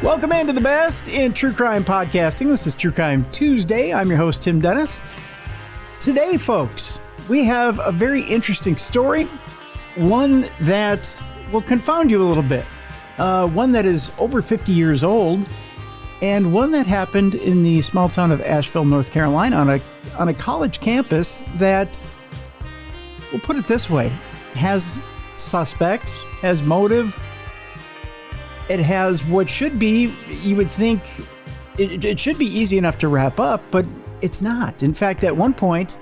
Welcome into the best in true crime podcasting. This is True Crime Tuesday. I'm your host, Tim Dennis. Today, folks, we have a very interesting story, one that will confound you a little bit, one that is over 50 years old, and one that happened in the small town of Asheville, North Carolina, on a college campus that, we'll put it this way, has suspects, has motive. It has what should be, you would think, it should be easy enough to wrap up, but it's not. In fact, at one point,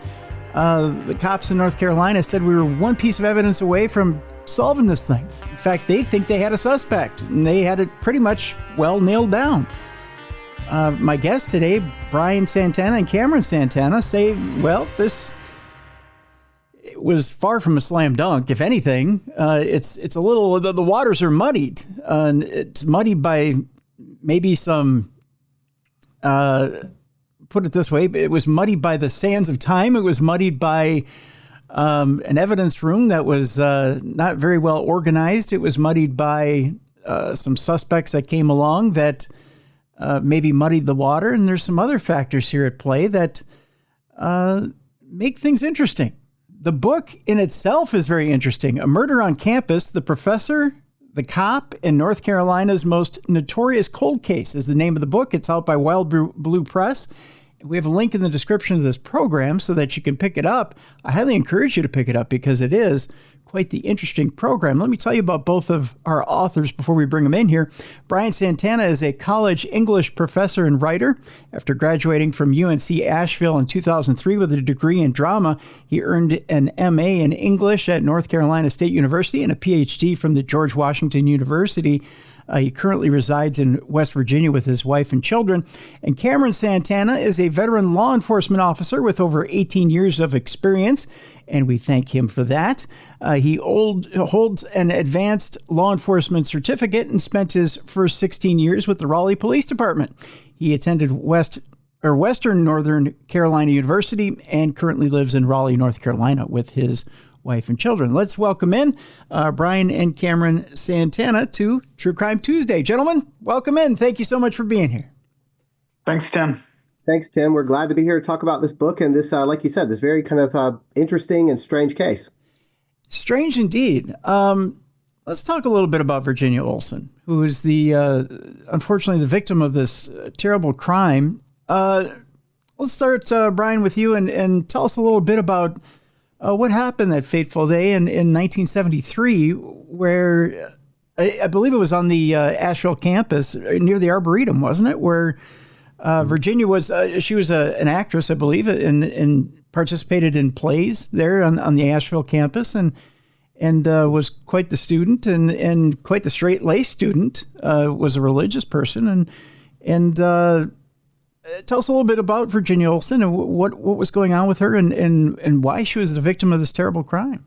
the cops in North Carolina said we were one piece of evidence away from solving this thing. In fact, they think they had a suspect, and they had it pretty much well nailed down. My guests today, Brian Santana and Cameron Santana, say, well, this was far from a slam dunk. If anything, it's a little, the waters are muddied. It's muddied by maybe some, put it this way, it was muddied by the sands of time. It was muddied by an evidence room that was not very well organized. It was muddied by some suspects that came along that maybe muddied the water. And there's some other factors here at play that make things interesting. The book in itself is very interesting. A Murder on Campus, The Professor, the Cop, and North Carolina's Most Notorious Cold Case is the name of the book. It's out by Wild Blue Press. We have a link in the description of this program so that you can pick it up. I highly encourage you to pick it up because it is quite the interesting program. Let me tell you about both of our authors before we bring them in here. Brian Santana is a college English professor and writer. After graduating from UNC Asheville in 2003 with a degree in drama, he earned an MA in English at North Carolina State University and a PhD from the George Washington University. He currently resides in West Virginia with his wife and children. And Cameron Santana is a veteran law enforcement officer with over 18 years of experience, and we thank him for that. He holds an advanced law enforcement certificate and spent his first 16 years with the Raleigh Police Department. He attended Western Northern Carolina University and currently lives in Raleigh, North Carolina with his wife and children. Let's welcome in Brian and Cameron Santana to True Crime Tuesday. Gentlemen, welcome in. Thank you so much for being here. Thanks, Tim. Thanks, Tim. We're glad to be here to talk about this book and this, like you said, this very kind of interesting and strange case. Strange indeed. Let's talk a little bit about Virginia Olson, who is unfortunately the victim of this terrible crime. Let's start, Brian, with you and tell us a little bit about what happened that fateful day in 1973, where I believe it was on the Asheville campus near the Arboretum, wasn't it? Where Virginia was, she was an actress, I believe, and participated in plays there on the Asheville campus, and was quite the student and quite the straight-laced student. Was a religious person, and tell us a little bit about Virginia Olson and what was going on with her and why she was the victim of this terrible crime.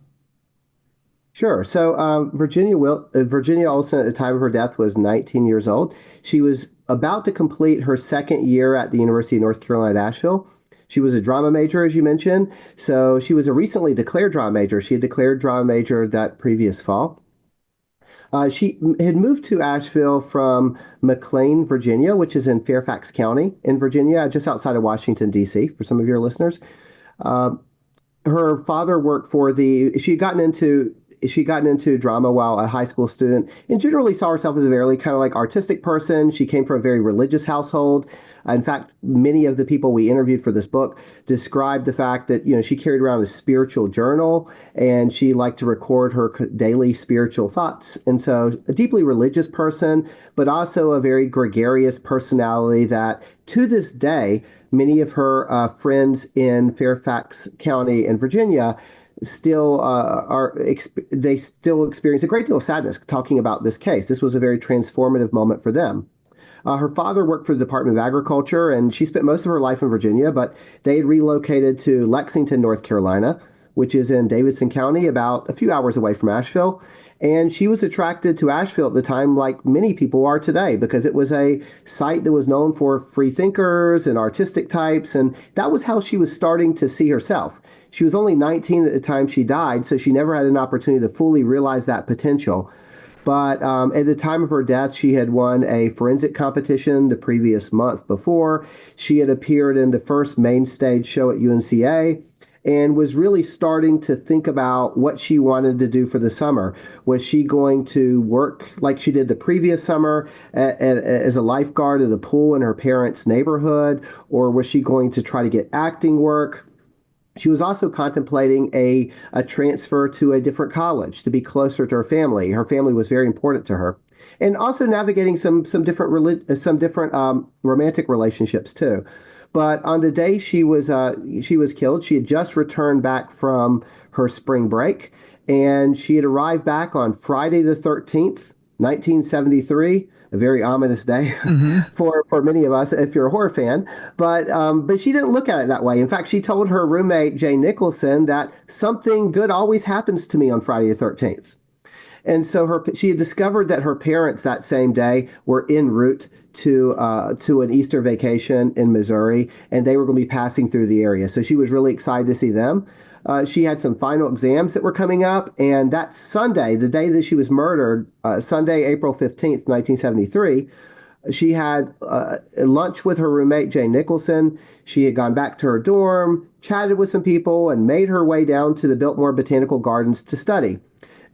Sure. So Virginia Olson at the time of her death was 19 years old. She was about to complete her second year at the University of North Carolina-Asheville. She was a drama major, as you mentioned. So she was a recently declared drama major. She had declared drama major that previous fall. She had moved to Asheville from McLean, Virginia, which is in Fairfax County in Virginia, just outside of Washington, D.C., for some of your listeners. Her father worked for she had gotten into drama while a high school student and generally saw herself as a very kind of like artistic person. She came from a very religious household. In fact, many of the people we interviewed for this book described the fact that, she carried around a spiritual journal and she liked to record her daily spiritual thoughts. And so a deeply religious person, but also a very gregarious personality that to this day, many of her friends in Fairfax County in Virginia still experience a great deal of sadness talking about this case. This was a very transformative moment for them. Her father worked for the Department of Agriculture, and she spent most of her life in Virginia, but they had relocated to Lexington, North Carolina, which is in Davidson County, about a few hours away from Asheville. And she was attracted to Asheville at the time, like many people are today, because it was a site that was known for free thinkers and artistic types, and that was how she was starting to see herself. She was only 19 at the time she died, so she never had an opportunity to fully realize that potential. But at the time of her death, she had won a forensic competition the previous month before. She had appeared in the first main stage show at UNCA and was really starting to think about what she wanted to do for the summer. Was she going to work like she did the previous summer as a lifeguard at a pool in her parents' neighborhood, or was she going to try to get acting work? She was also contemplating a transfer to a different college to be closer to her family. Her family was very important to her, and also navigating some different romantic relationships too. But on the day she was killed, she had just returned back from her spring break, and she had arrived back on Friday the 13th, 1973. A very ominous day for many of us if you're a horror fan. But she didn't look at it that way. In fact, she told her roommate, Jay Nicholson, that something good always happens to me on Friday the 13th. And so she had discovered that her parents that same day were en route to an Easter vacation in Missouri, and they were going to be passing through the area. So she was really excited to see them. She had some final exams that were coming up, and that Sunday, the day that she was murdered, Sunday, April 15th, 1973, she had lunch with her roommate, Jay Nicholson. She had gone back to her dorm, chatted with some people, and made her way down to the Biltmore Botanical Gardens to study.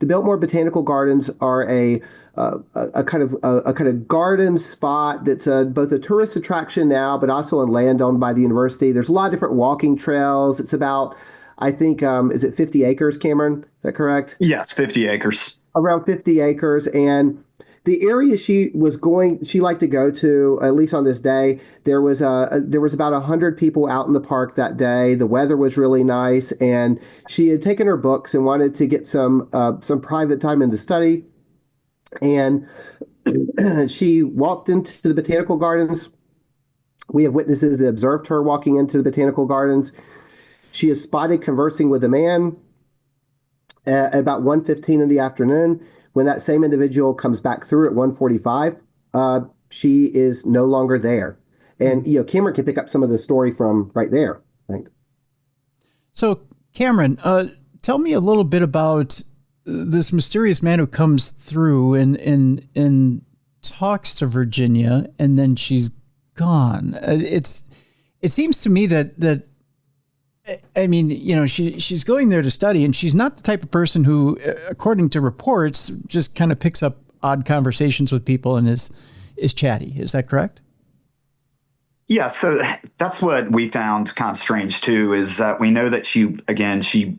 The Biltmore Botanical Gardens are a kind of garden spot that's both a tourist attraction now, but also on land owned by the university. There's a lot of different walking trails. It's about, I think, is it 50 acres, Cameron? Is that correct? Yes, 50 acres. Around 50 acres. And the area she liked to go to, at least on this day, there was about 100 people out in the park that day. The weather was really nice, and she had taken her books and wanted to get some private time in the study. And she walked into the botanical gardens. We have witnesses that observed her walking into the botanical gardens. She is spotted conversing with a man at about 1:15 in the afternoon. When that same individual comes back through at 1:45, she is no longer there. And Cameron can pick up some of the story from right there, I think. So, Cameron, tell me a little bit about this mysterious man who comes through and talks to Virginia, and then she's gone. It seems to me that I mean, she's going there to study, and she's not the type of person who, according to reports, just kind of picks up odd conversations with people and is chatty. Is that correct? Yeah, so that's what we found kind of strange too, is that we know that she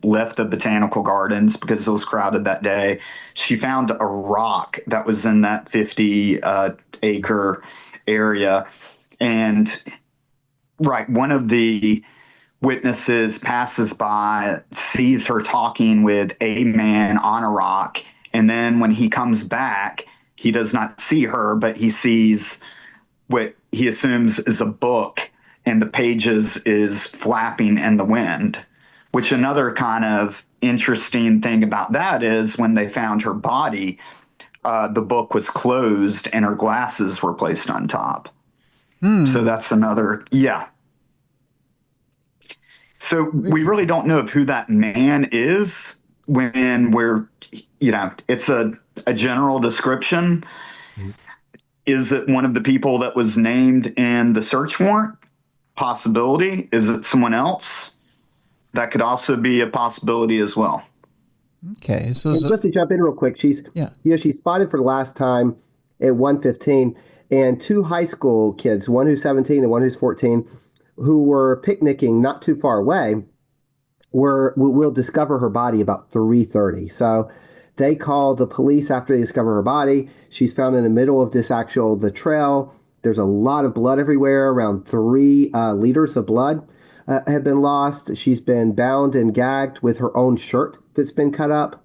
left the botanical gardens because it was crowded that day. She found a rock that was in that 50 acre area. And one of the witnesses passes by, sees her talking with a man on a rock. And then when he comes back, he does not see her, but he sees what he assumes is a book, and the pages is flapping in the wind, which another kind of interesting thing about that is when they found her body, the book was closed and her glasses were placed on top. So that's another, yeah. So we really don't know who that man is when it's a general description. Is it one of the people that was named in the search warrant? Possibility. Is it someone else? That could also be a possibility as well. Okay. So just to jump in real quick, she's spotted for the last time at 1:15, and two high school kids, one who's 17 and one who's 14, who were picnicking not too far away, will discover her body about 3:30. So they call the police after they discover her body. She's found in the middle of the trail. There's a lot of blood everywhere. Around 3 liters of blood have been lost. She's been bound and gagged with her own shirt that's been cut up.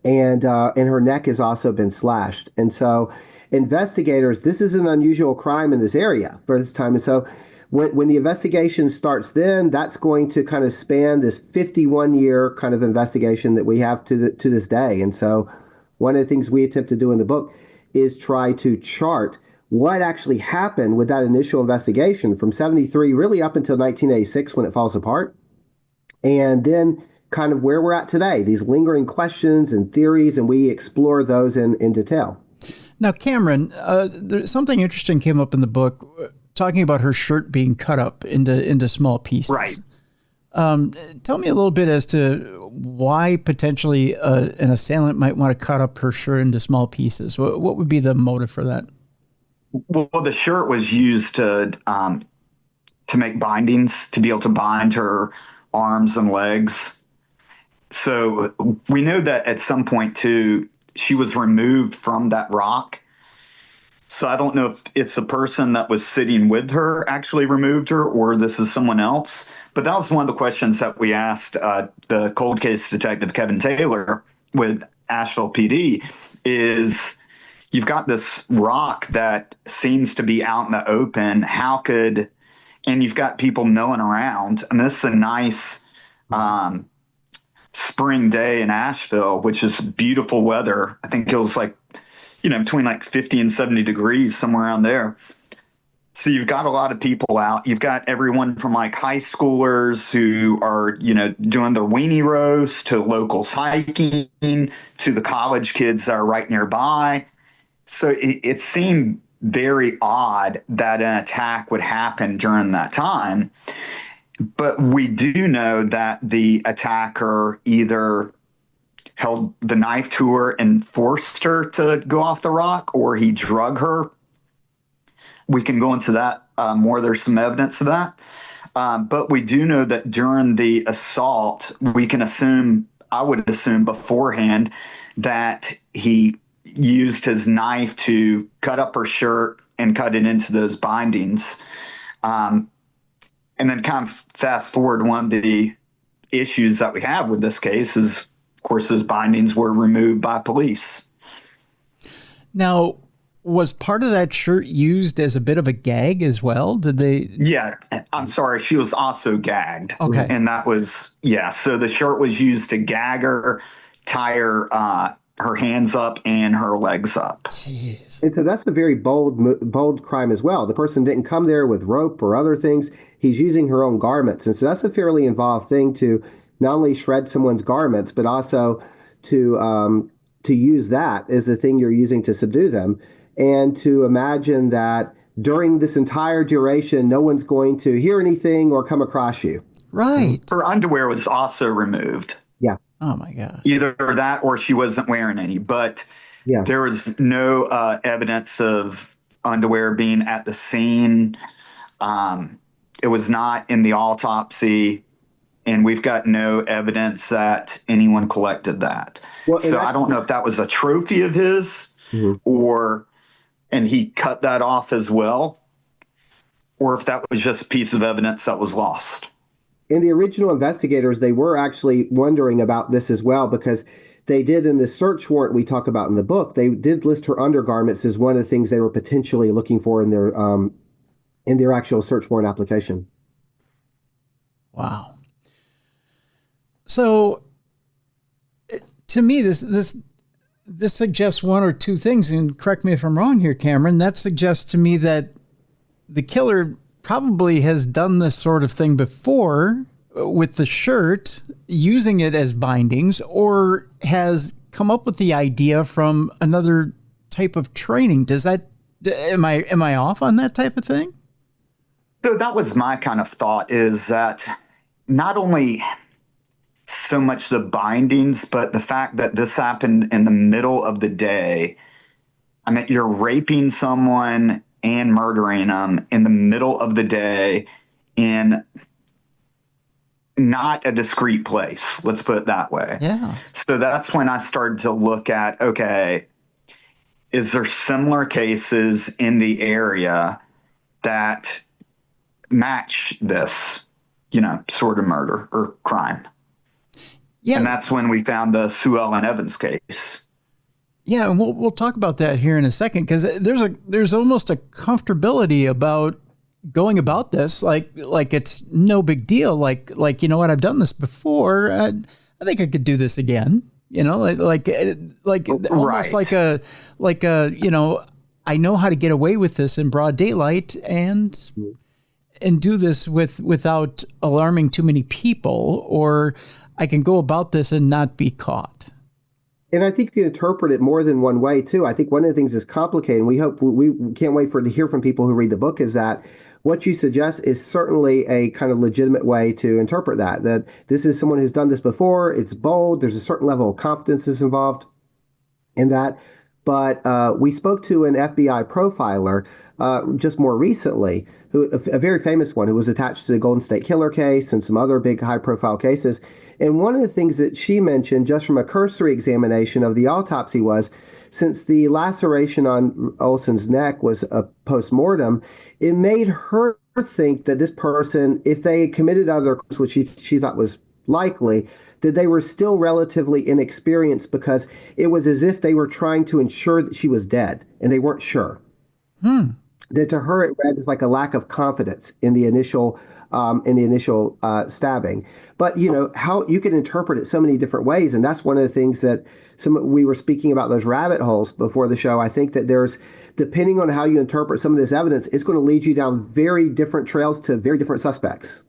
And her neck has also been slashed. And so investigators, this is an unusual crime in this area for this time. And so when the investigation starts, then that's going to kind of span this 51-year kind of investigation that we have to this day. And so one of the things we attempt to do in the book is try to chart what actually happened with that initial investigation from 73 really up until 1986 when it falls apart. And then kind of where we're at today, these lingering questions and theories, and we explore those in detail. Now, Cameron, something interesting came up in the book talking about her shirt being cut up into small pieces. Right. Tell me a little bit as to why potentially an assailant might want to cut up her shirt into small pieces. What would be the motive for that? Well, the shirt was used to make bindings, to be able to bind her arms and legs. So we know that at some point, too, she was removed from that rock. So I don't know if it's the person that was sitting with her actually removed her, or this is someone else. But that was one of the questions that we asked the cold case detective, Kevin Taylor, with Asheville PD, is you've got this rock that seems to be out in the open. And you've got people milling around. I mean, this is a nice spring day in Asheville, which is beautiful weather. I think it was between 50 and 70 degrees, somewhere around there. So you've got a lot of people out. You've got everyone from high schoolers who are, doing their weenie roast, to locals hiking, to the college kids that are right nearby. So it seemed very odd that an attack would happen during that time. But we do know that the attacker either held the knife to her and forced her to go off the rock, or he drug her. We can go into that more. There's some evidence of that. But we do know that during the assault, I would assume beforehand, that he used his knife to cut up her shirt and cut it into those bindings. And then kind of fast forward, one of the issues that we have with this case is, of course, those bindings were removed by police. Now, was part of that shirt used as a bit of a gag as well? Did they? Yeah, I'm sorry. She was also gagged. Okay. And that was, so the shirt was used to gag her, tie her hands up and her legs up. Jeez. And so that's a very bold crime as well. The person didn't come there with rope or other things. He's using her own garments. And so that's a fairly involved thing, to not only shred someone's garments, but also to use that as the thing you're using to subdue them. And to imagine that during this entire duration, no one's going to hear anything or come across you. Right. Her underwear was also removed. Yeah. Oh, my God. Either that or she wasn't wearing any. But there was no evidence of underwear being at the scene. It was not in the autopsy. And we've got no evidence that anyone collected that. Well, so I don't know if that was a trophy of his, and he cut that off as well, or if that was just a piece of evidence that was lost. And the original investigators, they were actually wondering about this as well, because they did, in the search warrant we talk about in the book, they did list her undergarments as one of the things they were potentially looking for in their actual search warrant application. Wow. So, to me, this suggests one or two things, and correct me if I'm wrong here, Cameron. That suggests to me that the killer probably has done this sort of thing before with the shirt, using it as bindings, or has come up with the idea from another type of training. Am I off on that type of thing? So that was my kind of thought, is that not only so much the bindings, but the fact that this happened in the middle of the day. I mean, you're raping someone and murdering them in the middle of the day in not a discreet place. Let's put it that way. Yeah. So that's when I started to look at, okay, is there similar cases in the area that match this, sort of murder or crime? Yeah. And that's when we found the Sue Ellen Evans case. Yeah, and we'll talk about that here in a second, because there's almost a comfortability about going about this like it's no big deal. Like you know what, I've done this before. I think I could do this again. Almost like a I know how to get away with this in broad daylight and do this without alarming too many people, or I can go about this and not be caught. And I think you can interpret it more than one way too. I think one of the things that's complicated, and we can't wait to hear from people who read the book, is that what you suggest is certainly a kind of legitimate way to interpret that. That this is someone who's done this before. It's bold. There's a certain level of confidence that's involved in that. But we spoke to an FBI profiler just more recently, a very famous one who was attached to the Golden State Killer case and some other big high-profile cases. And one of the things that she mentioned just from a cursory examination of the autopsy was, since the laceration on Olson's neck was a post-mortem, it made her think that this person, if they committed other crimes, which she thought was likely, that they were still relatively inexperienced, because it was as if they were trying to ensure that she was dead and they weren't sure. That to her it read as like a lack of confidence in the initial stabbing. But how you can interpret it so many different ways, and that's one of the things that we were speaking about, those rabbit holes before the show. I think that there's, depending on how you interpret some of this evidence, it's going to lead you down very different trails to very different suspects.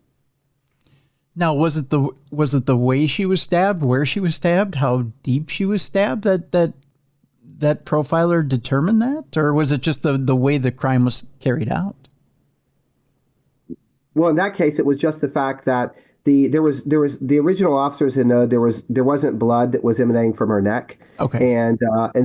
Now, was it the way she was stabbed, where she was stabbed, how deep she was stabbed that profiler determined that, or was it just the way the crime was carried out? Well, in that case, it was just the fact that there was the original officers had known there wasn't blood that was emanating from her neck. Okay. And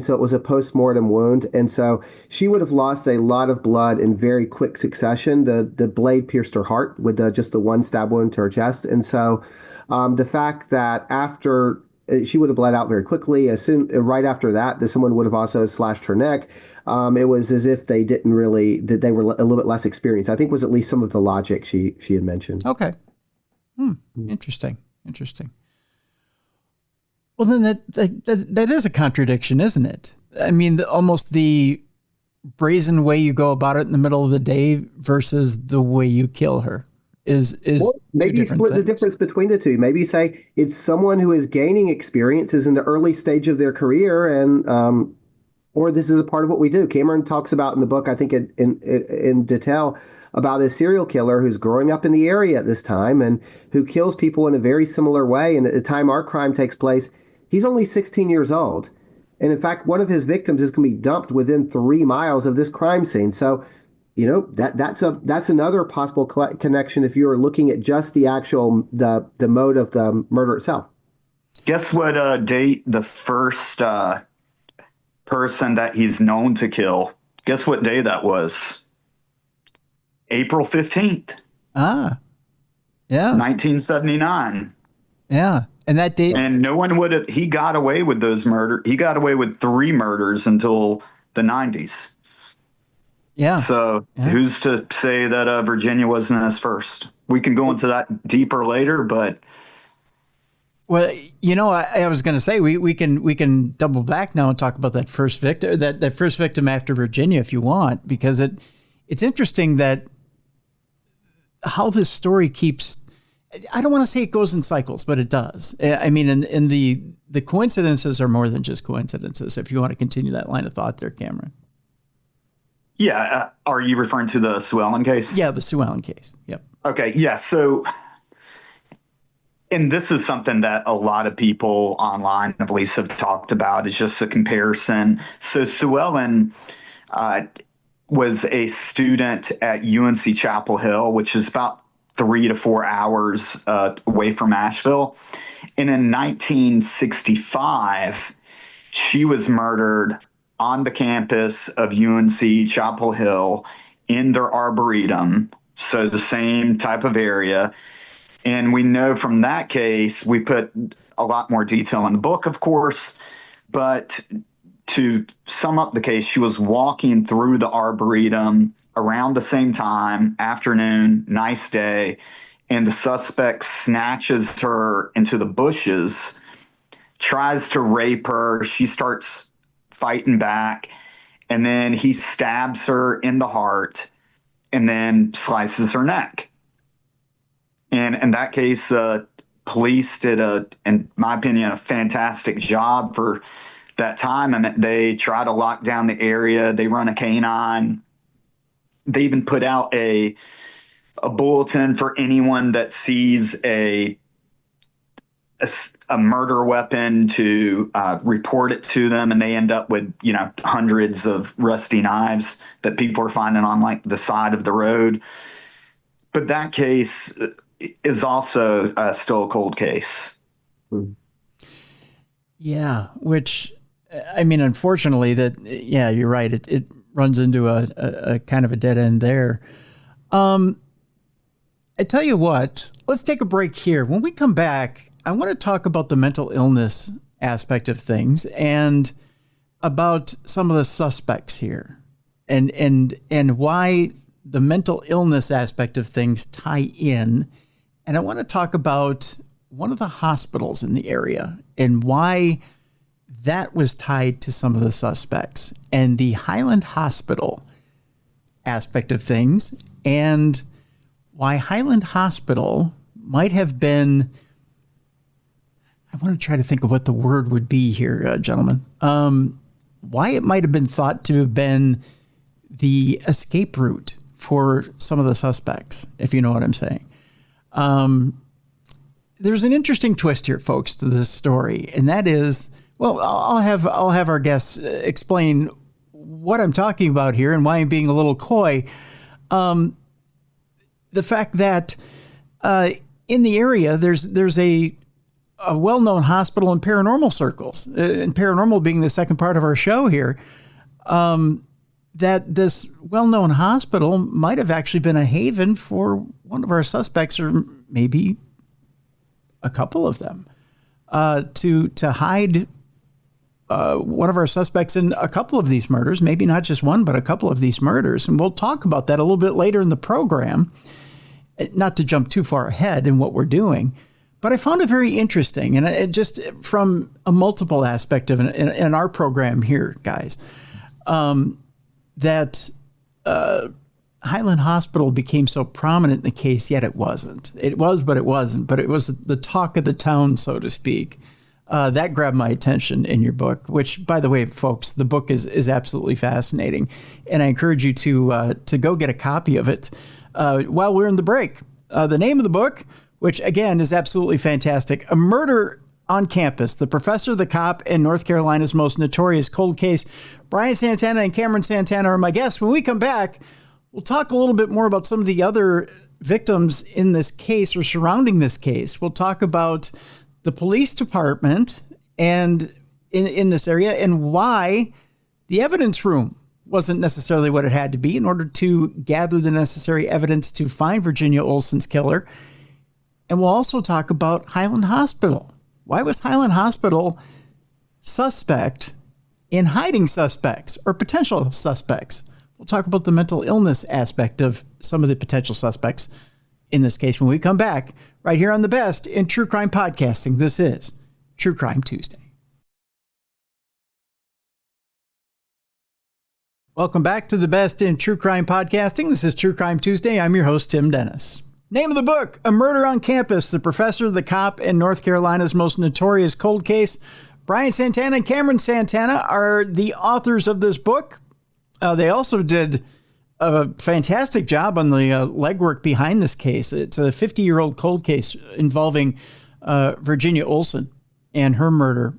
so it was a post-mortem wound, and so she would have lost a lot of blood in very quick succession. The blade pierced her heart with just the one stab wound to her chest, and so the fact that after she would have bled out very quickly, right after that someone would have also slashed her neck. It was as if they didn't really, that they were a little bit less experienced, I think, was at least some of the logic she had mentioned. Okay. Interesting. Well, then that is a contradiction, isn't it? I mean, almost the brazen way you go about it in the middle of the day versus the way you kill her is well, maybe you split the difference between the two. Maybe you say it's someone who is gaining experience, is in the early stage of their career, and or this is a part of what we do. Cameron talks about in the book, I think in detail, about a serial killer who's growing up in the area at this time and who kills people in a very similar way. And at the time our crime takes place, he's only 16 years old. And in fact, one of his victims is going to be dumped within 3 miles of this crime scene. So, that's another possible connection if you're looking at just the actual, the mode of the murder itself. Guess what date the first person that he's known to kill, guess what day that was? April 15th. Ah, yeah. 1979. Yeah. And that date. And no one would have, he got away with those murders. He got away with 3 murders until the 90s. Yeah. So who's to say that Virginia wasn't his first? We can go into that deeper later, but. Well, I was going to say we can double back now and talk about that first victim, that first victim after Virginia, if you want, because it's interesting that how this story keeps. I don't want to say it goes in cycles, but it does. I mean, in the coincidences are more than just coincidences. If you want to continue that line of thought there, Cameron. Yeah, are you referring to the Sue Ellen case? Yeah, the Sue Ellen case. Yep. Okay. Yeah. So. And this is something that a lot of people online, at least, have talked about, is just a comparison. So Sue Ellen was a student at UNC Chapel Hill, which is about 3 to 4 hours away from Asheville. And in 1965, she was murdered on the campus of UNC Chapel Hill in their arboretum, so the same type of area. And we know from that case, we put a lot more detail in the book, of course, but to sum up the case, she was walking through the arboretum around the same time, afternoon, nice day, and the suspect snatches her into the bushes, tries to rape her. She starts fighting back, and then he stabs her in the heart and then slices her neck. And in that case, police did, in my opinion, a fantastic job for that time. And they try to lock down the area. They run a canine. They even put out a bulletin for anyone that sees a a murder weapon to report it to them, and they end up with hundreds of rusty knives that people are finding on like the side of the road. But that case is also still a cold case. Yeah, which, I mean, unfortunately, you're right. It runs into a kind of a dead end there. I tell you what, let's take a break here. When we come back, I want to talk about the mental illness aspect of things and about some of the suspects here and why the mental illness aspect of things tie in. And I want to talk about one of the hospitals in the area and why that was tied to some of the suspects and the Highland Hospital aspect of things and why Highland Hospital might have been, I want to try to think of what the word would be here, gentlemen. Why it might have been thought to have been the escape route for some of the suspects, if you know what I'm saying. There's an interesting twist here, folks, to this story, and that is, well, I'll have our guests explain what I'm talking about here and why I'm being a little coy. The fact that in the area there's a well-known hospital in paranormal circles, and paranormal being the second part of our show here, that this well-known hospital might have actually been a haven for one of our suspects, or maybe a couple of them, to hide one of our suspects in a couple of these murders, maybe not just one, but a couple of these murders. And we'll talk about that a little bit later in the program, not to jump too far ahead in what we're doing. But I found it very interesting, and it just from a multiple aspect of in our program here, guys, that Highland Hospital became so prominent in the case, yet it wasn't. It was, but it wasn't. But it was the talk of the town, so to speak. That grabbed my attention in your book, which, by the way, folks, the book is absolutely fascinating, and I encourage you to go get a copy of it while we're in the break. The name of the book, which again is absolutely fantastic, A Murder on Campus, the Professor, the Cop, and North Carolina's Most Notorious Cold Case. Brian Santana and Cameron Santana are my guests. When we come back, we'll talk a little bit more about some of the other victims in this case or surrounding this case. We'll talk about the police department and in this area and why the evidence room wasn't necessarily what it had to be in order to gather the necessary evidence to find Virginia Olson's killer. And we'll also talk about Highland Hospital. Why was Highland Hospital suspect in hiding suspects or potential suspects? We'll talk about the mental illness aspect of some of the potential suspects in this case when we come back right here on the best in true crime podcasting. This is True Crime Tuesday. Welcome back to the best in true crime podcasting. This is True Crime Tuesday. I'm your host, Tim Dennis. Name of the book, A Murder on Campus, the Professor, the Cop, and North Carolina's Most Notorious Cold Case. Brian Santana and Cameron Santana are the authors of this book. They also did a fantastic job on the legwork behind this case. It's a 50-year-old cold case involving Virginia Olson and her murder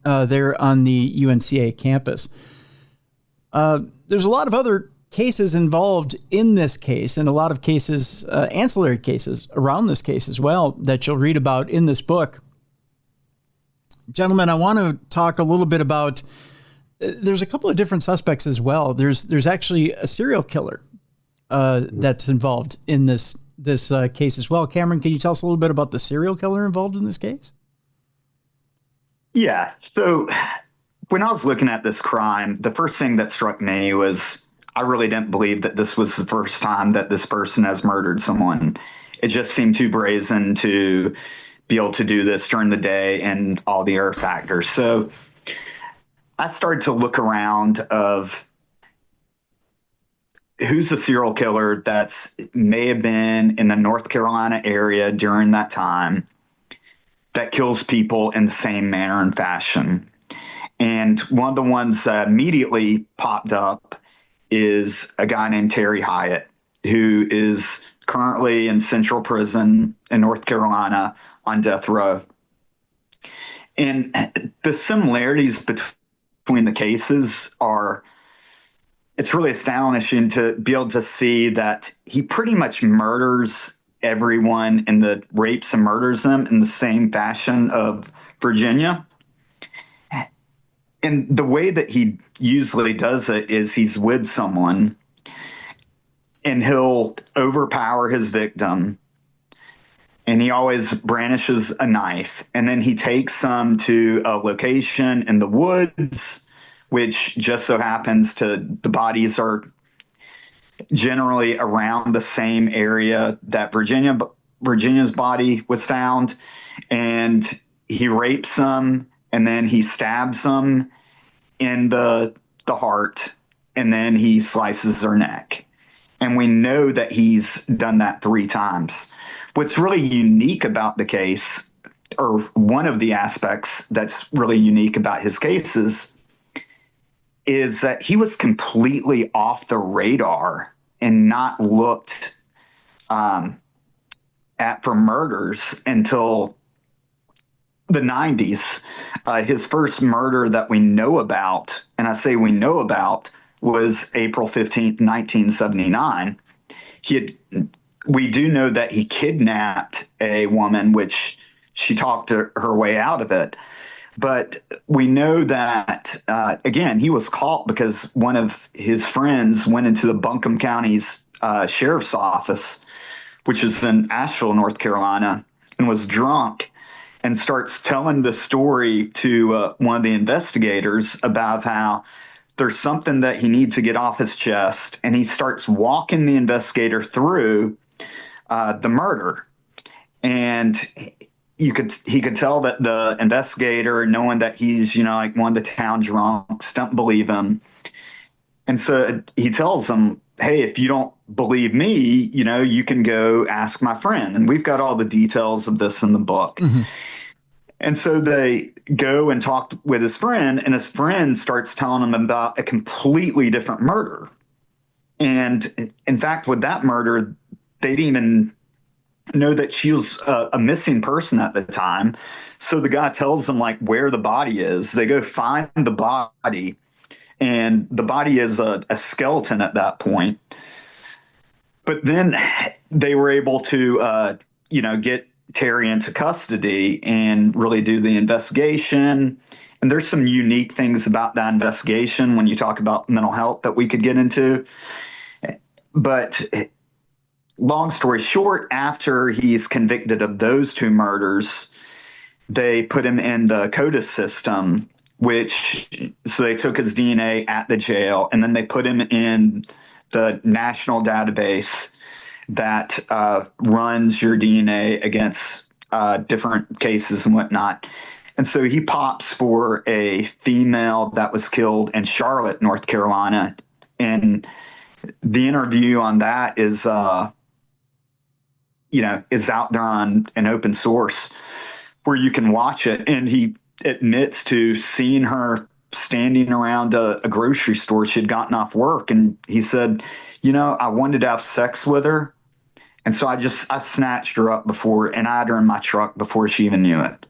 there on the UNCA campus. There's a lot of other cases involved in this case and a lot of cases, ancillary cases around this case as well that you'll read about in this book. Gentlemen, I want to talk a little bit about, there's a couple of different suspects as well. There's actually a serial killer that's involved in this case as well. Cameron, can you tell us a little bit about the serial killer involved in this case? Yeah. So when I was looking at this crime, the first thing that struck me was I really didn't believe that this was the first time that this person has murdered someone. It just seemed too brazen to be able to do this during the day and all the other factors. So I started to look around of who's the serial killer that's may have been in the North Carolina area during that time that kills people in the same manner and fashion. And one of the ones that immediately popped up is a guy named Terry Hyatt, who is currently in Central Prison in North Carolina on death row And the similarities between the cases are, it's really astonishing to be able to see that he pretty much murders everyone and the rapes and murders them in the same fashion of Virginia. And the way that he usually does it is he's with someone and he'll overpower his victim. And he always brandishes a knife. And then he takes them to a location in the woods, which just so happens to, the bodies are generally around the same area that Virginia's body was found. And he rapes them, and then he stabs them in the heart, and then he slices their neck. And we know that he's done that 3 times. What's really unique about the case, or one of the aspects that's really unique about his cases, is that he was completely off the radar and not looked at for murders until the 90s. His first murder that we know about, and I say we know about, was April 15th, 1979. We do know that he kidnapped a woman, which she talked her way out of it. But we know that, again, he was caught because one of his friends went into the Buncombe County's sheriff's office, which is in Asheville, North Carolina, and was drunk and starts telling the story to one of the investigators about how there's something that he needs to get off his chest. And he starts walking the investigator through the murder. And he could tell that the investigator, knowing that he's, like one of the town drunks, don't believe him. And so he tells them, hey, if you don't believe me, you can go ask my friend. And we've got all the details of this in the book. Mm-hmm. And so they go and talk with his friend, and his friend starts telling him about a completely different murder. And in fact, with that murder, they didn't even know that she was a missing person at the time. So the guy tells them where the body is. They go find the body, and the body is a skeleton at that point. But then they were able to, get Terry into custody and really do the investigation. And there's some unique things about that investigation when you talk about mental health that we could get into. But long story short, after he's convicted of those 2 murders, they put him in the CODIS system, so they took his DNA at the jail, and then they put him in the national database that runs your DNA against different cases and whatnot. And so he pops for a female that was killed in Charlotte, North Carolina. And the interview on that is out there on an open source where you can watch it. And he admits to seeing her standing around a grocery store. She had gotten off work, and he said, I wanted to have sex with her. And so I snatched her up and I had her in my truck before she even knew it.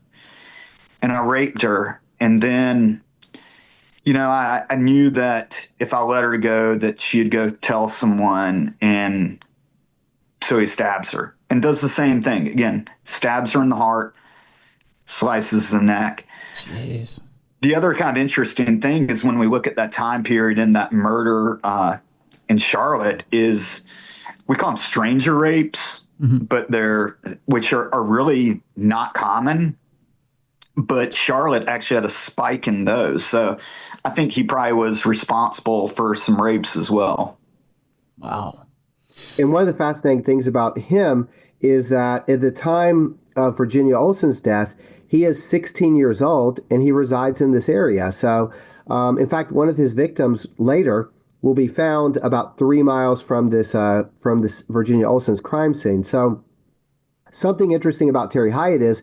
And I raped her. And then, I knew that if I let her go, that she'd go tell someone. And so he stabs her and does the same thing. Again, stabs her in the heart, slices the neck. Jeez. The other kind of interesting thing is when we look at that time period in that murder in Charlotte is we call them stranger rapes, mm-hmm. but which are really not common. But Charlotte actually had a spike in those. So I think he probably was responsible for some rapes as well. Wow. And one of the fascinating things about him is that at the time of Virginia Olson's death, he is 16 years old and he resides in this area. So, in fact, one of his victims later will be found about 3 miles from this Virginia Olson's crime scene. So, something interesting about Terry Hyatt is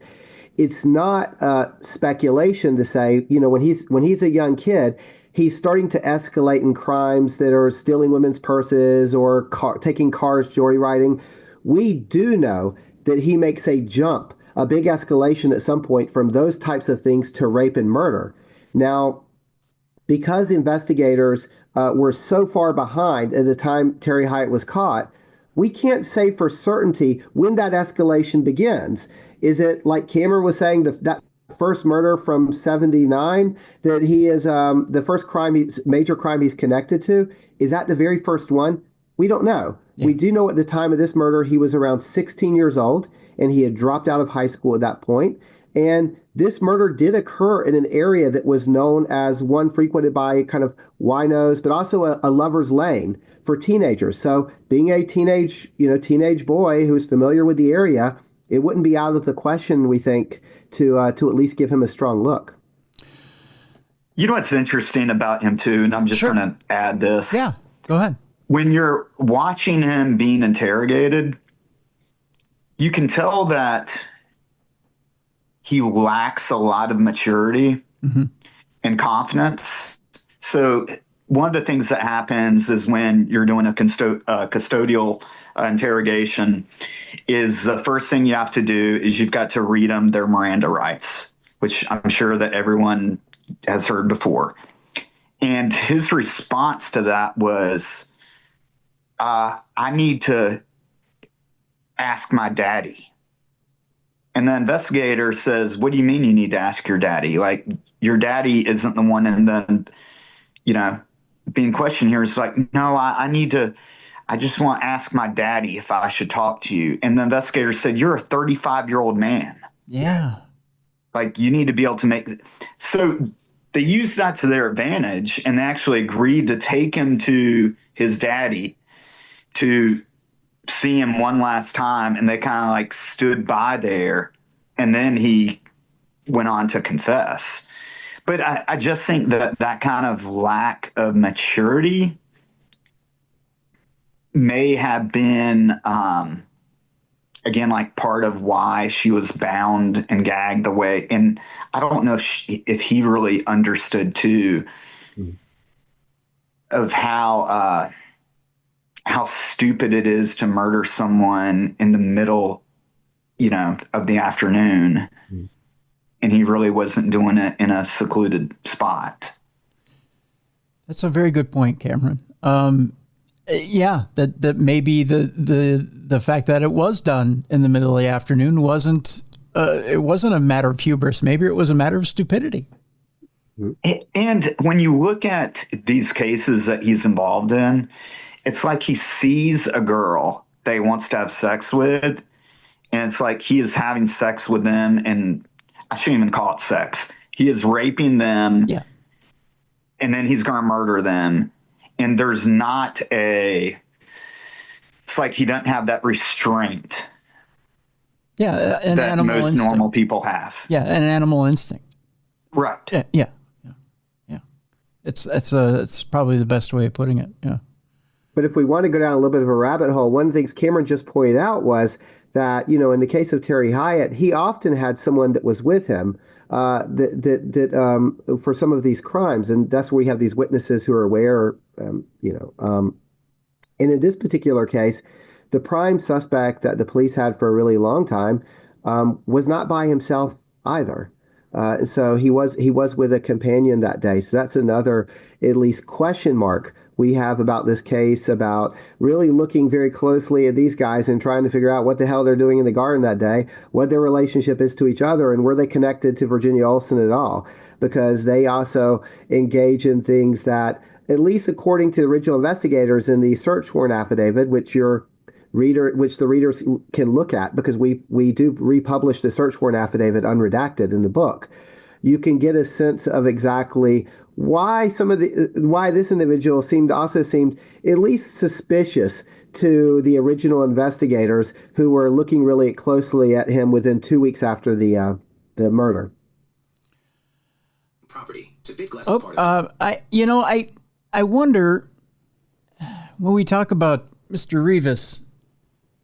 it's not speculation to say, when he's a young kid, he's starting to escalate in crimes that are stealing women's purses or taking cars joyriding. We do know that he makes a jump a big escalation at some point from those types of things to rape and murder. Now, because investigators were so far behind at the time Terry Hyatt was caught, we can't say for certainty when that escalation begins. Is it like Cameron was saying, that first murder from 79 that he is the first major crime he's connected to? Is that the very first one? We don't know. Yeah. We do know at the time of this murder, he was around 16 years old, and he had dropped out of high school at that point. And this murder did occur in an area that was known as one frequented by kind of winos, but also a lover's lane for teenagers. So being a teenage boy who's familiar with the area, it wouldn't be out of the question, we think, to at least give him a strong look. You know what's interesting about him too, and I'm just going to add this. Yeah, go ahead. When you're watching him being interrogated, you can tell that he lacks a lot of maturity and confidence. So one of the things that happens is when you're doing a custodial interrogation is the first thing you have to do is you've got to read them their Miranda rights, which I'm sure that everyone has heard before. And his response to that was, I need to ask my daddy. And the investigator says, what do you mean you need to ask your daddy? Like, your daddy isn't the one. And then, being questioned here is like, no, I just want to ask my daddy if I should talk to you. And the investigator said, you're a 35-year-old man. Yeah. Like, you need to be able to make. So they used that to their advantage and actually agreed to take him to his daddy to see him one last time. And they kind of like stood by there. And then he went on to confess. But I just think that kind of lack of maturity may have been, again, like part of why she was bound and gagged the way. And I don't know if he really understood too of how stupid it is to murder someone in the middle, of the afternoon. And he really wasn't doing it in a secluded spot. That's a very good point, Cameron. Yeah, that maybe the fact that it was done in the middle of the afternoon wasn't a matter of hubris. Maybe it was a matter of stupidity. And when you look at these cases that he's involved in, it's like he sees a girl that he wants to have sex with, and it's like he is having sex with them, and I shouldn't even call it sex. He is raping them, and then he's going to murder them. And there's not it's like he doesn't have that restraint an that animal most instinct. normal people have. Yeah, an animal instinct. Right. Yeah. It's probably the best way of putting it, yeah. But if we want to go down a little bit of a rabbit hole, one of the things Cameron just pointed out was that, in the case of Terry Hyatt, he often had someone that was with him that for some of these crimes. And that's where we have these witnesses who are aware, and in this particular case, the prime suspect that the police had for a really long time was not by himself either. So he was with a companion that day. So that's another, at least, question mark we have about this case, about really looking very closely at these guys and trying to figure out what the hell they're doing in the garden that day, what their relationship is to each other, and were they connected to Virginia Olson at all? Because they also engage in things that, at least according to the original investigators in the search warrant affidavit, which the readers can look at, because we do republish the search warrant affidavit unredacted in the book, you can get a sense of exactly why this individual seemed at least suspicious to the original investigators, who were looking really closely at him within 2 weeks after the murder. Property to Vic Glass part of I wonder, when we talk about Mr. Rivas,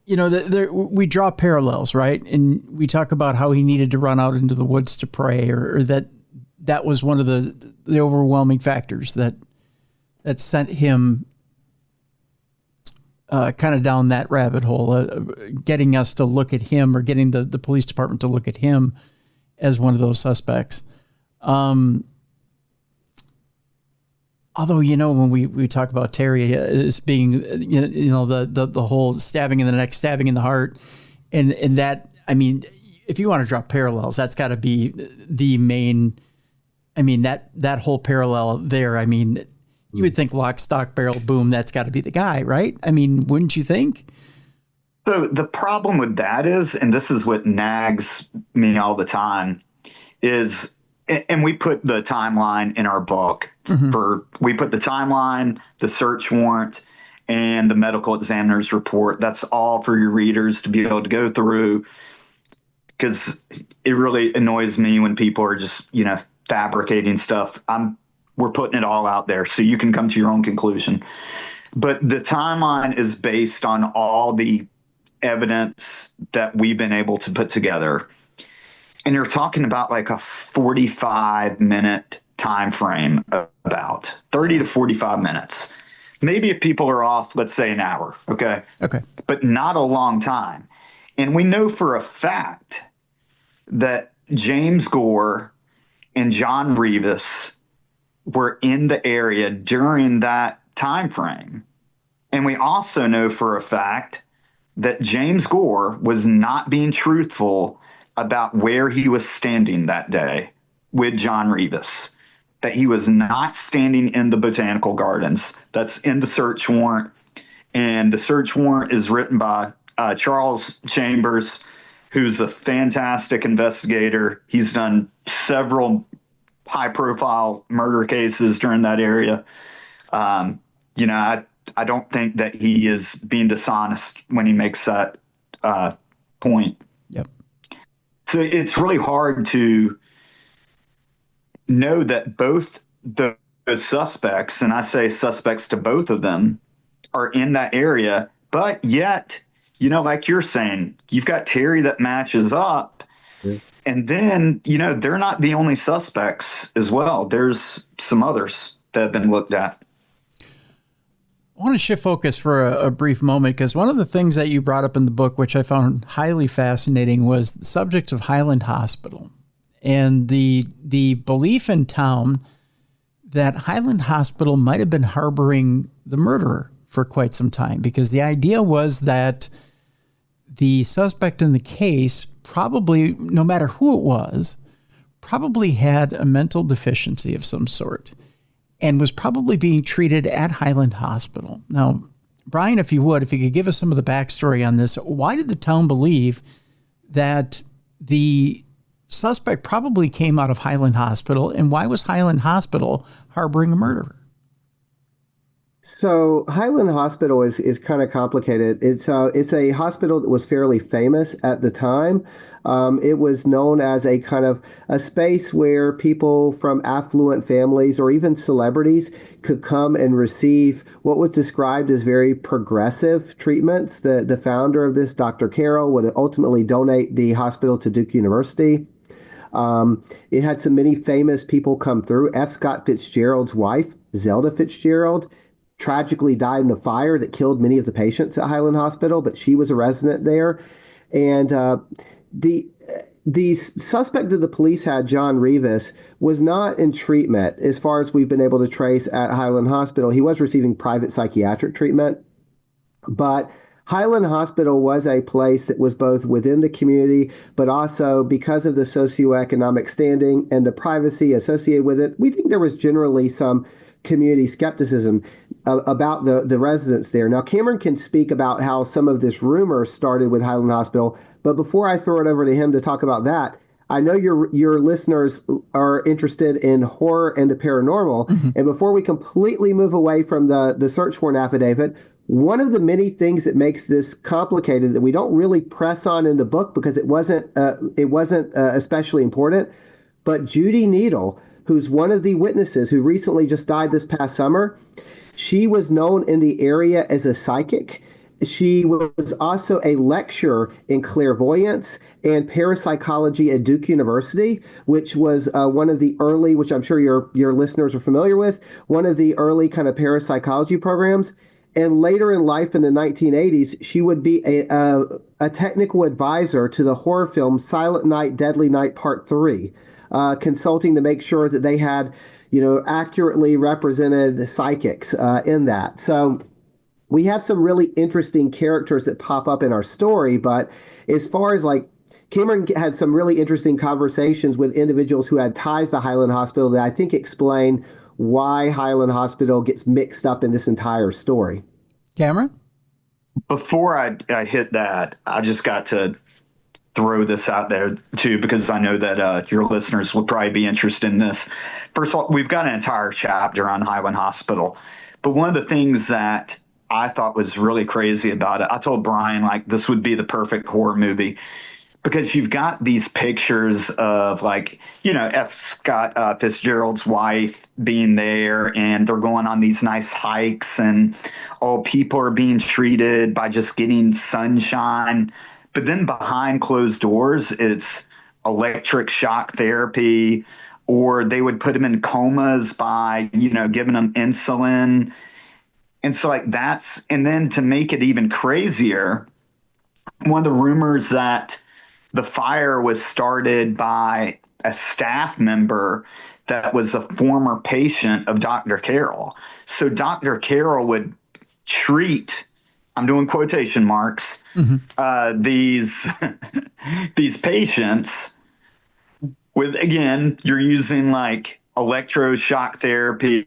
we draw parallels, right? And we talk about how he needed to run out into the woods to pray, or that was one of the overwhelming factors that sent him kind of down that rabbit hole, getting us to look at him, or getting the police department to look at him as one of those suspects. Although, when we talk about Terry as being, the whole stabbing in the neck, stabbing in the heart, and that, I mean, if you want to draw parallels, that's got to be the main. I mean, that whole parallel there. I mean, you would think lock, stock, barrel, boom. That's got to be the guy, right? I mean, wouldn't you think? So the problem with that is, and this is what nags me all the time, is, and we put the timeline in our book. We put the timeline, the search warrant, and the medical examiner's report. That's all for your readers to be able to go through, because it really annoys me when people are just, fabricating stuff. We're putting it all out there so you can come to your own conclusion. But the timeline is based on all the evidence that we've been able to put together. And you're talking about like a 45-minute time frame, about 30 to 45 minutes. Maybe if people are off, let's say an hour, okay? Okay. But not a long time. And we know for a fact that James Gore and John Rivas were in the area during that time frame. And we also know for a fact that James Gore was not being truthful about where he was standing that day with John Rivas, that he was not standing in the botanical gardens. That's in the search warrant. And the search warrant is written by Charles Chambers, who's a fantastic investigator. He's done several high-profile murder cases during that area. I don't think that he is being dishonest when he makes that point. Yep. So it's really hard to know that both the suspects, and I say suspects to both of them, are in that area, but yet, like you're saying, you've got Terry that matches up. Yeah. And then, they're not the only suspects as well. There's some others that have been looked at. I want to shift focus for a brief moment, because one of the things that you brought up in the book, which I found highly fascinating, was the subject of Highland Hospital and the belief in town that Highland Hospital might have been harboring the murderer for quite some time, because the idea was that the suspect in the case, probably, no matter who it was, probably had a mental deficiency of some sort and was probably being treated at Highland Hospital. Now, Brian, if you could give us some of the backstory on this, why did the town believe that the suspect probably came out of Highland Hospital, and why was Highland Hospital harboring a murderer? So Highland Hospital is kind of complicated. It's a hospital that was fairly famous at the time. It was known as a kind of a space where people from affluent families or even celebrities could come and receive what was described as very progressive treatments. The founder of this, Dr. Carroll, would ultimately donate the hospital to Duke University. It had so many famous people come through. F. Scott Fitzgerald's wife, Zelda Fitzgerald, tragically died in the fire that killed many of the patients at Highland Hospital, but she was a resident there. And the suspect that the police had, John Rivas, was not in treatment as far as we've been able to trace at Highland Hospital. He was receiving private psychiatric treatment, but Highland Hospital was a place that was both within the community, but also because of the socioeconomic standing and the privacy associated with it, we think there was generally some community skepticism about the residents there. Now, Cameron can speak about how some of this rumor started with Highland Hospital, but before I throw it over to him to talk about that, I know your listeners are interested in horror and the paranormal, and before we completely move away from the search warrant affidavit, one of the many things that makes this complicated that we don't really press on in the book because it wasn't especially important, but Judy Needle, who's one of the witnesses who recently just died this past summer, she was known in the area as a psychic. She was also a lecturer in clairvoyance and parapsychology at Duke University, which was one of the early, which I'm sure your listeners are familiar with, one of the early kind of parapsychology programs. And later in life, in the 1980s, she would be a technical advisor to the horror film Silent Night, Deadly Night Part 3, consulting to make sure that they had, accurately represented psychics in that. So we have some really interesting characters that pop up in our story. But as far as like, Cameron had some really interesting conversations with individuals who had ties to Highland Hospital that I think explain why Highland Hospital gets mixed up in this entire story. Cameron? Before I hit that, I just got to throw this out there too, because I know that your listeners will probably be interested in this. First of all, we've got an entire chapter on Highland Hospital, but one of the things that I thought was really crazy about it, I told Brian, like, this would be the perfect horror movie, because you've got these pictures of, like, F. Scott Fitzgerald's wife being there, and they're going on these nice hikes, and people are being treated by just getting sunshine. But then behind closed doors, it's electric shock therapy, or they would put them in comas by, giving them insulin. And so, like, and then to make it even crazier, one of the rumors that the fire was started by a staff member that was a former patient of Dr. Carroll. So Dr. Carroll would treat, I'm doing quotation marks, these patients with, again, you're using like electroshock therapy,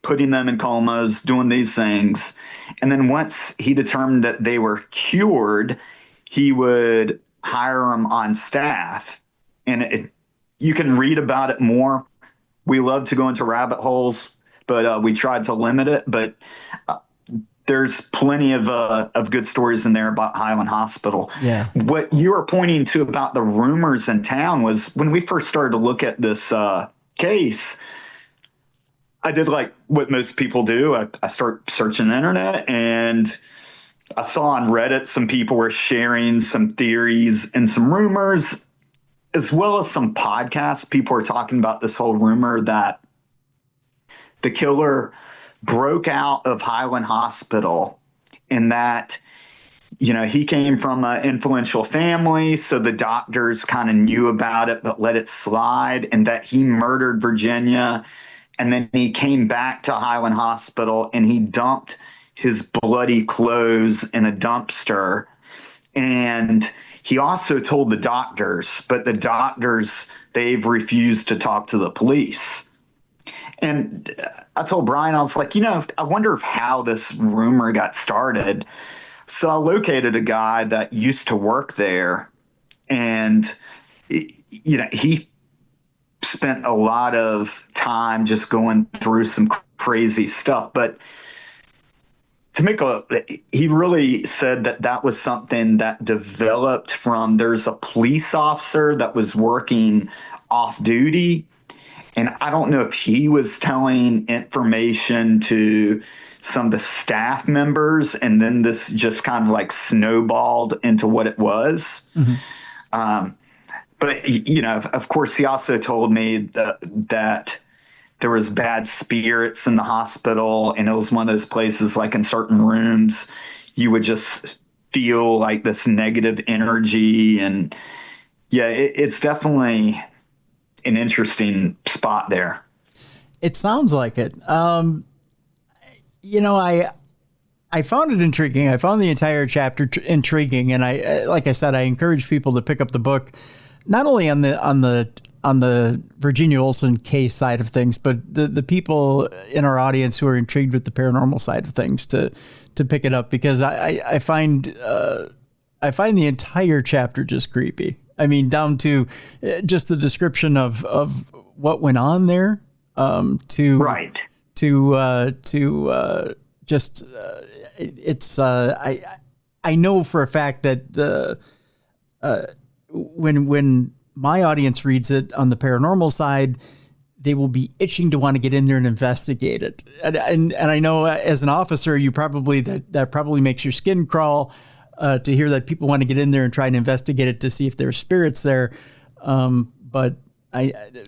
putting them in comas, doing these things. And then once he determined that they were cured, he would hire them on staff. And you can read about it more. We love to go into rabbit holes, but we tried to limit it. But there's plenty of good stories in there about Highland Hospital. Yeah. What you were pointing to about the rumors in town was when we first started to look at this case, I did like what most people do. I start searching the internet, and I saw on Reddit some people were sharing some theories and some rumors, as well as some podcasts. People were talking about this whole rumor that the killer broke out of Highland Hospital, and that, he came from an influential family, so the doctors kind of knew about it but let it slide, and that he murdered Virginia. And then he came back to Highland Hospital and he dumped his bloody clothes in a dumpster. And he also told the doctors, but the doctors, they've refused to talk to the police. And I told Brian, I was like, I wonder how this rumor got started. So I located a guy that used to work there, and, he spent a lot of time just going through some crazy stuff. But he really said that was something that developed from, there's a police officer that was working off duty. And I don't know if he was telling information to some of the staff members, and then this just kind of like snowballed into what it was. But, of course, he also told me that there was bad spirits in the hospital, and it was one of those places, like in certain rooms, you would just feel like this negative energy. And, yeah, it's definitely an interesting spot there. It sounds like it. I found it intriguing. I found the entire chapter intriguing, and like I said, I encourage people to pick up the book, not only on the Virginia Olson case side of things, but the people in our audience who are intrigued with the paranormal side of things to pick it up, because I find the entire chapter just creepy. I mean, down to just the description of what went on there, I know for a fact that when my audience reads it on the paranormal side, they will be itching to want to get in there and investigate it. And I know as an officer, you probably that probably makes your skin crawl to hear that people want to get in there and try and investigate it to see if there's spirits there. But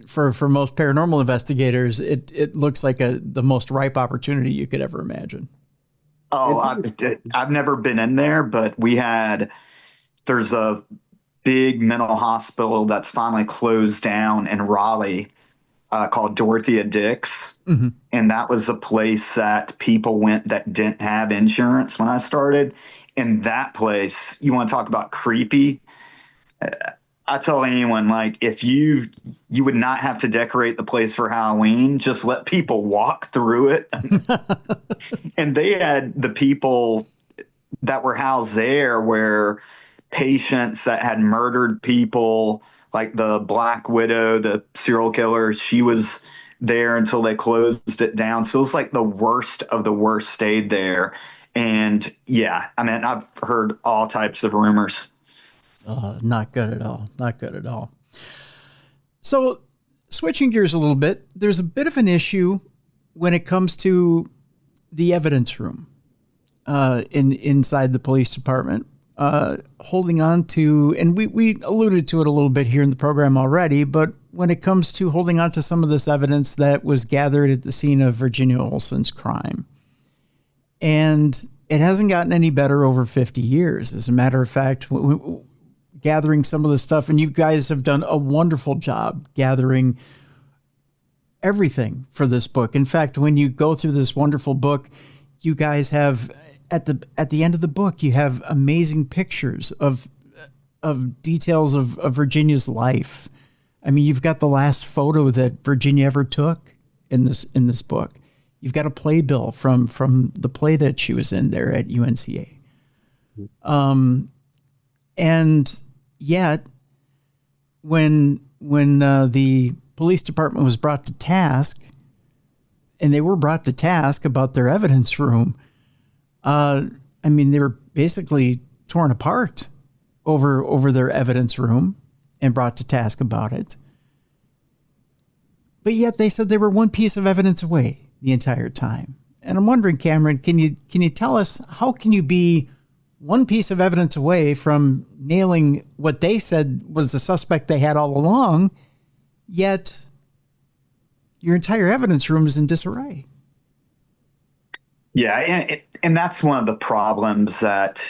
for most paranormal investigators, it looks like the most ripe opportunity you could ever imagine. Oh, I've never been in there, but there's a big mental hospital that's finally closed down in Raleigh called Dorothea Dix. Mm-hmm. And that was a place that people went that didn't have insurance when I started. And that place, you want to talk about creepy? I tell anyone, like, if you would not have to decorate the place for Halloween, just let people walk through it. And they had the people that were housed there were patients that had murdered people, like the Black Widow, the serial killer. She was there until they closed it down. So it was like the worst of the worst stayed there. And yeah, I mean, I've heard all types of rumors. Not good at all. Not good at all. So switching gears a little bit, there's a bit of an issue when it comes to the evidence room inside the police department, holding on to, and we alluded to it a little bit here in the program already, but when it comes to holding on to some of this evidence that was gathered at the scene of Virginia Olson's crime. And it hasn't gotten any better over 50 years. As a matter of fact, gathering some of the stuff, and you guys have done a wonderful job gathering everything for this book. In fact, when you go through this wonderful book, you guys have at the end of the book, you have amazing pictures of details of Virginia's life. I mean, you've got the last photo that Virginia ever took in this book. You've got a playbill from the play that she was in there at UNCA. And yet, when the police department was brought to task, and they were brought to task about their evidence room, I mean, they were basically torn apart over their evidence room and brought to task about it. But yet they said they were one piece of evidence away the entire time. And I'm wondering, Cameron, can you tell us, how can you be one piece of evidence away from nailing what they said was the suspect they had all along, yet your entire evidence room is in disarray? Yeah, and that's one of the problems that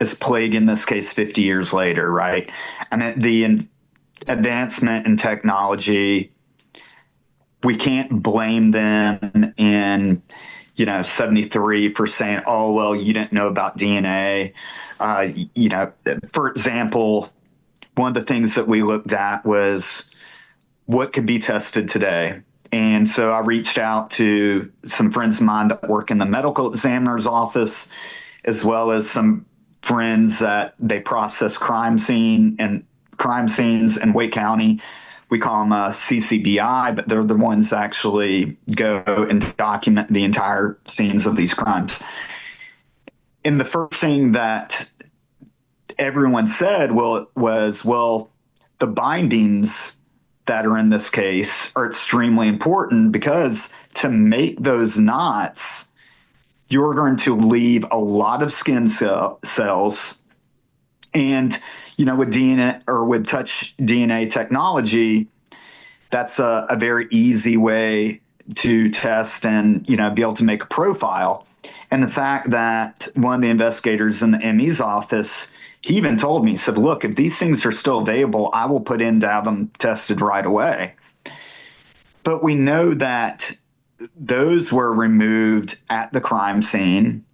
is plaguing this case 50 years later, right? I mean, the advancement in technology, we can't blame them in 73 for saying, oh, well, you didn't know about DNA. For example, one of the things that we looked at was what could be tested today. And so I reached out to some friends of mine that work in the medical examiner's office, as well as some friends that they process crime scenes in Wake County. We call them CCBI, but they're the ones that actually go and document the entire scenes of these crimes. And the first thing that everyone said was, the bindings that are in this case are extremely important, because to make those knots, you're going to leave a lot of skin cells. And, with DNA or with touch DNA technology, that's a very easy way to test and, be able to make a profile. And the fact that one of the investigators in the ME's office, he even told me, he said, look, if these things are still available, I will put in to have them tested right away. But we know that those were removed at the crime scene.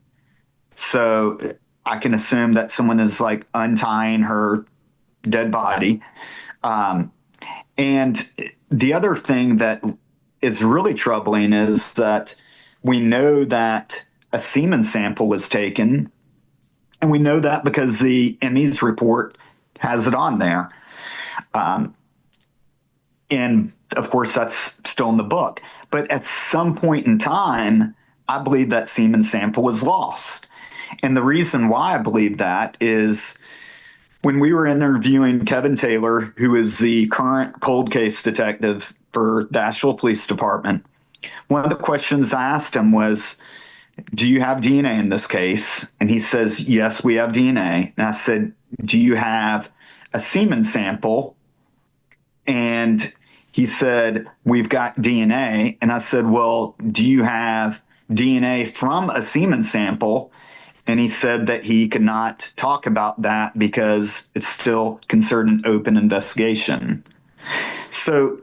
So I can assume that someone is like untying her dead body. And the other thing that is really troubling is that we know that a semen sample was taken. And we know that because the ME's report has it on there. And of course, that's still in the book. But at some point in time, I believe that semen sample was lost. And the reason why I believe that is when we were interviewing Kevin Taylor, who is the current cold case detective for the Asheville Police Department, one of the questions I asked him was, do you have DNA in this case? And he says, yes, we have DNA. And I said, do you have a semen sample? And he said, we've got DNA. And I said, well, do you have DNA from a semen sample. And he said that he could not talk about that because it's still considered an open investigation. So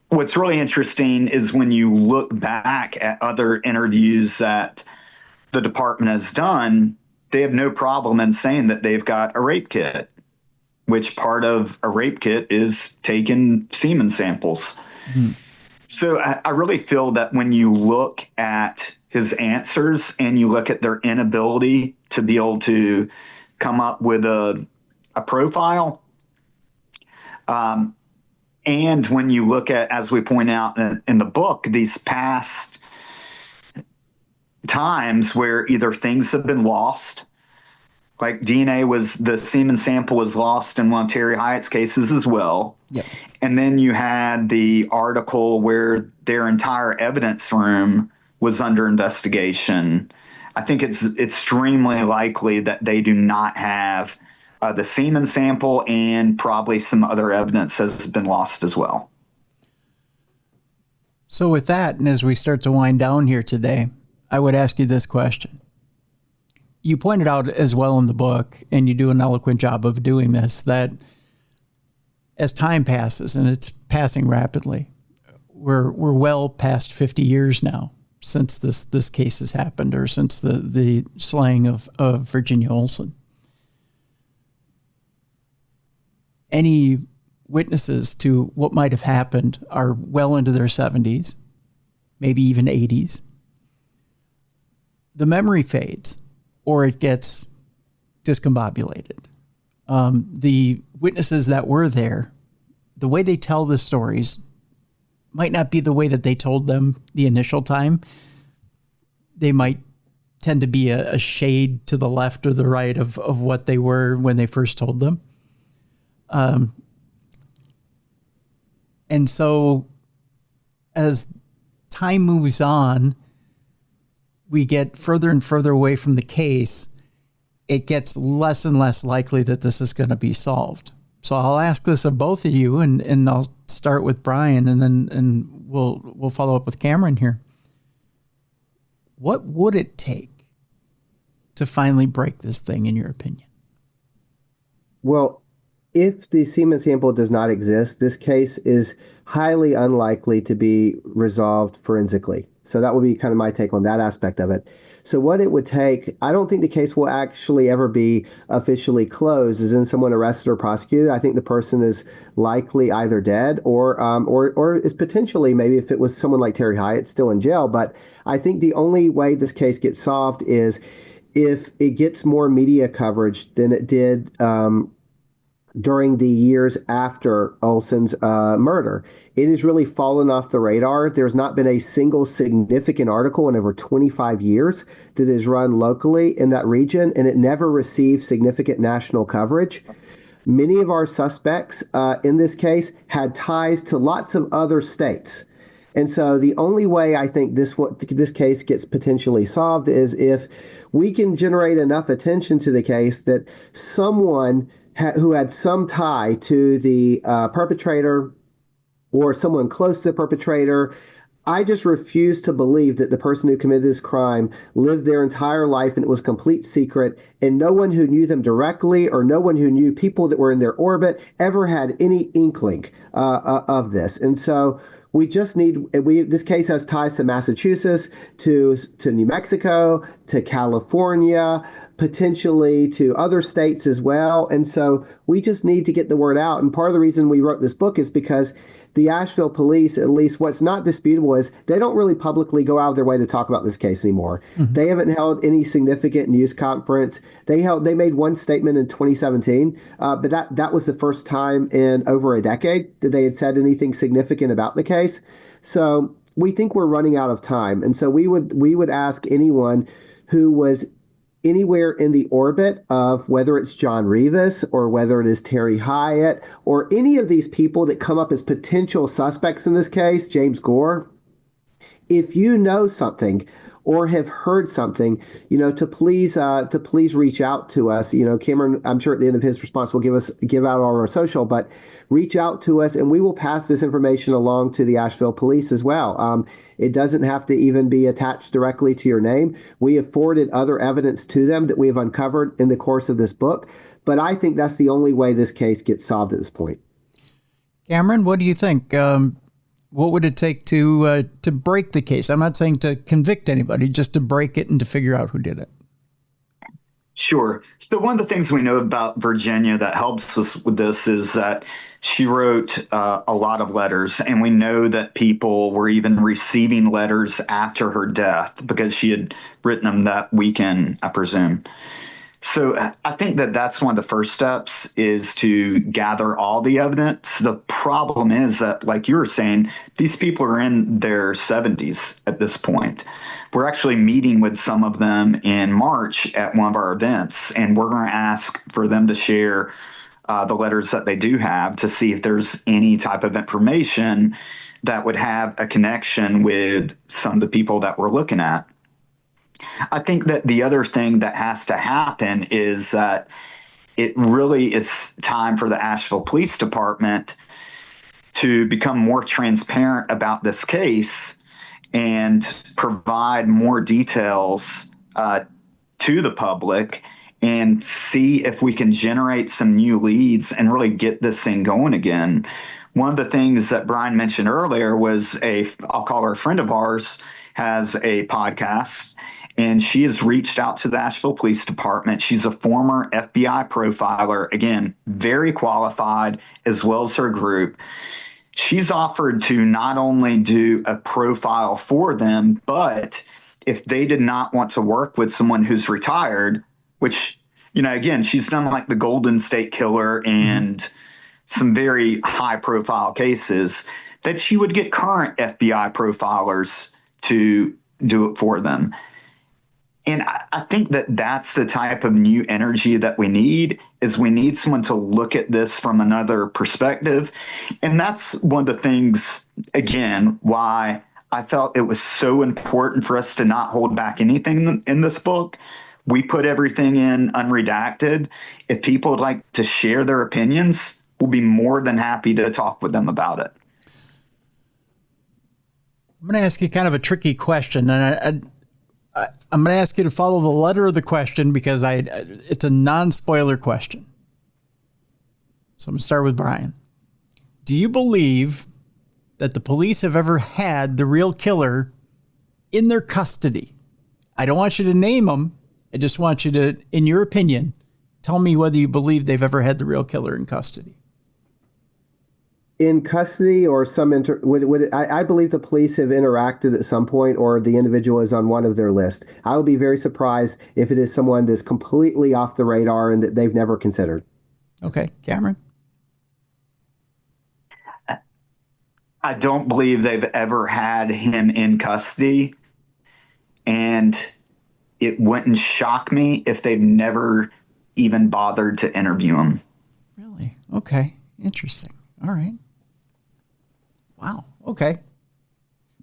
what's really interesting is when you look back at other interviews that the department has done, they have no problem in saying that they've got a rape kit, which part of a rape kit is taking semen samples. So I really feel that when you look at his answers and you look at their inability to be able to come up with a profile, and when you look at, as we point out in the book, these past times where either things have been lost, like the semen sample was lost in one of Terry Hyatt's cases as well. Yep. And then you had the article where their entire evidence room was under investigation. I think it's extremely likely that they do not have the semen sample, and probably some other evidence has been lost as well. So with that, and as we start to wind down here today, I would ask you this question. You pointed out as well in the book, and you do an eloquent job of doing this, that as time passes, and it's passing rapidly, we're well past 50 years now since this case has happened, or since the slaying of Virginia Olson. Any witnesses to what might have happened are well into their 70s, maybe even 80s. The memory fades, or it gets discombobulated. The witnesses that were there, the way they tell the stories might not be the way that they told them the initial time. They might tend to be a shade to the left or the right of what they were when they first told them. And so as time moves on, we get further and further away from the case. It gets less and less likely that this is going to be solved. So I'll ask this of both of you, and I'll start with Brian, and we'll follow up with Cameron here. What would it take to finally break this thing, in your opinion? Well, if the semen sample does not exist, this case is highly unlikely to be resolved forensically. So that would be kind of my take on that aspect of it. So what it would take, I don't think the case will actually ever be officially closed, as in someone arrested or prosecuted. I think the person is likely either dead or is potentially, maybe if it was someone like Terry Hyatt, still in jail. But I think the only way this case gets solved is if it gets more media coverage than it did during the years after Olson's murder. It has really fallen off the radar. There's not been a single significant article in over 25 years that is run locally in that region, and it never received significant national coverage. Many of our suspects in this case had ties to lots of other states. And so the only way I think this case gets potentially solved is if we can generate enough attention to the case that someone who had some tie to the perpetrator or someone close to the perpetrator. I just refuse to believe that the person who committed this crime lived their entire life and it was complete secret, and no one who knew them directly or no one who knew people that were in their orbit ever had any inkling of this. And so we just need, this case has ties to Massachusetts, to New Mexico, to California, potentially to other states as well. And so we just need to get the word out. And part of the reason we wrote this book is because the Asheville police, at least what's not disputable, is they don't really publicly go out of their way to talk about this case anymore. Mm-hmm. They haven't held any significant news conference. They made one statement in 2017, but that was the first time in over a decade that they had said anything significant about the case. So we think we're running out of time. And so we would ask anyone who was anywhere in the orbit of whether it's John Rivas or whether it is Terry Hyatt or any of these people that come up as potential suspects in this case, James Gore, if you know something or have heard something, to please reach out to us. Cameron, I'm sure at the end of his response will give out all our social, but reach out to us and we will pass this information along to the Asheville police as well. It doesn't have to even be attached directly to your name. We have forwarded other evidence to them that we have uncovered in the course of this book. But I think that's the only way this case gets solved at this point. Cameron, what do you think? What would it take to break the case? I'm not saying to convict anybody, just to break it and to figure out who did it. Sure. So one of the things we know about Virginia that helps us with this is that she wrote a lot of letters, and we know that people were even receiving letters after her death because she had written them that weekend, I presume. So I think that that's one of the first steps, is to gather all the evidence. The problem is that, like you were saying, these people are in their 70s at this point. We're actually meeting with some of them in March at one of our events, and we're going to ask for them to share the letters that they do have to see if there's any type of information that would have a connection with some of the people that we're looking at. I think that the other thing that has to happen is that it really is time for the Asheville Police Department to become more transparent about this case and provide more details to the public and see if we can generate some new leads and really get this thing going again. One of the things that Brian mentioned earlier was I'll call her a friend of ours, has a podcast, and she has reached out to the Asheville Police Department. She's a former FBI profiler, again, very qualified, as well as her group. She's offered to not only do a profile for them, but if they did not want to work with someone who's retired, which, again, she's done like the Golden State Killer and some very high profile cases, that she would get current FBI profilers to do it for them. And I think that that's the type of new energy that we need, is we need someone to look at this from another perspective. And that's one of the things, again, why I felt it was so important for us to not hold back anything in this book. We put everything in unredacted. If people would like to share their opinions, we'll be more than happy to talk with them about it. I'm going to ask you kind of a tricky question, and I'm going to ask you to follow the letter of the question because it's a non-spoiler question. So I'm going to start with Brian. Do you believe that the police have ever had the real killer in their custody? I don't want you to name them. I just want you to, in your opinion, tell me whether you believe they've ever had the real killer in custody. In custody or I believe the police have interacted at some point, or the individual is on one of their list. I would be very surprised if it is someone that's completely off the radar and that they've never considered. Okay, Cameron? I don't believe they've ever had him in custody, and it wouldn't shock me if they've never even bothered to interview him. Really? Okay, interesting. All right. Wow. Okay.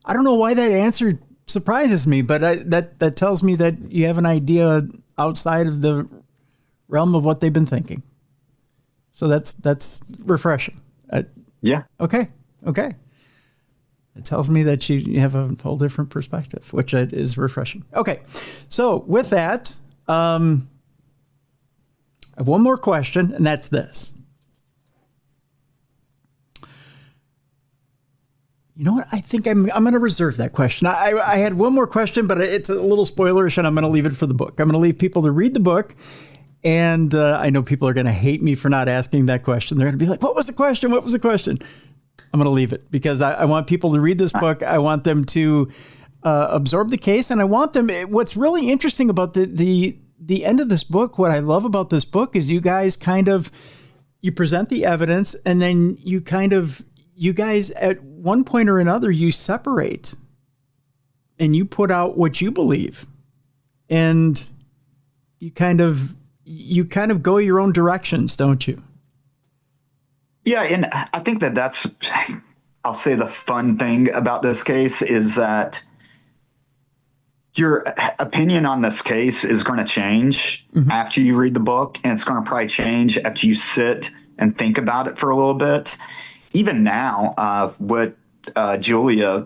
I don't know why that answer surprises me, but that tells me that you have an idea outside of the realm of what they've been thinking. So that's refreshing. Yeah. Okay. It tells me that you have a whole different perspective, which is refreshing. Okay. So with that, I have one more question, and that's this. You know what? I think I'm going to reserve that question. I had one more question, but it's a little spoilerish, and I'm going to leave it for the book. I'm going to leave people to read the book, and I know people are going to hate me for not asking that question. They're going to be like, what was the question? What was the question? I'm going to leave it because I want people to read this book. I want them to absorb the case, and I want them. What's really interesting about the end of this book, what I love about this book is you guys you present the evidence, and then you guys at one point or another, you separate and you put out what you believe, and you kind of go your own directions, don't you? Yeah. And I think that's, I'll say the fun thing about this case is that your opinion on this case is going to change after you read the book, and it's going to probably change after you sit and think about it for a little bit. Even now, what Julia,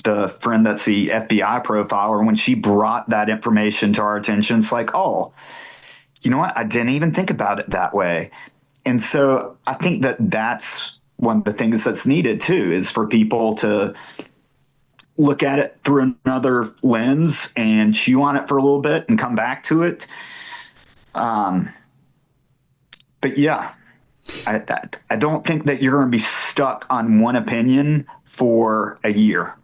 the friend that's the FBI profiler, when she brought that information to our attention, it's like, oh, you know what? I didn't even think about it that way. And so I think that that's one of the things that's needed too, is for people to look at it through another lens and chew on it for a little bit and come back to it. But yeah, I don't think that you're going to be stuck on one opinion for a year.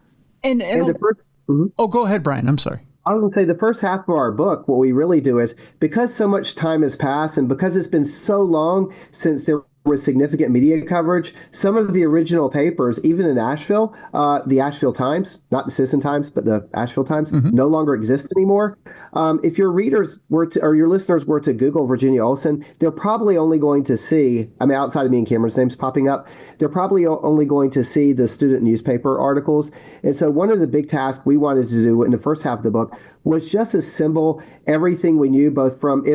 And the first, Oh, go ahead, Brian. I'm sorry. I was going to say the first half of our book, what we really do is, because so much time has passed and because it's been so long since there was significant media coverage, some of the original papers, even in Asheville, the Asheville Times, not the Citizen Times, but the Asheville Times, no longer exist anymore. If your readers were to, or your listeners were to Google Virginia Olson, they're probably only going to see, I mean, outside of me and Cameron's names popping up, they're probably only going to see the student newspaper articles. And so one of the big tasks we wanted to do in the first half of the book was just assemble everything we knew, both from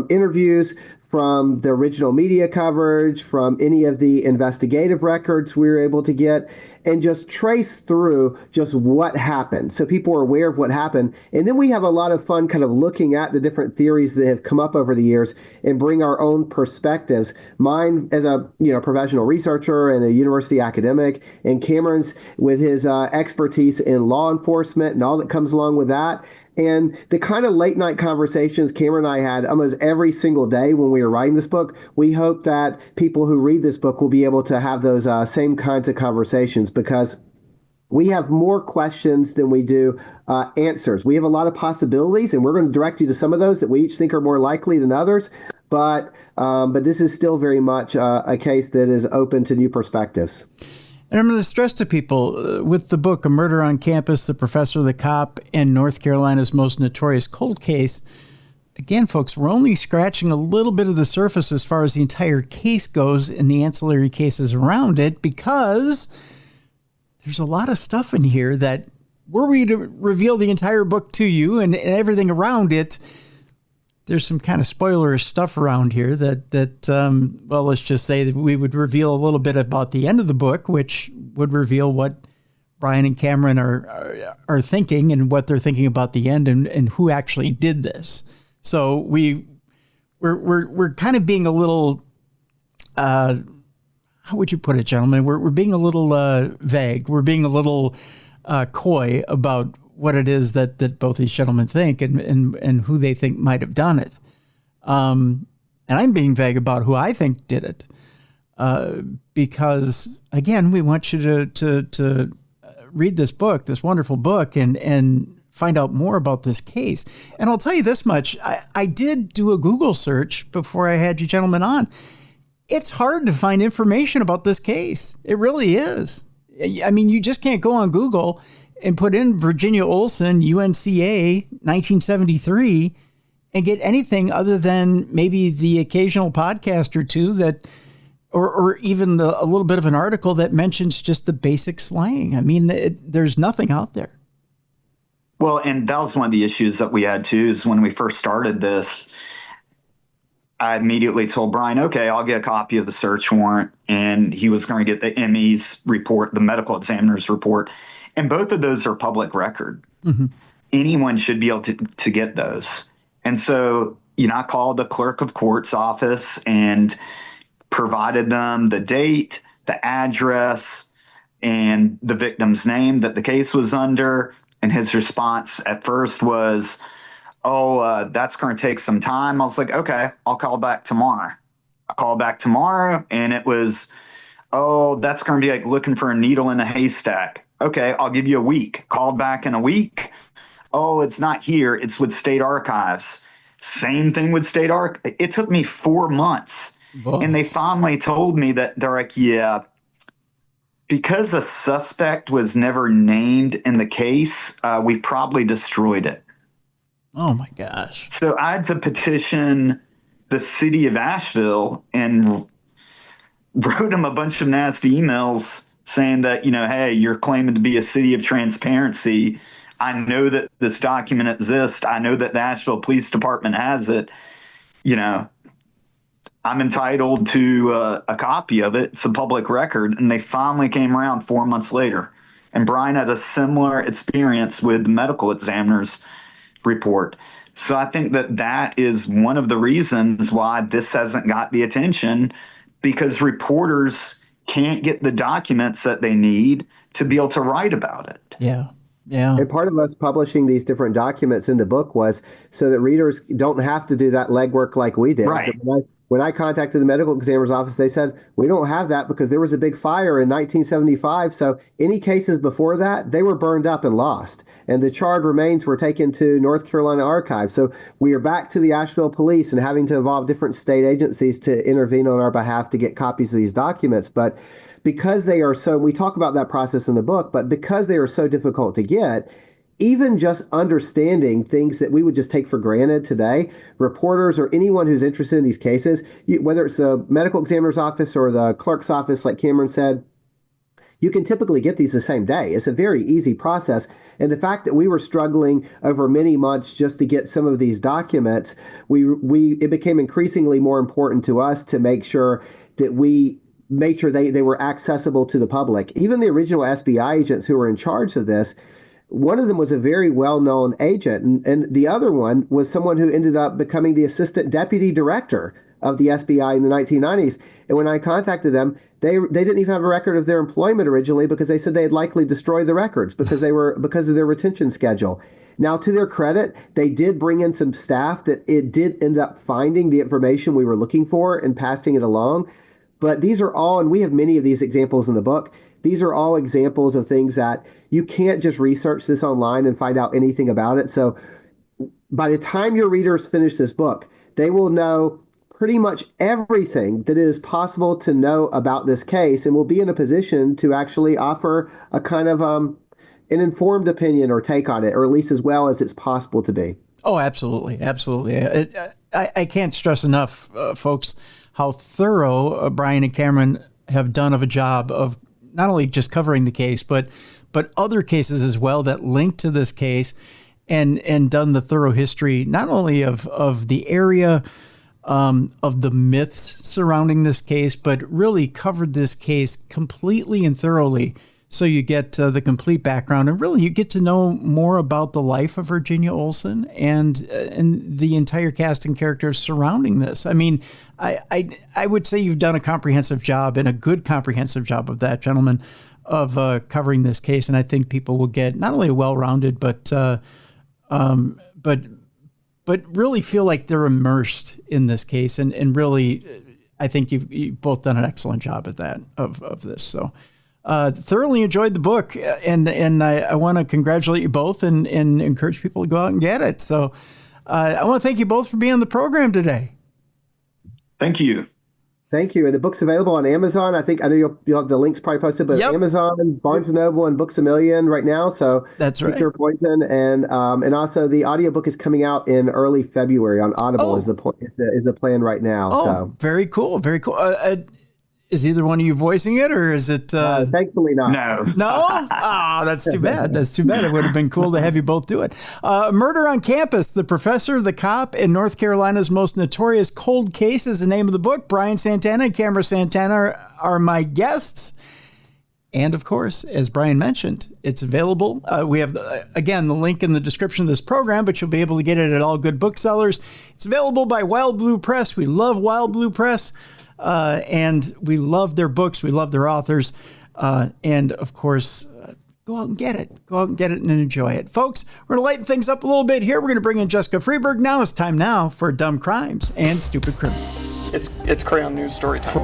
interviews, from the original media coverage, from any of the investigative records we were able to get, and just trace through just what happened, so people are aware of what happened. And then we have a lot of fun kind of looking at the different theories that have come up over the years and bring our own perspectives. Mine as a professional researcher and a university academic, and Cameron's with his expertise in law enforcement and all that comes along with that. And the kind of late night conversations Cameron and I had almost every single day when we were writing this book, we hope that people who read this book will be able to have those same kinds of conversations, because we have more questions than we do answers. We have a lot of possibilities, and we're going to direct you to some of those that we each think are more likely than others. But this is still very much a case that is open to new perspectives. And I'm going to stress to people, with the book, A Murder on Campus, The Professor, the Cop, and North Carolina's Most Notorious Cold Case, again, folks, we're only scratching a little bit of the surface as far as the entire case goes and the ancillary cases around it, because there's a lot of stuff in here that, were we to reveal the entire book to you and everything around it, there's some kind of spoilerish stuff around here that well, let's just say that we would reveal a little bit about the end of the book, which would reveal what Brian and Cameron are thinking and what they're thinking about the end and who actually did this. So we're kind of being a little, how would you put it, gentlemen? We're being a little vague. We're being a little coy about what it is that both these gentlemen think and who they think might have done it. And I'm being vague about who I think did it. Because, again, we want you to read this book, this wonderful book, and find out more about this case. And I'll tell you this much. I did do a Google search before I had you gentlemen on. It's hard to find information about this case. It really is. I mean, you just can't go on Google and put in Virginia Olson, UNCA, 1973, and get anything other than maybe the occasional podcast or two that, or even a little bit of an article that mentions just the basic slang. I mean, there's nothing out there. Well, and that was one of the issues that we had too, is when we first started this, I immediately told Brian, okay, I'll get a copy of the search warrant. And he was going to get the ME's report, the medical examiner's report. And both of those are public record. Mm-hmm. Anyone should be able to get those. And so, I called the clerk of court's office and provided them the date, the address, and the victim's name that the case was under. And his response at first was, that's going to take some time. I was like, okay, I'll call back tomorrow. I called back tomorrow, and it was, that's going to be like looking for a needle in a haystack. Okay, I'll give you a week. Called back in a week. Oh, it's not here. It's with state archives. Same thing with state archives. It took me 4 months. Whoa. And they finally told me that they're like, yeah, because a suspect was never named in the case, we probably destroyed it. Oh, my gosh. So I had to petition the city of Asheville and wrote them a bunch of nasty emails saying that, hey, you're claiming to be a city of transparency. I know that this document exists. I know that the Asheville Police Department has it. I'm entitled to a copy of it. It's a public record. And they finally came around 4 months later. And Brian had a similar experience with the medical examiner's report. So I think that is one of the reasons why this hasn't got the attention, because reporters can't get the documents that they need to be able to write about it. Yeah. Yeah. And part of us publishing these different documents in the book was so that readers don't have to do that legwork like we did. Right. When I contacted the medical examiner's office, they said, we don't have that because there was a big fire in 1975. So any cases before that, they were burned up and lost. And the charred remains were taken to North Carolina archives. So we are back to the Asheville police and having to involve different state agencies to intervene on our behalf to get copies of these documents. But because they are so, we talk about that process in the book, but because they are so difficult to get, even just understanding things that we would just take for granted today, reporters or anyone who's interested in these cases, whether it's the medical examiner's office or the clerk's office, like Cameron said, you can typically get these the same day. It's a very easy process. And the fact that we were struggling over many months just to get some of these documents, it became increasingly more important to us to make sure that we made sure they were accessible to the public. Even the original SBI agents who were in charge of this, one of them was a very well-known agent, and the other one was someone who ended up becoming the assistant deputy director of the SBI in the 1990s. And when I contacted them, they didn't even have a record of their employment originally because they said they had likely destroyed the records because of their retention schedule. Now, to their credit, they did bring in some staff that it did end up finding the information we were looking for and passing it along. But these are all, and we have many of these examples in the book, these are all examples of things that you can't just research this online and find out anything about it. So by the time your readers finish this book, they will know pretty much everything that it is possible to know about this case and will be in a position to actually offer a kind of an informed opinion or take on it, or at least as well as it's possible to be. Oh, absolutely. Absolutely. I can't stress enough, folks, how thorough Brian and Cameron have done of a job of not only just covering the case, but other cases as well that link to this case, and done the thorough history, not only of the area, of the myths surrounding this case, but really covered this case completely and thoroughly. So you get the complete background, and really you get to know more about the life of Virginia Olson and the entire cast and characters surrounding this. I mean, I would say you've done a comprehensive job, and a good comprehensive job of that, gentlemen, of covering this case. And I think people will get not only a well-rounded, but really feel like they're immersed in this case. And really, I think you've both done an excellent job at that, of this. So thoroughly enjoyed the book, and I want to congratulate you both and encourage people to go out and get it. So I want to thank you both for being on the program today. Thank you. Thank you. And the book's available on Amazon. I know you'll have the links probably posted, but yep. Amazon, Barnes & Noble, and Books A Million right now. So that's right. Pick your poison. And also the audiobook is coming out in early February on Audible. Is the plan right now. Oh, so. Very cool. Very cool. Is either one of you voicing it, or is it? Thankfully not. No? Oh, that's too bad. That's too bad. It would have been cool to have you both do it. Murder on Campus, The Professor, the Cop, and North Carolina's Most Notorious Cold Case is the name of the book. Brian Santana and Cameron Santana are my guests. And of course, as Brian mentioned, it's available. We have, again, the link in the description of this program, but you'll be able to get it at all good booksellers. It's available by Wild Blue Press. We love Wild Blue Press. And we love their books. We love their authors. And of course, go out and get it. Go out and get it and enjoy it. Folks, we're going to lighten things up a little bit here. We're going to bring in Jessica Freeberg now. It's time now for Dumb Crimes and Stupid Criminals. It's Crayon News story time.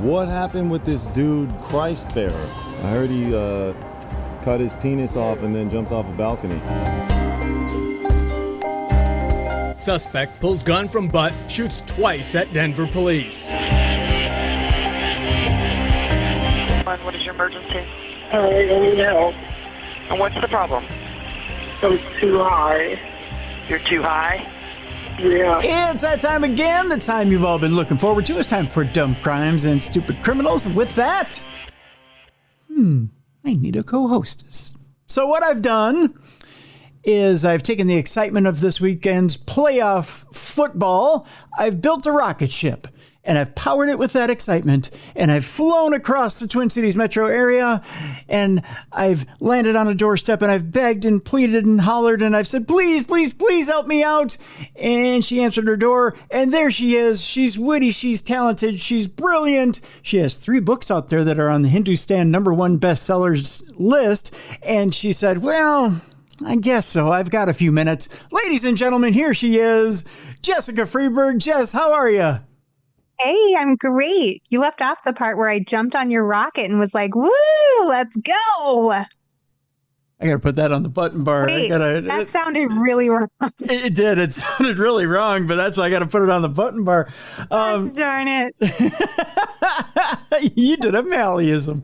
What happened with this dude, Christ Bearer? I heard he cut his penis off and then jumped off a balcony. Suspect pulls gun from butt, shoots twice at Denver police. What is your emergency? I need help. And what's the problem? I'm too high. You're too high? Yeah. It's that time again, the time you've all been looking forward to. It's time for Dumb Crimes and Stupid Criminals. And with that, I need a co-hostess. So what I've done is I've taken the excitement of this weekend's playoff football. I've built a rocket ship, and I've powered it with that excitement, and I've flown across the Twin Cities metro area, and I've landed on a doorstep, and I've begged and pleaded and hollered, and I've said, please, please, please help me out. And she answered her door, and there she is. She's witty, she's talented, she's brilliant. She has 3 books out there that are on the Hindustan #1 bestsellers list, and she said, well, I guess so. I've got a few minutes. Ladies and gentlemen, here she is, Jessica Freeberg. Jess, how are you? Hey, I'm great. You left off the part where I jumped on your rocket and was like, woo, let's go. I got to put that on the button bar. Wait, that sounded really wrong. It did. It sounded really wrong, but that's why I got to put it on the button bar. Gosh, darn it. You did a Malleism.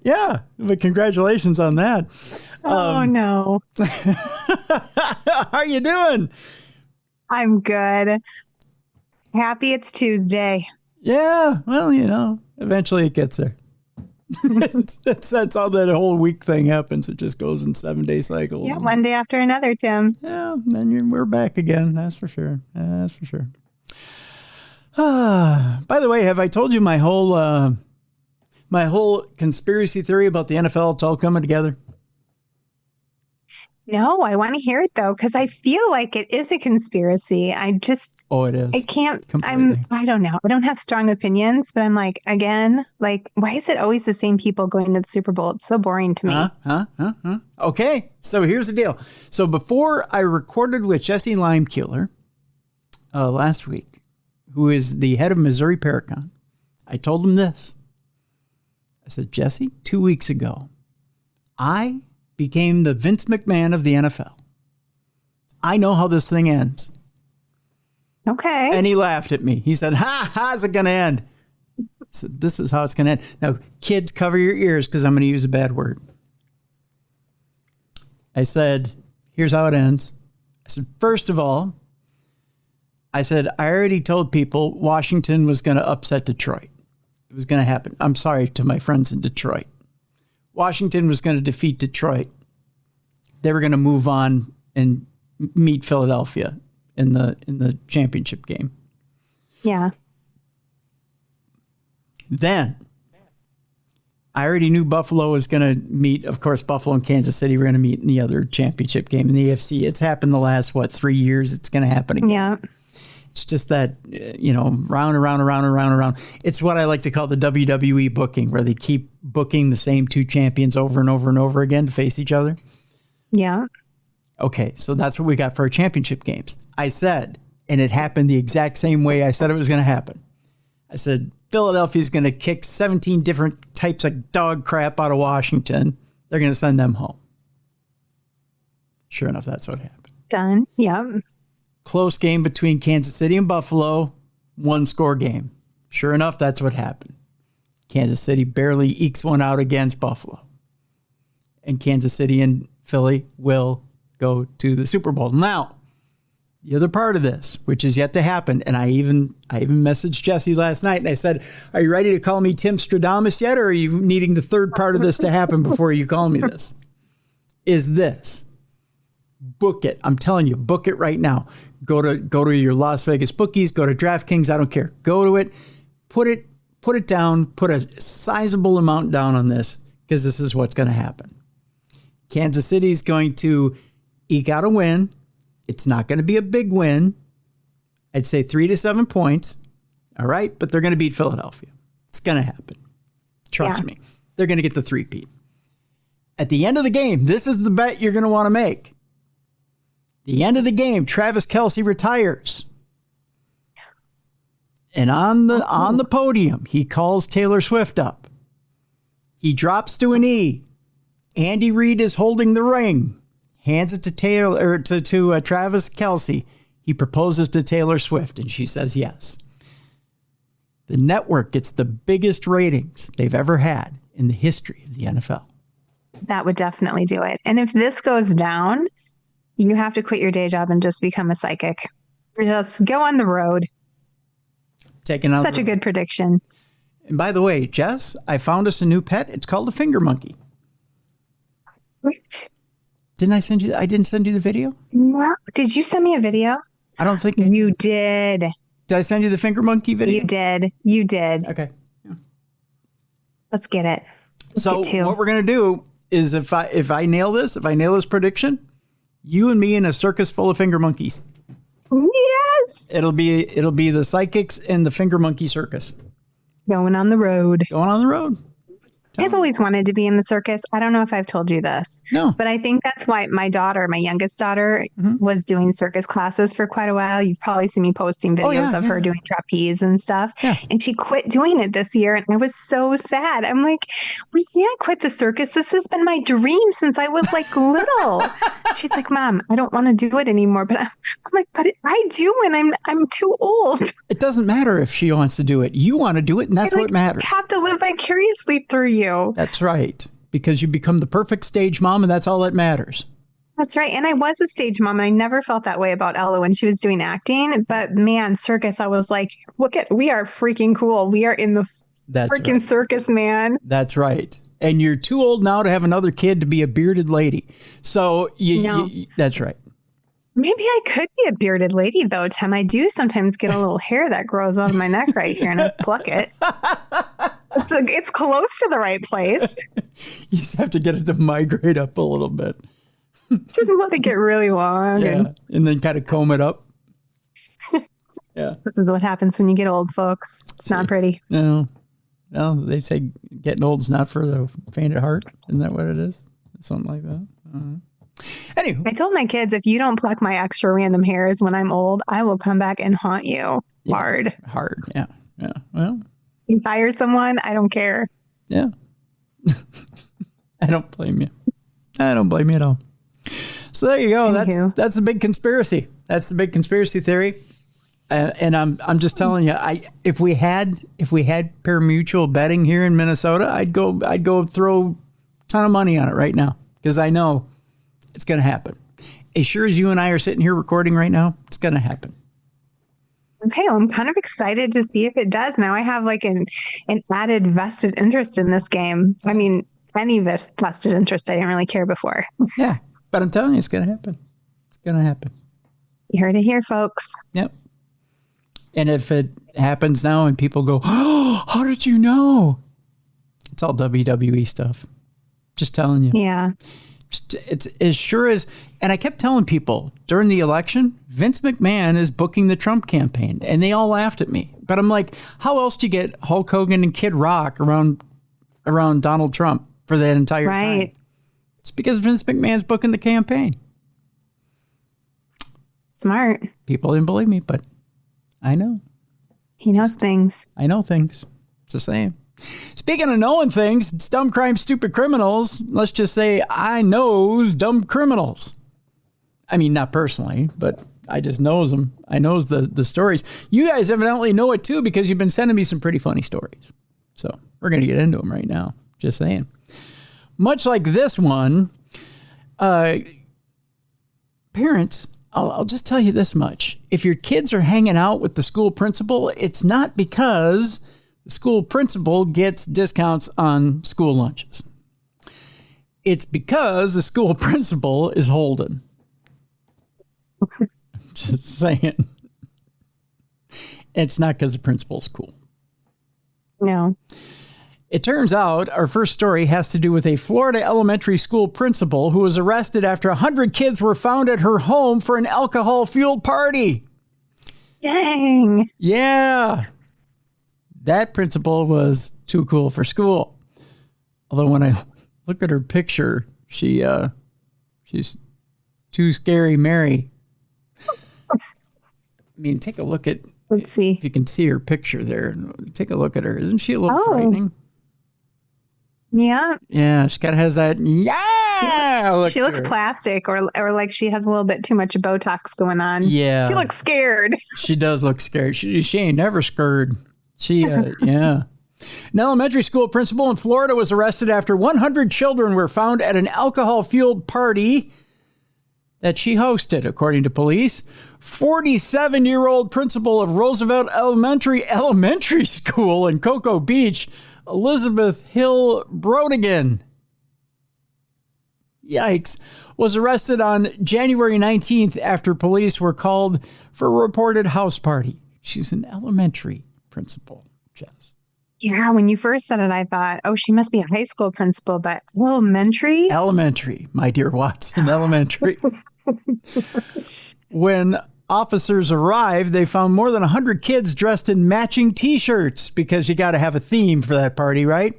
Yeah, but congratulations on that. Oh, no. How are you doing? I'm good. Happy it's Tuesday. Yeah, well, eventually it gets there. That's how that whole week thing happens. It just goes in 7-day cycles. Yeah, one day after another, Tim. Yeah, then we're back again. That's for sure. That's for sure. By the way, have I told you my whole conspiracy theory about the NFL? It's all coming together. No, I want to hear it though, because I feel like it is a conspiracy. Oh, it is. I can't, Completely. I don't know. I don't have strong opinions, but I'm like, again, like, why is it always the same people going to the Super Bowl? It's so boring to me. Okay, so here's the deal. So before I recorded with Jesse Limekeeler last week, who is the head of Missouri Paracon, I told him this. I said, Jesse, 2 weeks ago, I became the Vince McMahon of the NFL. I know how this thing ends. Okay. And he laughed at me. He said, how's it going to end? I said, this is how it's going to end. Now, kids, cover your ears because I'm going to use a bad word. I said, here's how it ends. I said, first of all, I already told people Washington was going to upset Detroit. It was going to happen. I'm sorry to my friends in Detroit. Washington was going to defeat Detroit. They were going to move on and meet Philadelphia in the championship game. Yeah. Then I already knew Buffalo was going to meet. Of course, Buffalo and Kansas City were going to meet in the other championship game in the AFC. It's happened the last, 3 years. It's going to happen again. Yeah. It's just that, round and round and round and round and round. It's what I like to call the WWE booking, where they keep booking the same 2 champions over and over and over again to face each other. Yeah. Okay, so that's what we got for our championship games. I said, and it happened the exact same way I said it was going to happen. I said, Philadelphia's going to kick 17 different types of dog crap out of Washington. They're going to send them home. Sure enough, that's what happened. Done. Yeah. Close game between Kansas City and Buffalo, 1-score game. Sure enough, that's what happened. Kansas City barely ekes one out against Buffalo. And Kansas City and Philly will go to the Super Bowl. Now, the other part of this, which is yet to happen, and I even messaged Jesse last night, and I said, are you ready to call me Tim Stradamus yet, or are you needing the third part of this to happen before you call me this? Is this. Book it. I'm telling you, book it right now. Go to your Las Vegas bookies, go to DraftKings, I don't care. Go to it, put it down, put a sizable amount down on this, because this is what's going to happen. Kansas City's going to eke out a win. It's not going to be a big win. I'd say 3 to 7 points. All right. But they're going to beat Philadelphia. It's going to happen. Trust me. They're going to get the 3-peat. At the end of the game, this is the bet you're going to want to make. The end of the game, Travis Kelce retires. And on the podium, he calls Taylor Swift up. He drops to a knee. Andy Reid is holding the ring. Hands it to Travis Kelce. He proposes to Taylor Swift, and she says yes. The network gets the biggest ratings they've ever had in the history of the NFL. That would definitely do it. And if this goes down, you have to quit your day job and just become a psychic. Just go on the road. Such a good prediction. And by the way, Jess, I found us a new pet. It's called a finger monkey. What? Didn't I send you? I didn't send you the video? No. Did you send me a video? I don't think you did. Did I send you the finger monkey video? You did. Okay. Yeah. Let's get it. So what we're going to do is if I nail this prediction, you and me in a circus full of finger monkeys. Yes. It'll be the psychics and the finger monkey circus. Going on the road. I've always wanted to be in the circus. I don't know if I've told you this. No. But I think that's why my youngest daughter, was doing circus classes for quite a while. You've probably seen me posting videos of her doing trapeze and stuff. Yeah. And she quit doing it this year. And I was so sad. I'm like, we can't quit the circus. This has been my dream since I was like little. She's like, Mom, I don't want to do it anymore. But I'm like, but I do. And I'm too old. It doesn't matter if she wants to do it. You want to do it. And that's what matters. I have to live vicariously through you. That's right. Because you become the perfect stage mom, and that's all that matters. That's right. And I was a stage mom, and I never felt that way about Ella when she was doing acting. But man, circus, I was like, we are freaking cool. We are in the freaking circus, man. That's right. And you're too old now to have another kid to be a bearded lady. So that's right. Maybe I could be a bearded lady, though, Tim. I do sometimes get a little hair that grows out of my neck right here, and I pluck it. It's close to the right place. You just have to get it to migrate up a little bit. Just let it get really long. Yeah, and then kind of comb it up. Yeah. This is what happens when you get old, folks. It's not pretty. No, they say getting old is not for the faint at heart. Isn't that what it is? Something like that. Anyway, I told my kids, if you don't pluck my extra random hairs when I'm old, I will come back and haunt you hard. Yeah. Well, you fire someone, I don't care. Yeah. I don't blame you. I don't blame you at all. So there you go. That's the big conspiracy. That's the big conspiracy theory. And I'm just telling you, if we had pari-mutuel betting here in Minnesota, I'd go throw a ton of money on it right now because I know it's going to happen. As sure as you and I are sitting here recording right now, it's going to happen. Okay, well, I'm kind of excited to see if it does. Now I have like an added vested interest in this game. I mean, any vested interest, I didn't really care before. Yeah, but I'm telling you, it's going to happen. It's going to happen. You heard it here, folks. Yep. And if it happens now and people go, oh, how did you know? It's all WWE stuff. Just telling you. Yeah. It's as sure as, and I kept telling people during the election, Vince McMahon is booking the Trump campaign, and they all laughed at me. But I'm like, how else do you get Hulk Hogan and Kid Rock around Donald Trump for that entire time? It's because Vince McMahon's booking the campaign. Smart. People didn't believe me, but I know. He knows things. I know things. It's the same. Speaking of knowing things, it's dumb crime, stupid criminals. Let's just say I knows dumb criminals. I mean, not personally, but I just knows them. I knows the stories. You guys evidently know it too because you've been sending me some pretty funny stories. So we're going to get into them right now. Just saying. Much like this one, parents, I'll just tell you this much. If your kids are hanging out with the school principal, it's not because the school principal gets discounts on school lunches. It's because the school principal is holding. Just saying. It's not because the principal's cool. No. It turns out our first story has to do with a Florida elementary school principal who was arrested after 100 kids were found at her home for an alcohol-fueled party. Dang. Yeah. That principal was too cool for school. Although when I look at her picture, she's too scary Mary. I mean, take a look at, let's see if you can see her picture there. Take a look at her. Isn't she a little frightening? Yeah. Yeah, she kind of has that, she looks plastic or like she has a little bit too much Botox going on. Yeah. She looks scared. She does look scared. She ain't never scared. Yeah. An elementary school principal in Florida was arrested after 100 children were found at an alcohol-fueled party that she hosted, according to police. 47-year-old principal of Roosevelt Elementary School in Cocoa Beach, Elizabeth Hill Brodigan. yikes, was arrested on January 19th after police were called for a reported house party. She's an elementary principal, Jess. Yeah, when you first said it, I thought, oh, she must be a high school principal, but elementary? Elementary, my dear Watson, elementary. When officers arrived, they found more than 100 kids dressed in matching T-shirts because you got to have a theme for that party, right?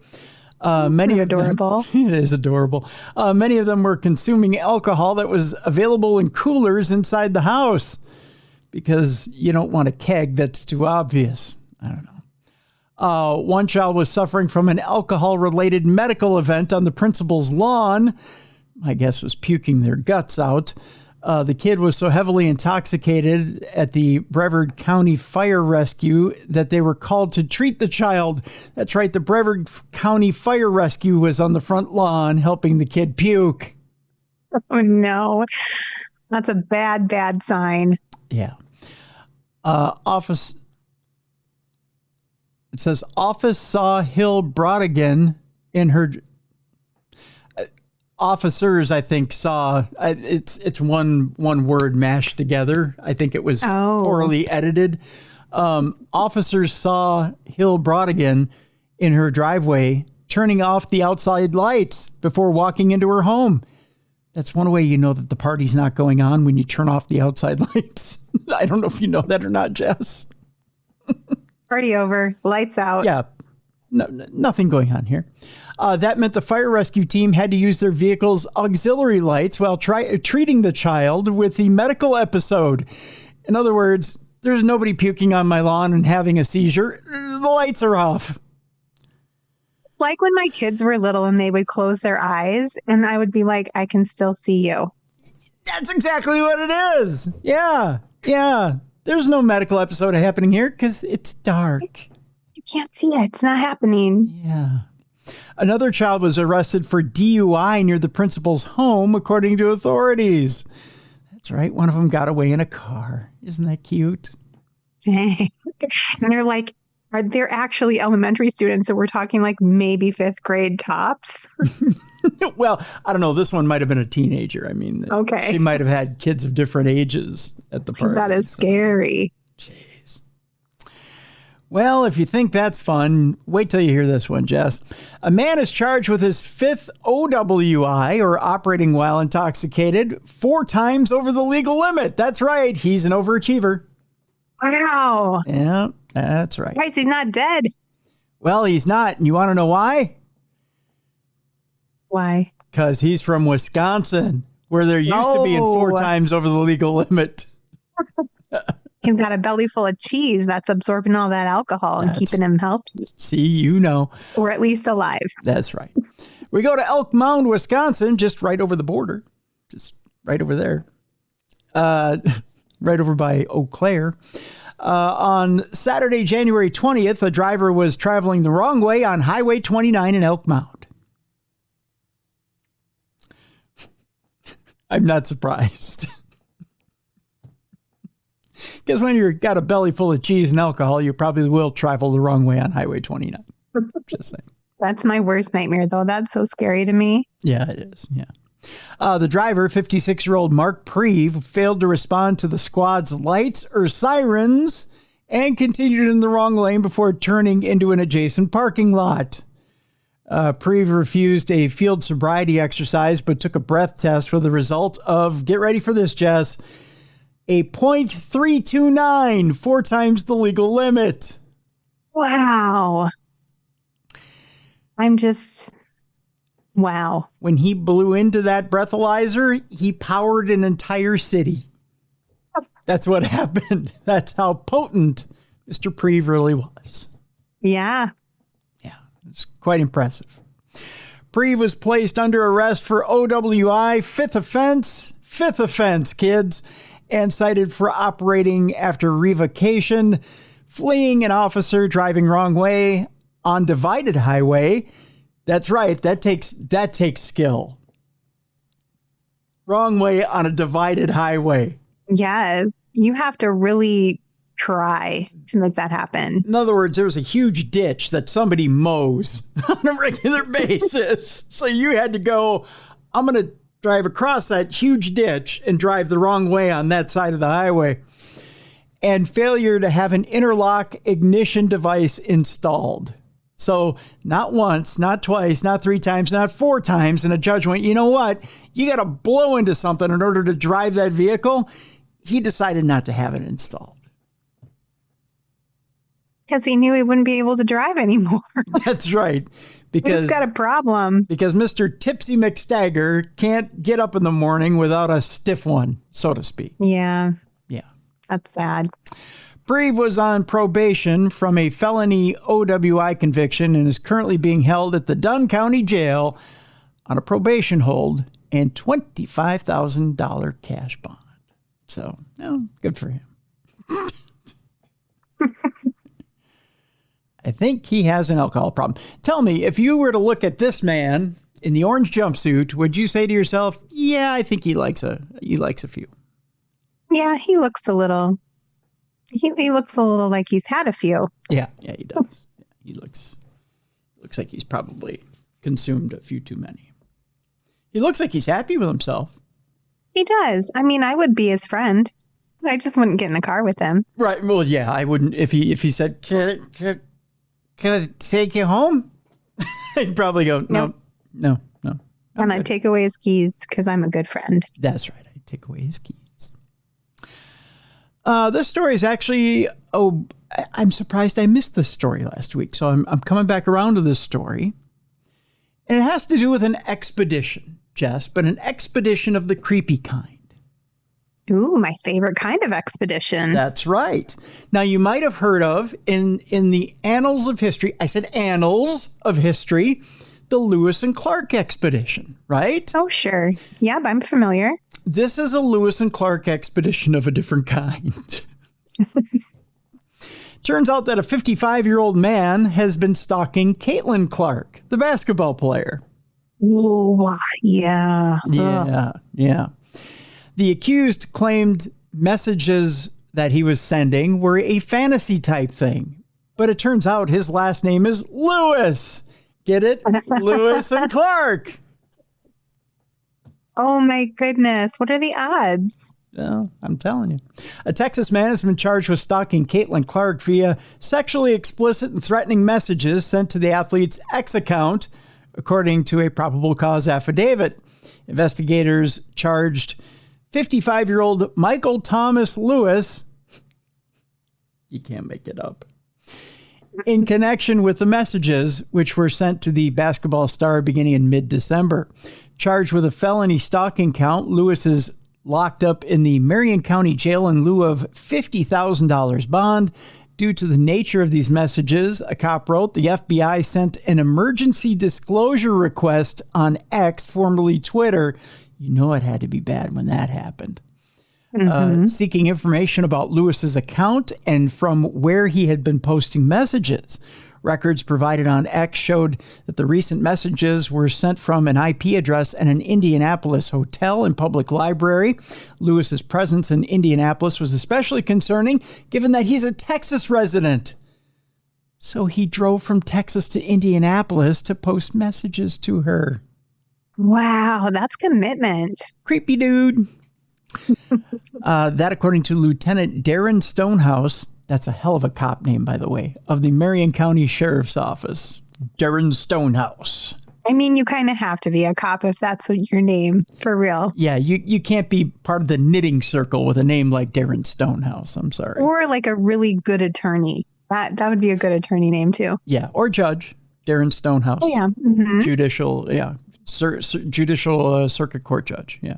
Many adorable. It is adorable. Many of them were consuming alcohol that was available in coolers inside the house because you don't want a keg that's too obvious. I don't know. One child was suffering from an alcohol-related medical event on the principal's lawn. My guess was puking their guts out. The kid was so heavily intoxicated at the Brevard County Fire Rescue that they were called to treat the child. That's right, the Brevard County Fire Rescue was on the front lawn helping the kid puke. Oh, no. That's a bad, bad sign. Yeah. It says, office saw Hill Brodigan in her... Officers, I think, saw it's one word mashed together. I think it was poorly edited. Officers saw Hill Brodigan in her driveway turning off the outside lights before walking into her home. That's one way you know that the party's not going on, when you turn off the outside lights. I don't know if you know that or not, Jess. Party over, lights out. Yeah, nothing going on here. That meant the fire rescue team had to use their vehicle's auxiliary lights while treating the child with the medical episode. In other words, there's nobody puking on my lawn and having a seizure. The lights are off. It's like when my kids were little and they would close their eyes and I would be like, I can still see you. That's exactly what it is. Yeah. There's no medical episode happening here because it's dark. You can't see it. It's not happening. Yeah. Another child was arrested for DUI near the principal's home, according to authorities. That's right. One of them got away in a car. Isn't that cute? Dang. And they're like, they're actually elementary students. So we're talking like maybe fifth grade tops. Well, I don't know. This one might have been a teenager. I mean, okay. She might have had kids of different ages at the party. That is scary. Jeez. Well, if you think that's fun, wait till you hear this one, Jess. A man is charged with his fifth OWI, or operating while intoxicated, 4 times over the legal limit. That's right. He's an overachiever. Wow. Yeah, that's right. Surprised he's not dead. Well, he's not. And you want to know why? Why? Because he's from Wisconsin, where they're used to being 4 times over the legal limit. He's got a belly full of cheese that's absorbing all that alcohol and keeping him healthy. See, you know. Or at least alive. That's right. We go to Elk Mound, Wisconsin, just right over the border. Just right over there. Right over by Eau Claire. On Saturday, January 20th, a driver was traveling the wrong way on Highway 29 in Elk Mound. I'm not surprised. Because when you've got a belly full of cheese and alcohol, you probably will travel the wrong way on Highway 29. Just saying. That's my worst nightmare, though. That's so scary to me. Yeah, it is. Yeah. The driver, 56-year-old Mark Preve, failed to respond to the squad's lights or sirens and continued in the wrong lane before turning into an adjacent parking lot. Preve refused a field sobriety exercise, but took a breath test with the result of, get ready for this, Jess, a .329, 4 times the legal limit. Wow. Wow. When he blew into that breathalyzer, he powered an entire city. That's what happened. That's how potent Mr. Preve really was. Yeah. Yeah, it's quite impressive. Preve was placed under arrest for OWI, fifth offense, kids, and cited for operating after revocation, fleeing an officer, driving wrong way on divided highway. That's right. That takes skill. Wrong way on a divided highway. Yes. You have to really try to make that happen. In other words, there was a huge ditch that somebody mows on a regular basis. So you had to go, I'm going to drive across that huge ditch and drive the wrong way on that side of the highway. And failure to have an interlock ignition device installed. So not once, not twice, not 3 times, not 4 times. And a judge went, you know what? You got to blow into something in order to drive that vehicle. He decided not to have it installed. Because he knew he wouldn't be able to drive anymore. That's right. Because he's got a problem. Because Mr. Tipsy McStagger can't get up in the morning without a stiff one, so to speak. Yeah. Yeah. That's sad. Breve was on probation from a felony OWI conviction and is currently being held at the Dunn County Jail on a probation hold and $25,000 cash bond. So, good for him. I think he has an alcohol problem. Tell me, if you were to look at this man in the orange jumpsuit, would you say to yourself, yeah, I think he likes a few? Yeah, he looks a little... He looks a little like he's had a few. Yeah, he does. He looks like he's probably consumed a few too many. He looks like he's happy with himself. He does. I mean, I would be his friend. I just wouldn't get in a car with him. Right. Well, yeah, I wouldn't. If he said, can I take you home? I'd probably go, no. And I'd take away his keys because I'm a good friend. That's right. I'd take away his keys. This story is actually, I'm surprised I missed this story last week. So I'm coming back around to this story. And it has to do with an expedition, Jess, but an expedition of the creepy kind. Ooh, my favorite kind of expedition. That's right. Now, you might have heard of, in the annals of history, I said annals of history, the Lewis and Clark expedition, right? Oh, sure. Yeah, I'm familiar. This is a Lewis and Clark expedition of a different kind. Turns out that a 55-year-old man has been stalking Caitlin Clark, the basketball player. Oh, yeah. Yeah. The accused claimed messages that he was sending were a fantasy type thing. But it turns out his last name is Lewis. Get it? Lewis and Clark. Oh, my goodness. What are the odds? Well, I'm telling you. A Texas man has been charged with stalking Caitlin Clark via sexually explicit and threatening messages sent to the athlete's X account, according to a probable cause affidavit. Investigators charged 55-year-old Michael Thomas Lewis, you can't make it up, in connection with the messages which were sent to the basketball star beginning in mid-December. Charged with a felony stalking count, Lewis is locked up in the Marion County Jail in lieu of $50,000 bond. Due to the nature of these messages, a cop wrote, the FBI sent an emergency disclosure request on X, formerly Twitter. You know it had to be bad when that happened. Seeking information about Lewis's account and from where he had been posting messages. Records provided on X showed that the recent messages were sent from an IP address at an Indianapolis hotel and public library. Lewis's presence in Indianapolis was especially concerning, given that he's a Texas resident. So he drove from Texas to Indianapolis to post messages to her. Wow, that's commitment. Creepy dude. That, according to Lieutenant Darren Stonehouse, that's a hell of a cop name, by the way, of the Marion County Sheriff's Office. Darren Stonehouse. I mean, you kind of have to be a cop if that's your name, for real. Yeah, you can't be part of the knitting circle with a name like Darren Stonehouse. I'm sorry. Or like a really good attorney. That would be a good attorney name, too. Yeah, or judge. Darren Stonehouse. Oh, yeah. Mm-hmm. Judicial, yeah. Judicial circuit court judge, yeah.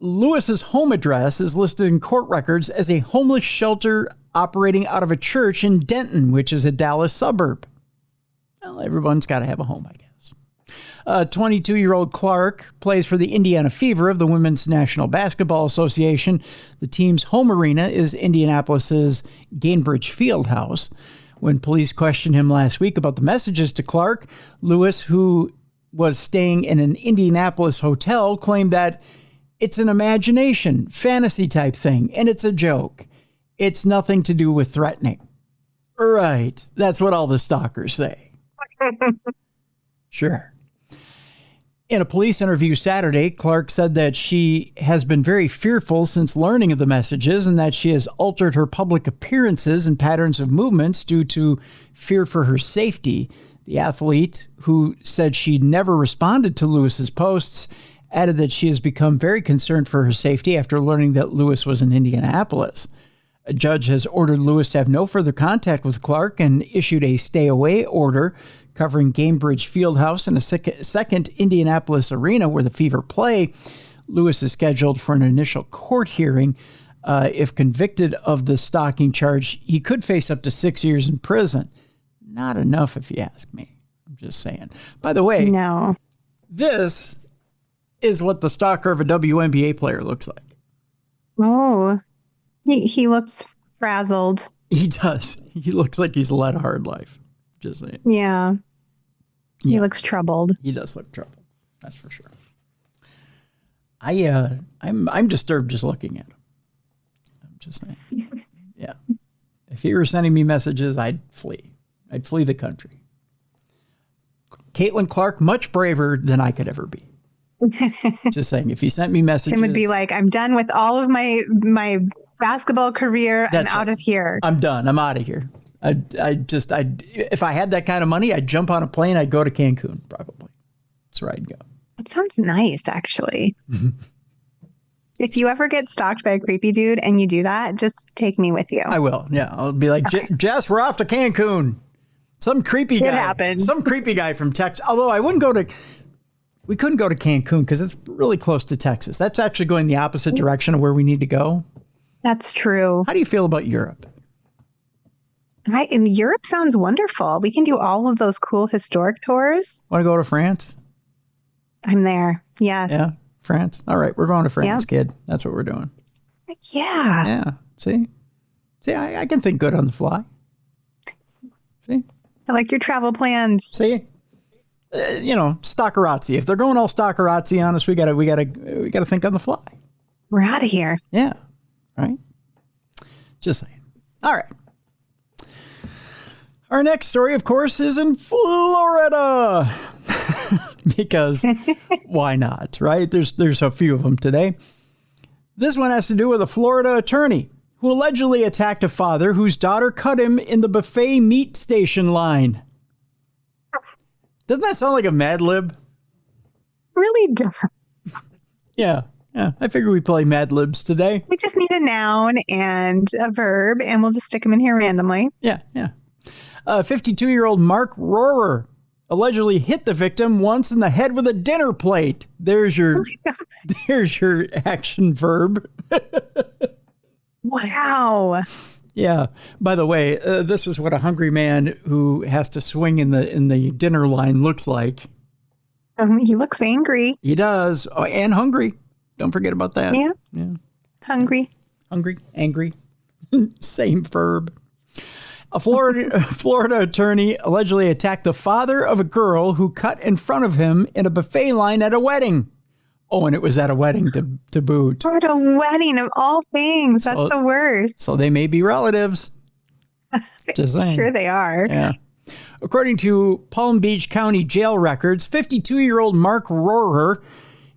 Lewis's home address is listed in court records as a homeless shelter operating out of a church in Denton, which is a Dallas suburb. Well, everyone's got to have a home, I guess. 22-year-old Clark plays for the Indiana Fever of the Women's National Basketball Association. The team's home arena is Indianapolis's Gainbridge Fieldhouse. When police questioned him last week about the messages to Clark, Lewis, who was staying in an Indianapolis hotel, claimed that it's an imagination, fantasy type thing, and it's a joke. It's nothing to do with threatening. Right. That's what all the stalkers say. Sure. In a police interview Saturday, Clark said that she has been very fearful since learning of the messages and that she has altered her public appearances and patterns of movements due to fear for her safety. The athlete, who said she never responded to Lewis's posts, added that she has become very concerned for her safety after learning that Lewis was in Indianapolis. A judge has ordered Lewis to have no further contact with Clark and issued a stay-away order covering Gamebridge Fieldhouse and a second Indianapolis arena where the Fever play. Lewis is scheduled for an initial court hearing. If convicted of the stalking charge, he could face up to 6 years in prison. Not enough, if you ask me. I'm just saying. By the way, No. this is what the stalker of a WNBA player looks like. Oh, he looks frazzled. He does. He looks like he's led a hard life. Just saying. Yeah. He Yeah. looks troubled. He does look troubled. That's for sure. I'm disturbed just looking at him. I'm just saying. Yeah. If he were sending me messages, I'd flee. I'd flee the country. Caitlin Clark, much braver than I could ever be. Just saying. If he sent me messages, Tim would be like, I'm done with all of my basketball career. I'm out of here. I'm done. I'm out of here. If I had that kind of money, I'd jump on a plane. I'd go to Cancun, probably. That's where I'd go. That sounds nice, actually. If you ever get stalked by a creepy dude and you do that, just take me with you. I will. Yeah. I'll be like, Jess, we're off to Cancun. Some creepy guy. It happened. Some creepy guy from Texas. Although we couldn't go to Cancun because it's really close to Texas. That's actually going the opposite direction of where we need to go. That's true. How do you feel about Europe? Europe sounds wonderful. We can do all of those cool historic tours. Want to go to France? I'm there. Yes. Yeah. France. All right. We're going to France, Yep. kid. That's what we're doing. Yeah. Yeah. See, I can think good on the fly. See? I like your travel plans. See? Stockerazzi. If they're going all Stockerazzi on us, we gotta think on the fly. We're out of here. Yeah. Right? Just saying. All right. Our next story, of course, is in Florida. Because why not, right? There's a few of them today. This one has to do with a Florida attorney who allegedly attacked a father whose daughter cut him in the buffet meat station line. Doesn't that sound like a Mad Lib? Really does. Yeah. I figure we play Mad Libs today. We just need a noun and a verb, and we'll just stick them in here randomly. Yeah. 52-year-old Mark Rohrer allegedly hit the victim once in the head with a dinner plate. There's your action verb. Wow. Yeah. By the way, this is what a hungry man who has to swing in the dinner line looks like. He looks angry. He does. Oh, and hungry. Don't forget about that. Yeah. Hungry, angry. Same verb. A Florida attorney allegedly attacked the father of a girl who cut in front of him in a buffet line at a wedding. Oh, and it was at a wedding to boot. At a wedding of all things. That's the worst. So they may be relatives. Just saying. Sure they are. Yeah. According to Palm Beach County jail records, 52-year-old Mark Rohrer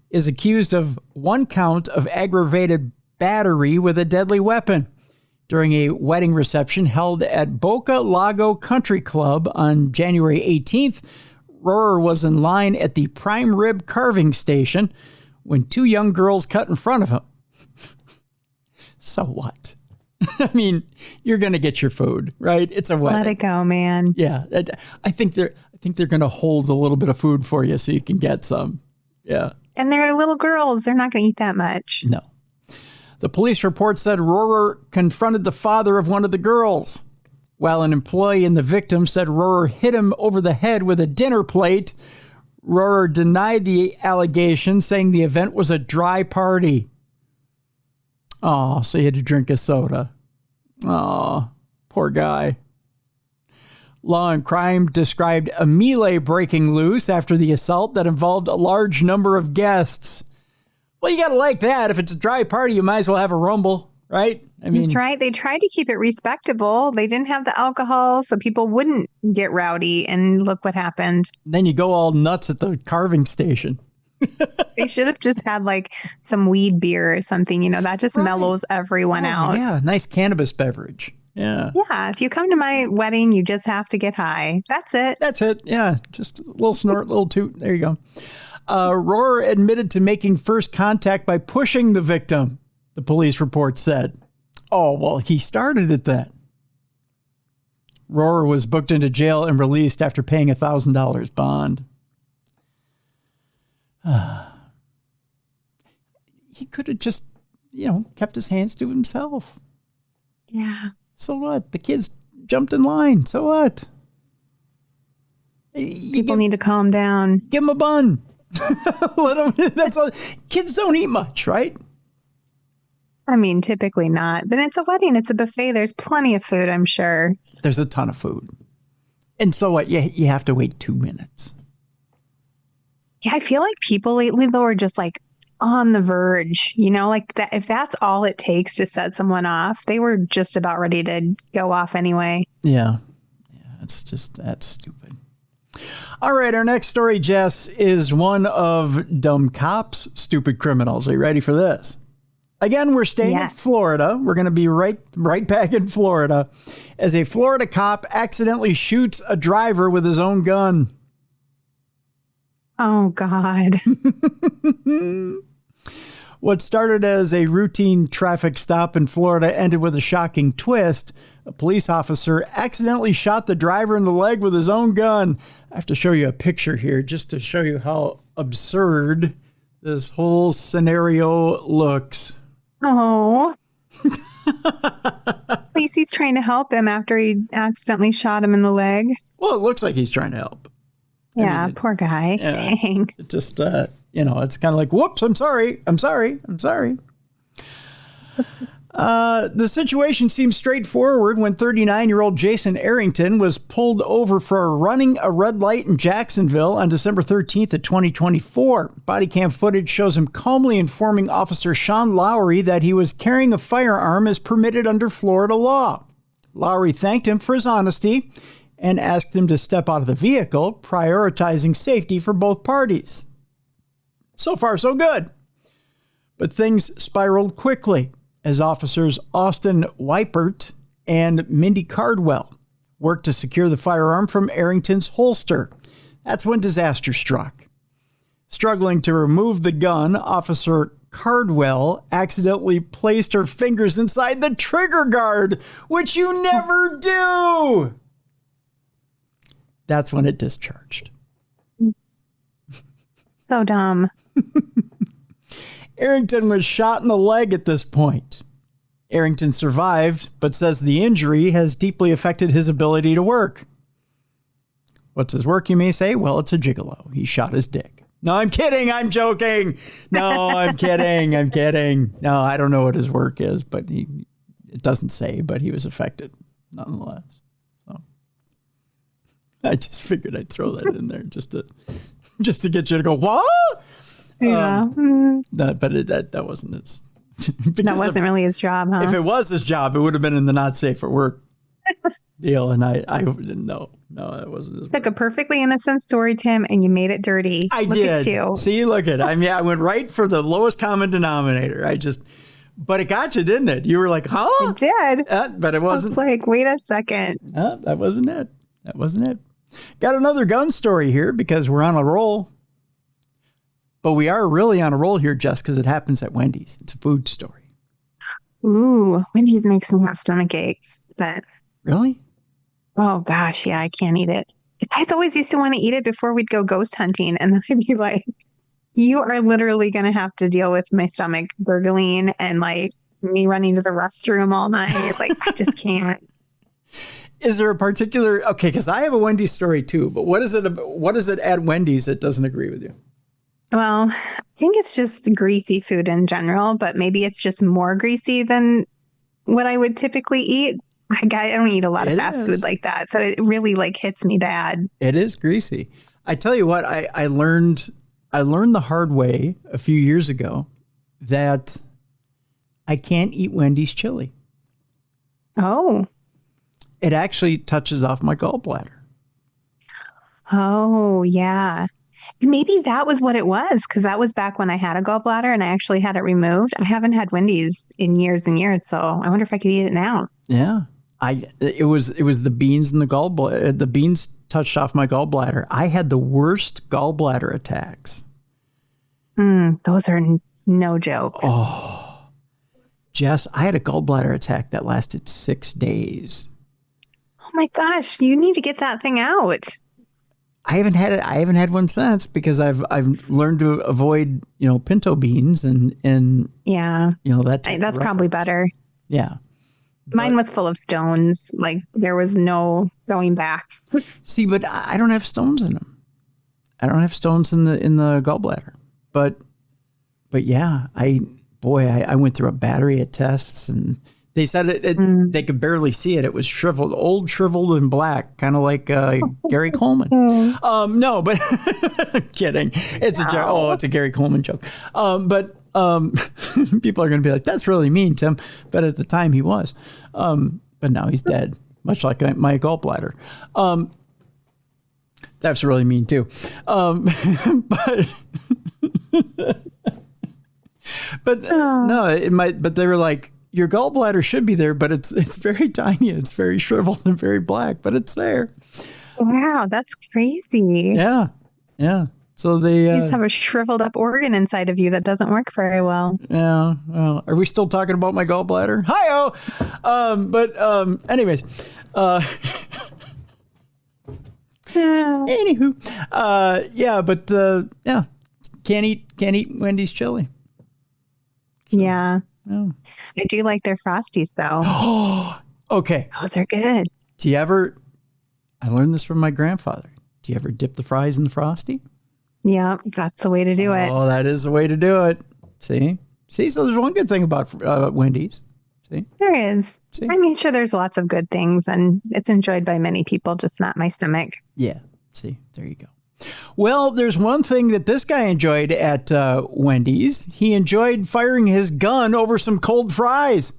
is accused of one count of aggravated battery with a deadly weapon. During a wedding reception held at Boca Lago Country Club on January 18th, Rohrer was in line at the prime rib carving station when two young girls cut in front of him. So what? I mean, you're going to get your food, right? It's a wedding. Let it go, man. Yeah. I think they're going to hold a little bit of food for you so you can get some. Yeah. And they're little girls. They're not going to eat that much. No. The police report said Rohrer confronted the father of one of the girls. While an employee and the victim said Rohrer hit him over the head with a dinner plate, Rohrer denied the allegation, saying the event was a dry party. Oh, so he had to drink a soda. Oh, poor guy. Law and Crime described a melee breaking loose after the assault that involved a large number of guests. Well, you got to like that. If it's a dry party, you might as well have a rumble, right? I mean, that's right. They tried to keep it respectable. They didn't have the alcohol, so people wouldn't get rowdy. And look what happened. Then you go all nuts at the carving station. They should have just had like some weed beer or something, that just mellows everyone out. Yeah, nice cannabis beverage. Yeah. Yeah, if you come to my wedding, you just have to get high. That's it. That's it. Yeah, just a little snort, little toot. There you go. Rohrer admitted to making first contact by pushing the victim, the police report said. Oh, well, he started it then. Rohrer was booked into jail and released after paying $1,000 bond. He could have just, kept his hands to himself. Yeah. So what? The kids jumped in line. So what? People need to calm down. Give them a bun. Let them, that's all. Kids don't eat much, right? I mean, typically not. But it's a wedding. It's a buffet. There's plenty of food, I'm sure. There's a ton of food. And so what? You have to wait 2 minutes. Yeah, I feel like people lately, though, are just like on the verge, like that. If that's all it takes to set someone off, they were just about ready to go off anyway. Yeah. That's stupid. All right. Our next story, Jess, is one of dumb cops, stupid criminals. Are you ready for this? Again, we're staying in Florida. We're going to be right back in Florida as a Florida cop accidentally shoots a driver with his own gun. Oh, God. What started as a routine traffic stop in Florida ended with a shocking twist. A police officer accidentally shot the driver in the leg with his own gun. I have to show you a picture here just to show you how absurd this whole scenario looks. Oh. At least he's trying to help him after he accidentally shot him in the leg. Well, it looks like he's trying to help. Yeah, poor guy. Yeah, dang. It just, it's kind of like, whoops, I'm sorry. The situation seems straightforward when 39-year-old Jason Arrington was pulled over for running a red light in Jacksonville on December 13th of 2024. Body cam footage shows him calmly informing Officer Sean Lowry that he was carrying a firearm as permitted under Florida law. Lowry thanked him for his honesty and asked him to step out of the vehicle, prioritizing safety for both parties. So far, so good. But things spiraled quickly as officers Austin Weipert and Mindy Cardwell worked to secure the firearm from Arrington's holster. That's when disaster struck. Struggling to remove the gun, Officer Cardwell accidentally placed her fingers inside the trigger guard, which you never do. That's when it discharged. So dumb. Arrington was shot in the leg at this point. Arrington survived, but says the injury has deeply affected his ability to work. What's his work, you may say? Well, it's a gigolo. He shot his dick. No, I'm kidding. I'm joking. No, I'm kidding. No, I don't know what his work is, but it doesn't say, but he was affected nonetheless. So I just figured I'd throw that in there just to get you to go, what? Yeah. But that wasn't his. That wasn't really his job, huh? If it was his job, it would have been in the not safe for work deal. And I didn't know. No, that wasn't his Took a perfectly innocent story, Tim, and you made it dirty. I did. At you. See, look at it. I went right for the lowest common denominator. But it got you, didn't it? You were like, huh? It did. But it wasn't. I was like, wait a second. That wasn't it. Got another gun story here because we're on a roll. But we are really on a roll here, Jess, because it happens at Wendy's. It's a food story. Ooh, Wendy's makes me have stomach aches. But really? Oh, gosh, yeah, I can't eat it. I always used to want to eat it before we'd go ghost hunting. And then I'd be like, you are literally going to have to deal with my stomach gurgling and like me running to the restroom all night. Like, I just can't. Is there a particular... Okay, because I have a Wendy's story too, but what is it at Wendy's that doesn't agree with you? Well, I think it's just greasy food in general, but maybe it's just more greasy than what I would typically eat. I don't eat a lot of fast food like that, so it really like hits me bad. It is greasy. I tell you what, I learned the hard way a few years ago that I can't eat Wendy's chili. Oh. It actually touches off my gallbladder. Oh, yeah. Maybe that was what it was, because that was back when I had a gallbladder and I actually had it removed. I haven't had Wendy's in years and years, so I wonder if I could eat it now. Yeah. It was the beans and the gallbladder. The beans touched off my gallbladder. I had the worst gallbladder attacks. Those are no joke. Oh, Jess, I had a gallbladder attack that lasted 6 days. Oh my gosh, you need to get that thing out. I haven't had it. I haven't had one since because I've learned to avoid, pinto beans and yeah, that's probably better. Yeah. Mine was full of stones. Like there was no going back. See, but I don't have stones in them. I don't have stones in the gallbladder. But yeah, I went through a battery of tests and they said they could barely see it. It was shriveled and black, kind of like Gary Coleman. No, but I'm kidding. It's a joke. Oh, it's a Gary Coleman joke. But people are going to be like, that's really mean, Tim. But at the time he was. But now he's dead, much like my gallbladder. That's really mean too. But no, but they were like, your gallbladder should be there, but it's very tiny. It's very shriveled and very black, but it's there. Wow, that's crazy. Yeah. So they you just have a shriveled up organ inside of you that doesn't work very well. Yeah. Well, are we still talking about my gallbladder? Hi-oh! Anyways. Anywho. Yeah. Can't eat Wendy's chili. So, yeah. Oh. I do like their Frosties, though. Oh, okay. Those are good. I learned this from my grandfather. Do you ever dip the fries in the Frosty? Yeah, that's the way to do it. Oh, that is the way to do it. See, so there's one good thing about Wendy's. See? There is. See? I mean, sure, there's lots of good things, and it's enjoyed by many people, just not my stomach. Yeah. See, there you go. Well, there's one thing that this guy enjoyed at Wendy's. He enjoyed firing his gun over some cold fries.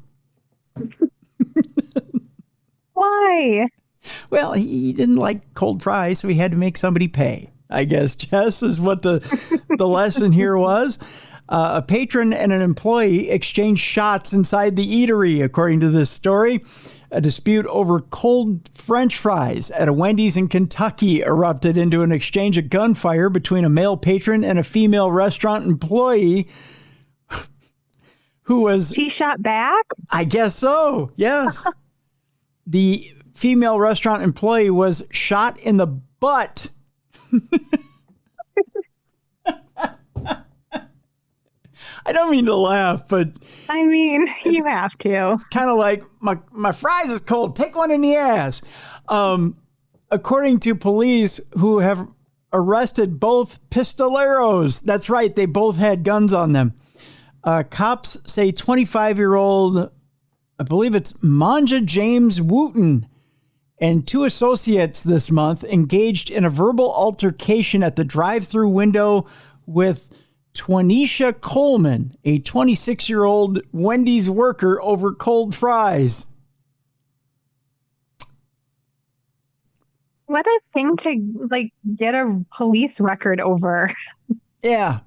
Why? Well, he didn't like cold fries, so he had to make somebody pay. I guess, Jess, is what the lesson here was. A patron and an employee exchanged shots inside the eatery, according to this story. A dispute over cold French fries at a Wendy's in Kentucky erupted into an exchange of gunfire between a male patron and a female restaurant employee who was... She shot back? I guess so, yes. The female restaurant employee was shot in the butt. I don't mean to laugh, but... I mean, you have to. It's kind of like, my fries is cold. Take one in the ass. According to police who have arrested both pistoleros. That's right. They both had guns on them. Cops say 25-year-old, I believe it's Manja James Wooten, and two associates this month engaged in a verbal altercation at the drive-through window with Twanisha Coleman, a 26-year-old Wendy's worker, over cold fries. What a thing to get a police record over. Yeah.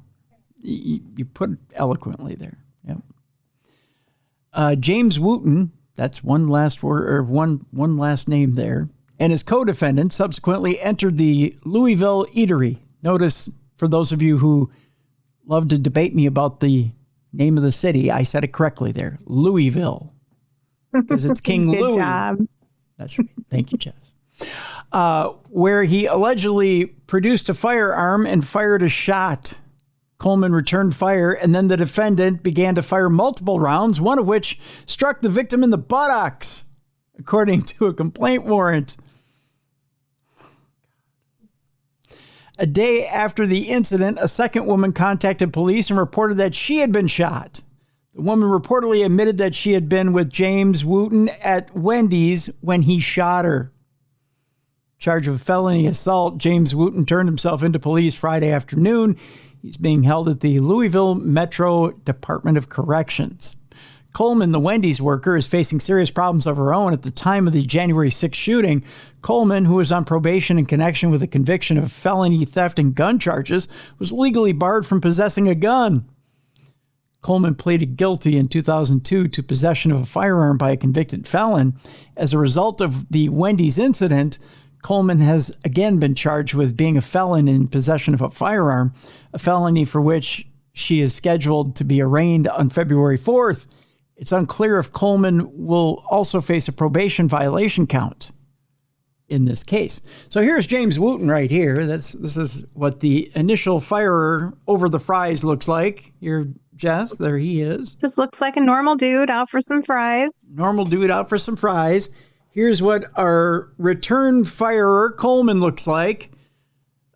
You put it eloquently there. Yep. James Wooten, that's one last word or one last name there, and his co-defendant subsequently entered the Louisville eatery. Notice, for those of you who love to debate me about the name of the city, I said it correctly there, Louisville, because it's King Good Louis. Job. That's right. Thank you, Jess. Where he allegedly produced a firearm and fired a shot. Coleman returned fire, and then the defendant began to fire multiple rounds, one of which struck the victim in the buttocks, according to a complaint warrant. A day after the incident, a second woman contacted police and reported that she had been shot. The woman reportedly admitted that she had been with James Wooten at Wendy's when he shot her. Charge of felony assault, James Wooten turned himself into police Friday afternoon. He's being held at the Louisville Metro Department of Corrections. Coleman, the Wendy's worker, is facing serious problems of her own. At the time of the January 6th shooting, Coleman, who was on probation in connection with a conviction of felony theft and gun charges, was legally barred from possessing a gun. Coleman pleaded guilty in 2002 to possession of a firearm by a convicted felon. As a result of the Wendy's incident, Coleman has again been charged with being a felon in possession of a firearm, a felony for which she is scheduled to be arraigned on February 4th. It's unclear if Coleman will also face a probation violation count in this case. So here's James Wooten right here. This is what the initial firer over the fries looks like. Here, Jess, there he is. Just looks like a normal dude out for some fries. Normal dude out for some fries. Here's what our return firer Coleman looks like.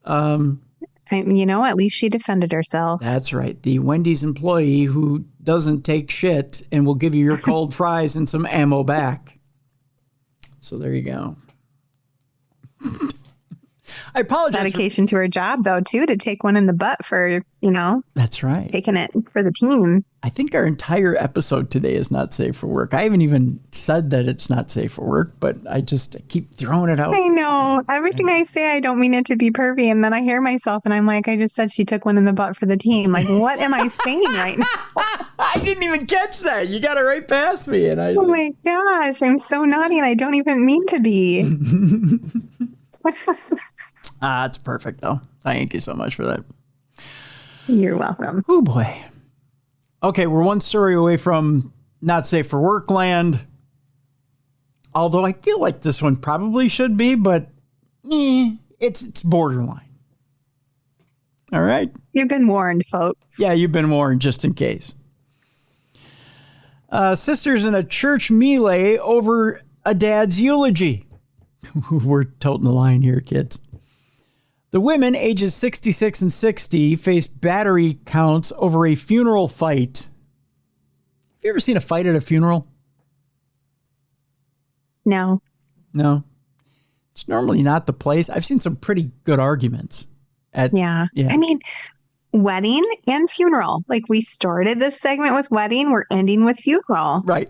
At least she defended herself. That's right. The Wendy's employee who doesn't take shit and will give you your cold fries and some ammo back. So there you go. I apologize. Dedication to her job, though, too, to take one in the butt for, That's right. taking it for the team. I think our entire episode today is not safe for work. I haven't even said that it's not safe for work, but I keep throwing it out. I know. Everything I say, I don't mean it to be pervy. And then I hear myself and I'm like, I just said she took one in the butt for the team. Like, what am I saying right now? I didn't even catch that. You got it right past me. Oh my gosh, I'm so naughty and I don't even mean to be. It's perfect, though. Thank you so much for that. You're welcome. Oh, boy. Okay, we're one story away from not safe for work land. Although I feel like this one probably should be, but it's borderline. All right? You've been warned, folks. Yeah, you've been warned just in case. Sisters in a church melee over a dad's eulogy. We're toting the line here, kids. The women, ages 66 and 60, faced battery counts over a funeral fight. Have you ever seen a fight at a funeral? No. It's normally not the place. I've seen some pretty good arguments. Yeah. I mean, wedding and funeral. Like, we started this segment with wedding. We're ending with funeral. Right.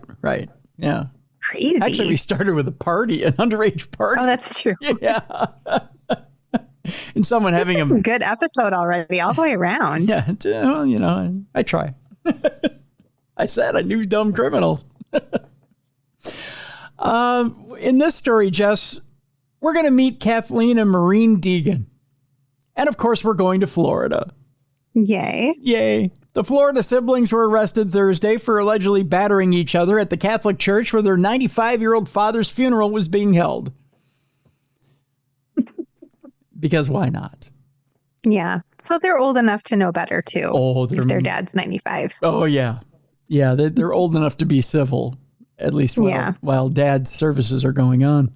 Yeah. Crazy. Actually, we started with a party, an underage party. Oh, that's true. Yeah. And someone having a good episode already, all the way around. Yeah. Well, I try. I said I knew dumb criminals. In this story, Jess, we're going to meet Kathleen and Maureen Deegan. And of course, we're going to Florida. Yay. The Florida siblings were arrested Thursday for allegedly battering each other at the Catholic church where their 95-year-old father's funeral was being held. Because why not? Yeah. So they're old enough to know better, too. Oh, if their dad's 95. Oh, yeah. Yeah, they're old enough to be civil, at least while dad's services are going on.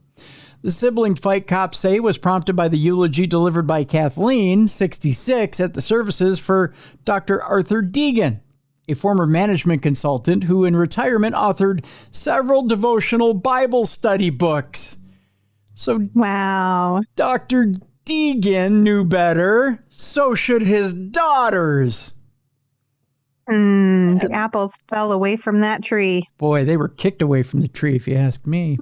The sibling fight, cops say, was prompted by the eulogy delivered by Kathleen, 66, at the services for Dr. Arthur Deegan, a former management consultant who in retirement authored several devotional Bible study books. So, wow. Dr. Deegan knew better. So should his daughters. The apples fell away from that tree. Boy, they were kicked away from the tree, if you ask me.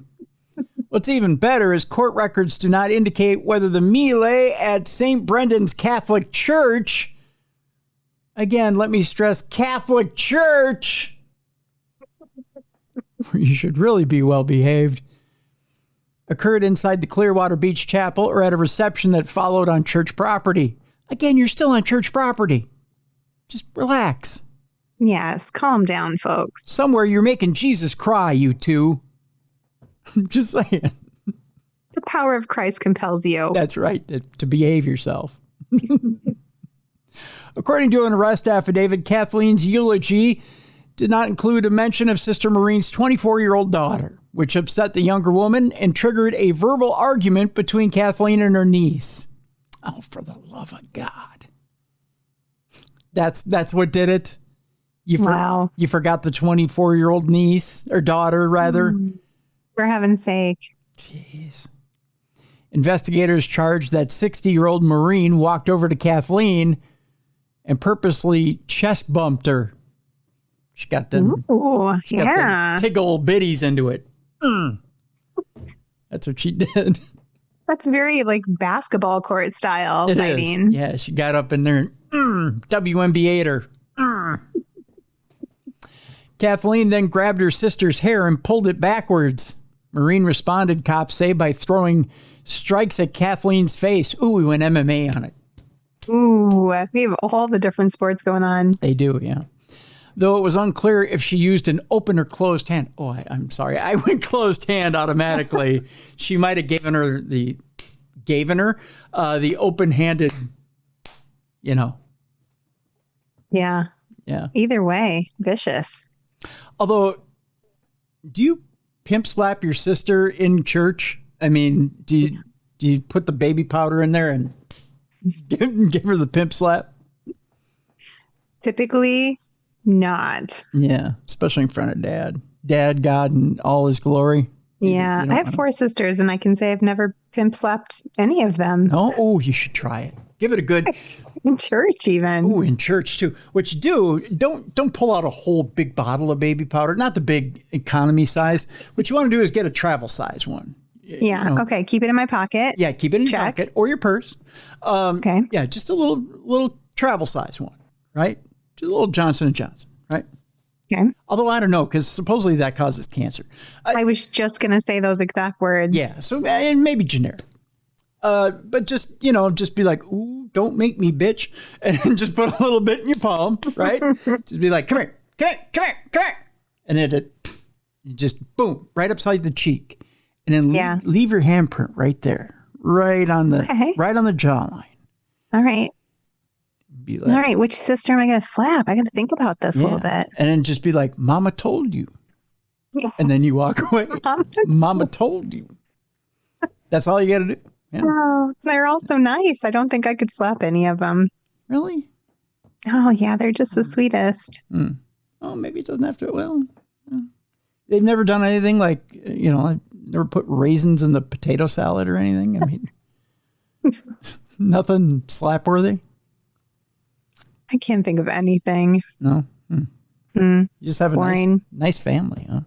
What's even better is court records do not indicate whether the melee at St. Brendan's Catholic Church, again, let me stress, Catholic Church, you should really be well behaved, occurred inside the Clearwater Beach Chapel or at a reception that followed on church property. Again, you're still on church property. Just relax. Yes, calm down, folks. Somewhere you're making Jesus cry, you two. Just saying. The power of Christ compels you. That's right, to behave yourself. According to an arrest affidavit, Kathleen's eulogy did not include a mention of Sister Maureen's 24-year-old daughter, which upset the younger woman and triggered a verbal argument between Kathleen and her niece. Oh, for the love of God. That's what did it? Wow. You forgot the 24-year-old niece, or daughter, rather? For heaven's sake. Jeez. Investigators charged that 60-year-old Maureen walked over to Kathleen and purposely chest bumped her. She got them. Ooh, She got them tickle old bitties into it. That's what she did. That's very like basketball court style It fighting. is. Yeah, she got up in there and WNBA'd her. Kathleen then grabbed her sister's hair and pulled it backwards. Maureen responded, cops say, by throwing strikes at Kathleen's face. Ooh, we went MMA on it. Ooh, we have all the different sports going on. They do, yeah. Though it was unclear if she used an open or closed hand. Oh, I'm sorry. I went closed hand automatically. She might have given her the open-handed, Yeah. Yeah. Either way, vicious. Although, do you pimp slap your sister in church? I mean, do you put the baby powder in there and give her the pimp slap? Typically not. Yeah, especially in front of Dad. Dad, God, and all his glory. Yeah, I have 4 sisters, and I can say I've never pimp slapped any of them. No? Oh, you should try it. Give it a good... In church, even. Ooh, in church, too. What you do, don't pull out a whole big bottle of baby powder, not the big economy size. What you want to do is get a travel size one. Yeah, okay. Keep it in my pocket. Yeah, keep it in your pocket or your purse. Okay. Yeah, just a little travel size one, right? Just a little Johnson & Johnson, right? Okay. Although I don't know, because supposedly that causes cancer. I was just going to say those exact words. Yeah, so and maybe generic. But just be like, ooh, don't make me, bitch. And just put a little bit in your palm, right? Just be like, come here. And then you just, boom, right upside the cheek. And then leave your handprint right there, right on the jawline. All right. Be like, all right, which sister am I going to slap? I got to think about this a little bit. And then just be like, Mama told you. Yes. And then you walk away. Mama told you. That's all you got to do. Yeah. Oh, they're all so nice. I don't think I could slap any of them. Really? Oh, yeah, they're just the sweetest. Oh, maybe it doesn't have to. Well, they've never done anything like, never put raisins in the potato salad or anything. I mean, nothing slap-worthy. I can't think of anything. No? You just have boring. a nice family, huh?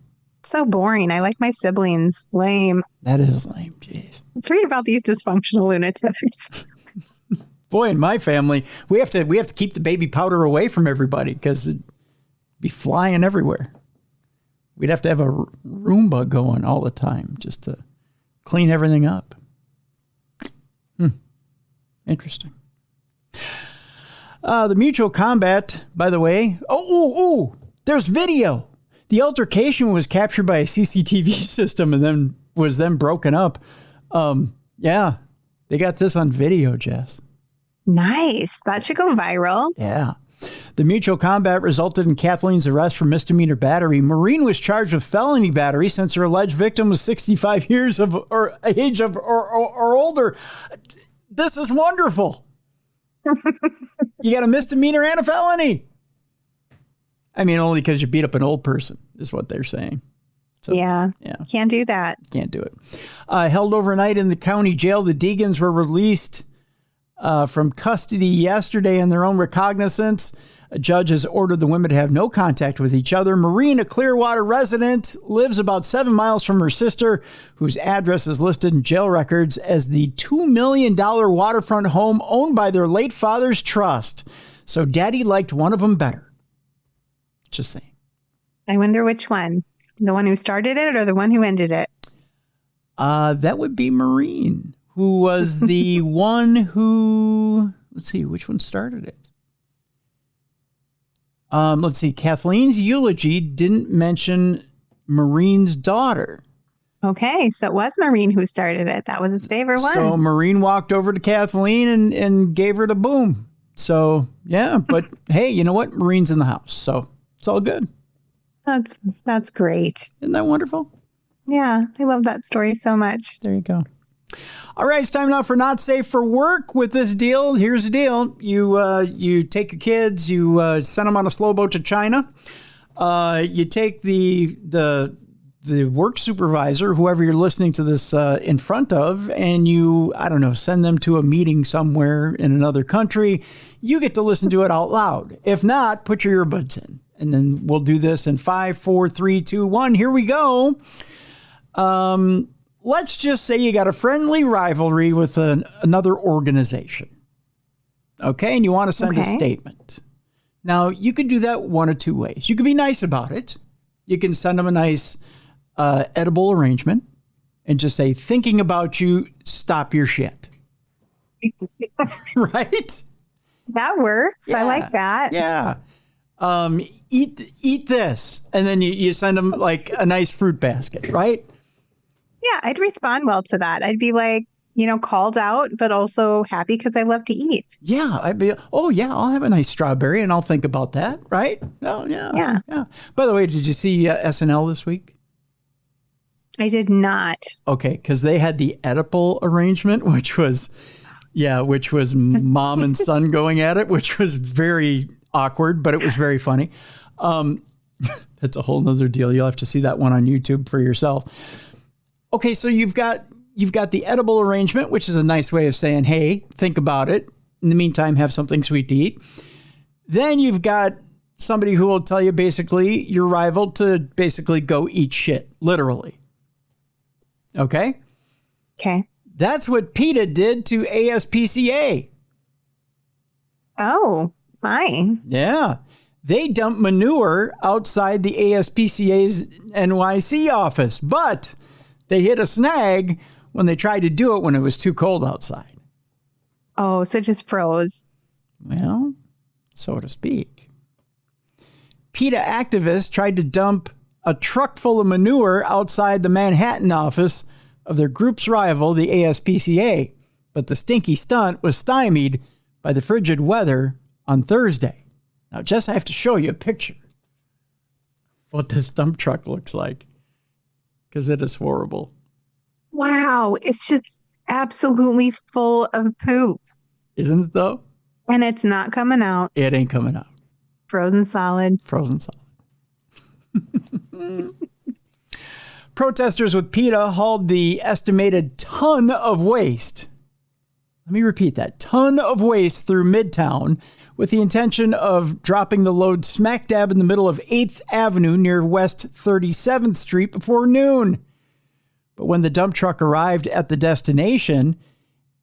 So boring. I like my siblings. Lame. That is lame. Jeez. Let's read about these dysfunctional lunatics. Boy, in my family, we have to keep the baby powder away from everybody because it'd be flying everywhere. We'd have to have a Roomba going all the time just to clean everything up. Interesting. The mutual combat, by the way. Oh, there's video. The altercation was captured by a CCTV system and then was broken up. Yeah, they got this on video, Jess. Nice. That should go viral. Yeah. The mutual combat resulted in Kathleen's arrest for misdemeanor battery. Maureen was charged with felony battery since her alleged victim was 65 years of or age of or older. This is wonderful. You got a misdemeanor and a felony. I mean, only because you beat up an old person is what they're saying. So, yeah. Can't do that. Can't do it. Held overnight in the county jail, the Deegans were released from custody yesterday in their own recognizance. A judge has ordered the women to have no contact with each other. Maureen, a Clearwater resident, lives about 7 miles from her sister, whose address is listed in jail records as the $2 million waterfront home owned by their late father's trust. So Daddy liked one of them better. Just saying. I wonder which one. The one who started it or the one who ended it? That would be Maureen, who was the one who... Let's see, which one started it? Let's see. Kathleen's eulogy didn't mention Maureen's daughter. Okay, so it was Maureen who started it. That was his favorite one. So Maureen walked over to Kathleen and gave her the boom. So, yeah, but hey, you know what? Maureen's in the house, so it's all good. That's great. Isn't that wonderful? Yeah, I love that story so much. There you go. All right, it's time now for Not Safe for Work with this deal. Here's the deal. You take your kids, you send them on a slow boat to China. You take the work supervisor, whoever you're listening to this in front of, and you, I don't know, send them to a meeting somewhere in another country. You get to listen to it out loud. If not, put your earbuds in And then we'll do this in 5, 4, 3, 2, 1. Here we go. Let's just say you got a friendly rivalry with another organization. Okay, and you want to send a statement. Now, you could do that one of two ways. You could be nice about it. You can send them a nice edible arrangement and just say, thinking about you, stop your shit. Right? That works. Yeah. I like that. Yeah. Eat this. And then you send them like a nice fruit basket, right? Yeah, I'd respond well to that. I'd be like, called out, but also happy because I love to eat. Yeah, I'd be, I'll have a nice strawberry and I'll think about that, right? Oh, yeah. By the way, did you see SNL this week? I did not. Okay, because they had the Oedipal arrangement, which was mom and son going at it, which was very awkward, but it was very funny. That's a whole nother deal. You'll have to see that one on YouTube for yourself. Okay, so you've got the edible arrangement, which is a nice way of saying, hey, think about it. In the meantime, have something sweet to eat. Then you've got somebody who will tell you basically your rival to basically go eat shit, literally. Okay? Okay. That's what PETA did to ASPCA. Oh, fine. Yeah. They dumped manure outside the ASPCA's NYC office, but they hit a snag when they tried to do it when it was too cold outside. Oh, so it just froze. Well, so to speak. PETA activists tried to dump a truck full of manure outside the Manhattan office of their group's rival, the ASPCA, but the stinky stunt was stymied by the frigid weather on Thursday. Now, Jess, I have to show you a picture of what this dump truck looks like, because it is horrible. Wow, it's just absolutely full of poop. Isn't it, though? And it's not coming out. It ain't coming out. Frozen solid. Frozen solid. Protesters with PETA hauled the estimated ton of waste. Let me repeat that. Ton of waste through Midtown with the intention of dropping the load smack dab in the middle of 8th Avenue near West 37th Street before noon. But when the dump truck arrived at the destination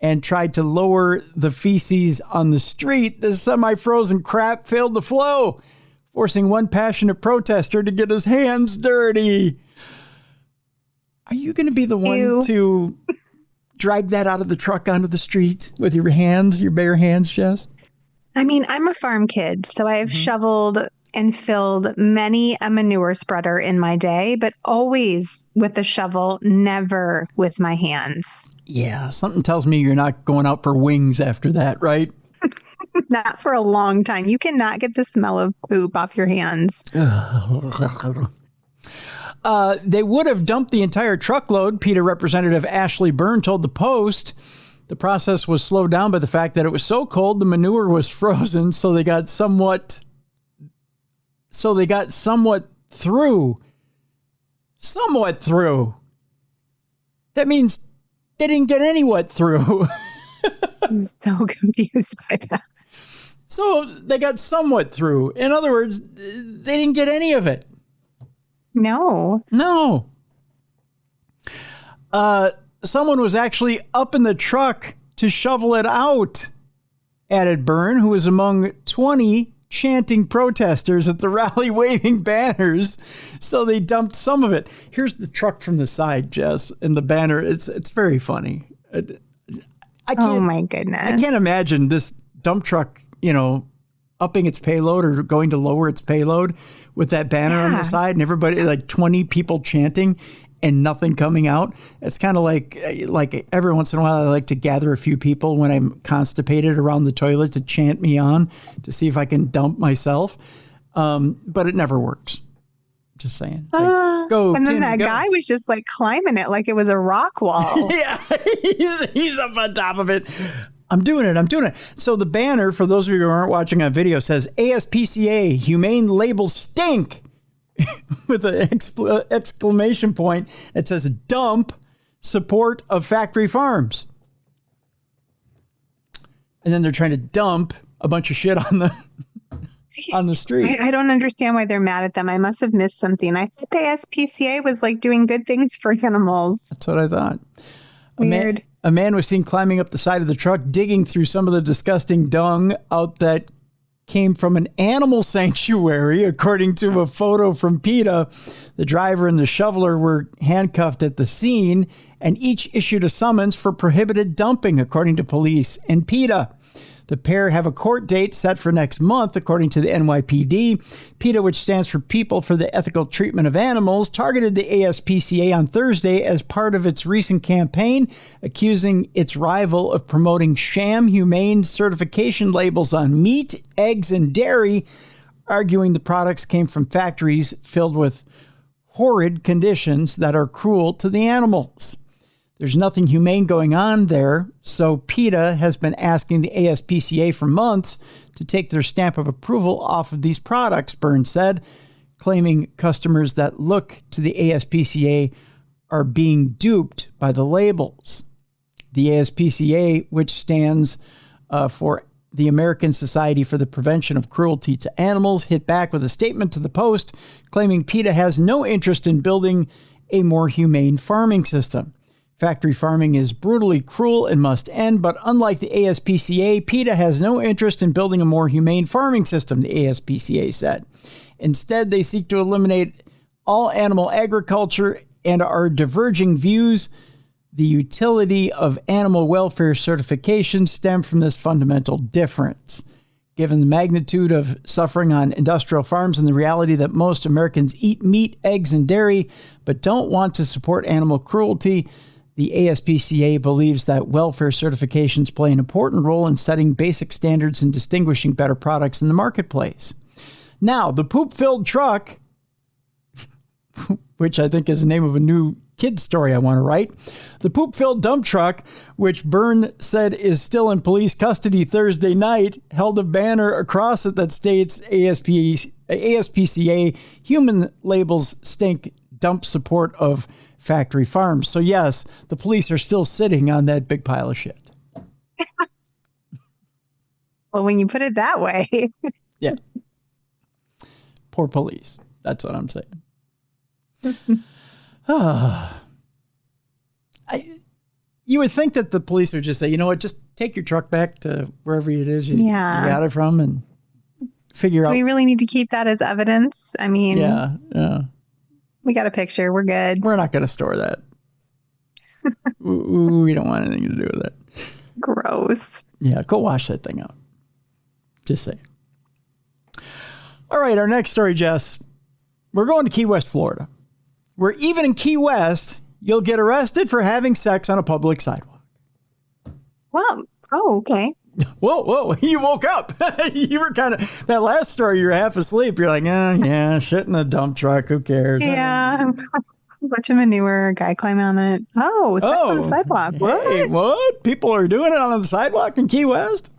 and tried to lower the feces on the street, the semi-frozen crap failed to flow, forcing one passionate protester to get his hands dirty. Are you going to be the one to drag that out of the truck onto the street with your hands, your bare hands, Jess? I mean, I'm a farm kid, so I have shoveled and filled many a manure spreader in my day, but always with a shovel, never with my hands. Yeah, something tells me you're not going out for wings after that, right? Not for a long time. You cannot get the smell of poop off your hands. They would have dumped the entire truckload, PETA Representative Ashley Byrne told the Post. The process was slowed down by the fact that it was so cold, the manure was frozen, so they got somewhat through. Somewhat through. That means they didn't get any what through. I'm so confused by that. So they got somewhat through. In other words, they didn't get any of it. No. Someone was actually up in the truck to shovel it out, added Byrne, who was among 20 chanting protesters at the rally waving banners. So they dumped some of it. Here's the truck from the side, Jess, and the banner. It's very funny. Oh my goodness. I can't imagine this dump truck, upping its payload or going to lower its payload with that banner on the side and everybody, like 20 people chanting and nothing coming out. It's kind of like every once in a while I like to gather a few people when I'm constipated around the toilet to chant me on to see if I can dump myself. But it never works. Just saying. Go, and then Tim, that guy was just like climbing it like it was a rock wall. Yeah, he's up on top of it. I'm doing it. So the banner, for those of you who aren't watching on video, says ASPCA humane labels stink with an exclamation point. It says dump support of factory farms. And then they're trying to dump a bunch of shit on the on the street. I don't understand why they're mad at them. I must have missed something. I thought the SPCA was like doing good things for animals. That's what I thought. Weird. A man was seen climbing up the side of the truck, digging through some of the disgusting dung out that came from an animal sanctuary, according to a photo from PETA. The driver and the shoveler were handcuffed at the scene, and each issued a summons for prohibited dumping, according to police and PETA. The pair have a court date set for next month, according to the NYPD. PETA, which stands for People for the Ethical Treatment of Animals, targeted the ASPCA on Thursday as part of its recent campaign, accusing its rival of promoting sham humane certification labels on meat, eggs, and dairy, arguing the products came from factories filled with horrid conditions that are cruel to the animals. There's nothing humane going on there, so PETA has been asking the ASPCA for months to take their stamp of approval off of these products, Burns said, claiming customers that look to the ASPCA are being duped by the labels. The ASPCA, which stands for the American Society for the Prevention of Cruelty to Animals, hit back with a statement to the Post, claiming PETA has no interest in building a more humane farming system. Factory farming is brutally cruel and must end, but unlike the ASPCA, PETA has no interest in building a more humane farming system, the ASPCA said. Instead, they seek to eliminate all animal agriculture, and our diverging views, the utility of animal welfare certification, stem from this fundamental difference. Given the magnitude of suffering on industrial farms and the reality that most Americans eat meat, eggs, and dairy, but don't want to support animal cruelty, the ASPCA believes that welfare certifications play an important role in setting basic standards and distinguishing better products in the marketplace. Now, the poop-filled truck, which I think is the name of a new kid's story I want to write, the poop-filled dump truck, which Byrne said is still in police custody Thursday night, held a banner across it that states ASPCA human labels stink, dump support of factory farms. So yes, the police are still sitting on that big pile of shit. Well, when you put it that way. Yeah. Poor police. That's what I'm saying. You would think that the police would just say, you know what, just take your truck back to wherever it is you got it from and figure out. Do we really need to keep that as evidence? I mean, yeah. We got a picture. We're good. We're not going to store that. We don't want anything to do with that. Gross. Yeah, go wash that thing out. Just saying. All right, our next story, Jess. We're going to Key West, Florida, where even in Key West, you'll get arrested for having sex on a public sidewalk. Well, okay. Whoa, you woke up. You were kind of, that last story, you were half asleep. You're like, yeah, shit in a dump truck. Who cares? Yeah. A bunch of manure, guy climbing on it. Sex on the sidewalk. Hey, what? People are doing it on the sidewalk in Key West?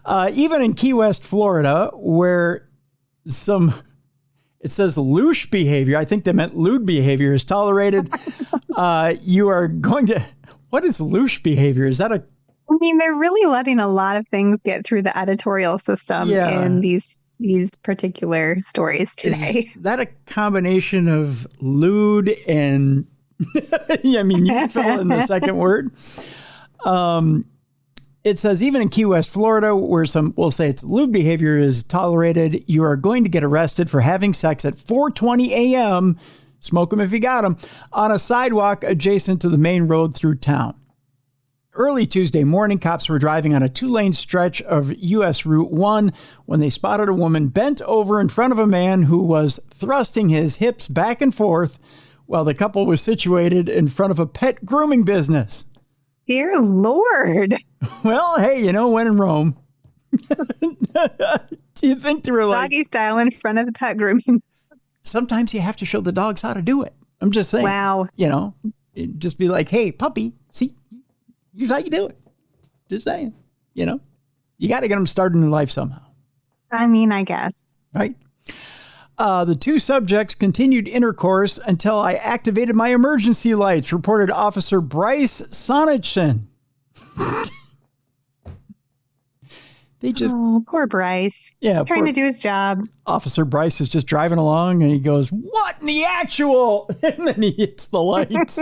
Even in Key West, Florida, where it says lewd behavior, I think they meant lewd behavior, is tolerated. You are going to, what is lewd behavior? Is that a, I mean, they're really letting a lot of things get through the editorial system in these particular stories today. Is that a combination of lewd and, I mean, you fill in the second word. It says, even in Key West, Florida, where some will say it's lewd behavior is tolerated, you are going to get arrested for having sex at 4:20 a.m., smoke them if you got them, on a sidewalk adjacent to the main road through town. Early Tuesday morning, cops were driving on a 2-lane stretch of U.S. Route 1 when they spotted a woman bent over in front of a man who was thrusting his hips back and forth while the couple was situated in front of a pet grooming business. Dear Lord. Well, hey, when in Rome. Do you think they were like... Doggy style in front of the pet grooming. Sometimes you have to show the dogs how to do it. I'm just saying. Wow. Just be like, hey, puppy, see? Here's how you do it. Just saying, you got to get them started in life somehow. I mean, I guess. Right. The two subjects continued intercourse until I activated my emergency lights, reported Officer Bryce Sonnetson. poor Bryce. Yeah, He's trying to do his job. Officer Bryce is just driving along and he goes, "What in the actual?" And then he hits the lights.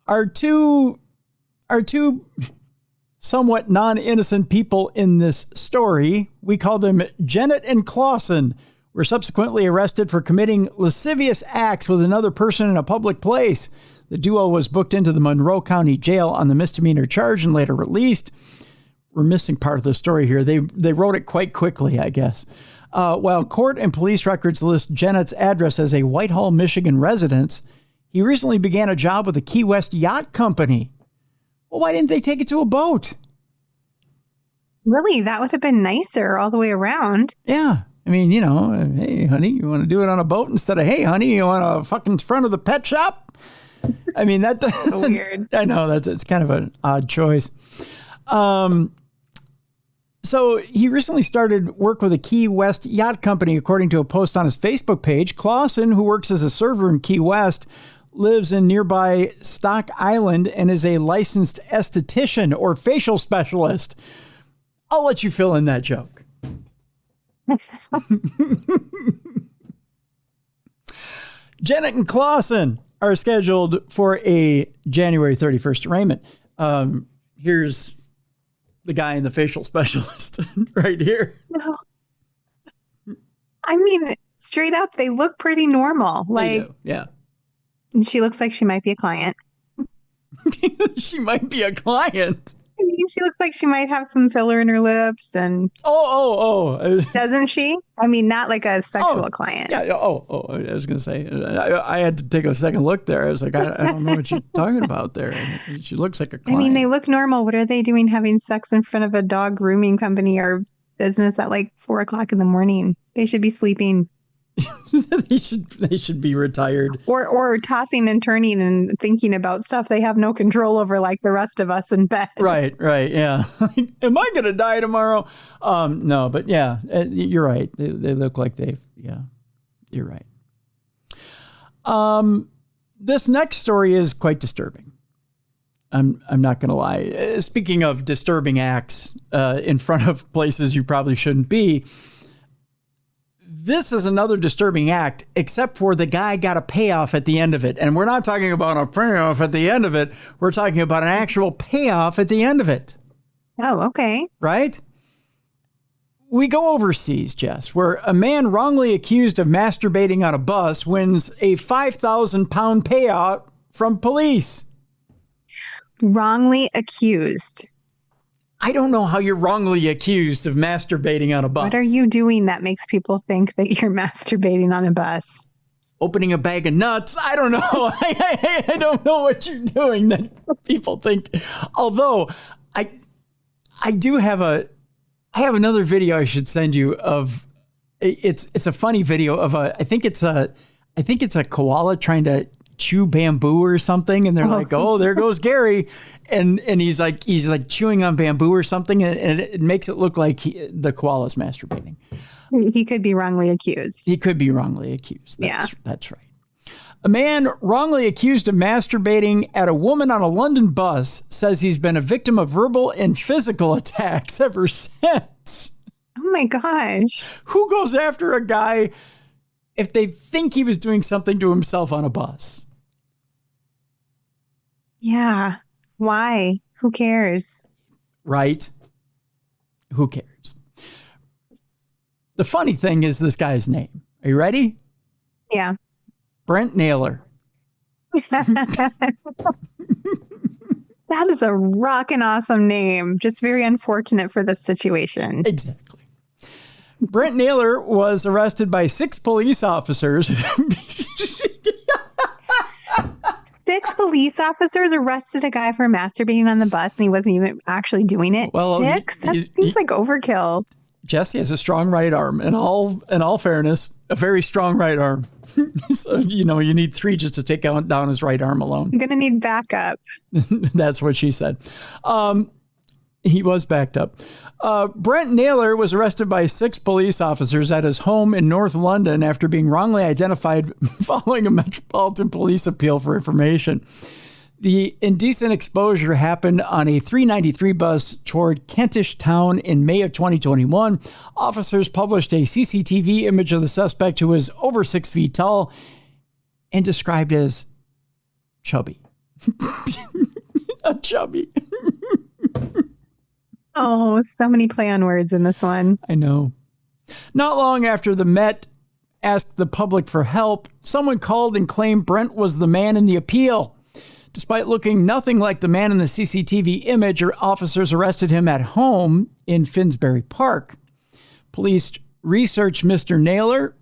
Our two somewhat non-innocent people in this story, we call them Janet and Clausen, were subsequently arrested for committing lascivious acts with another person in a public place. The duo was booked into the Monroe County Jail on the misdemeanor charge and later released. We're missing part of the story here. They wrote it quite quickly, I guess. While court and police records list Janet's address as a Whitehall, Michigan residence, he recently began a job with the Key West Yacht Company. Well, why didn't they take it to a boat? Really? That would have been nicer all the way around. Yeah. I mean, hey, honey, you want to do it on a boat instead of, hey, honey, you want to fucking front of the pet shop? I mean, that's so weird. I know it's kind of an odd choice. So he recently started work with a Key West Yacht Company, according to a post on his Facebook page. Clausen, who works as a server in Key West, lives in nearby Stock Island and is a licensed esthetician or facial specialist. I'll let you fill in that joke. Janet and Clausen are scheduled for a January 31st arraignment. Here's the guy and the facial specialist right here. No. I mean, straight up, they look pretty normal. Yeah. And she looks like she might be a client. She might be a client. I mean, she looks like she might have some filler in her lips and... Oh. Doesn't she? I mean, not like a sexual client. Yeah. Oh, I was going to say, I had to take a second look there. I was like, I don't know what you're talking about there. She looks like a client. I mean, they look normal. What are they doing having sex in front of a dog grooming company or business at like 4:00 in the morning? They should be sleeping. They should be retired. Or tossing and turning and thinking about stuff they have no control over like the rest of us in bed. Right, yeah. Am I going to die tomorrow? No, but yeah, you're right. They look like you're right. This next story is quite disturbing. I'm not going to lie. Speaking of disturbing acts in front of places you probably shouldn't be, this is another disturbing act, except for the guy got a payoff at the end of it. And we're not talking about a payoff at the end of it. We're talking about an actual payoff at the end of it. Oh, okay. Right? We go overseas, Jess, where a man wrongly accused of masturbating on a bus wins a 5,000-pound payout from police. Wrongly accused. I don't know how you're wrongly accused of masturbating on a bus. What are you doing that makes people think that you're masturbating on a bus? Opening a bag of nuts. I don't know. I don't know what you're doing that people think. Although I have another video I should send you of. It's a funny video of I think it's a koala trying to chew bamboo or something, and they're like, "Oh, there goes Gary," and he's like chewing on bamboo or something, and it makes it look like the koala's masturbating. He could be wrongly accused. That's right. A man wrongly accused of masturbating at a woman on a London bus says he's been a victim of verbal and physical attacks ever since. Oh my gosh! Who goes after a guy if they think he was doing something to himself on a bus? Yeah. Why? Who cares? Right? Who cares? The funny thing is this guy's name. Are you ready? Yeah. Brent Naylor. That is a rockin' awesome name. Just very unfortunate for this situation. Exactly. Brent Naylor was arrested by 6 police officers. 6 police officers arrested a guy for masturbating on the bus, and he wasn't even actually doing it. Well, 6? That seems like overkill. Jesse has a strong right arm. In all fairness, a very strong right arm. So, you need 3 just to take down his right arm alone. I'm going to need backup. That's what she said. He was backed up. Brent Naylor was arrested by 6 police officers at his home in North London after being wrongly identified following a Metropolitan Police appeal for information. The indecent exposure happened on a 393 bus toward Kentish Town in May of 2021. Officers published a CCTV image of the suspect, who was over 6 feet tall and described as chubby. A chubby. Oh, so many play on words in this one. I know. Not long after the Met asked the public for help, someone called and claimed Brent was the man in the appeal. Despite looking nothing like the man in the CCTV image, officers arrested him at home in Finsbury Park. Police researched Mr. Naylor,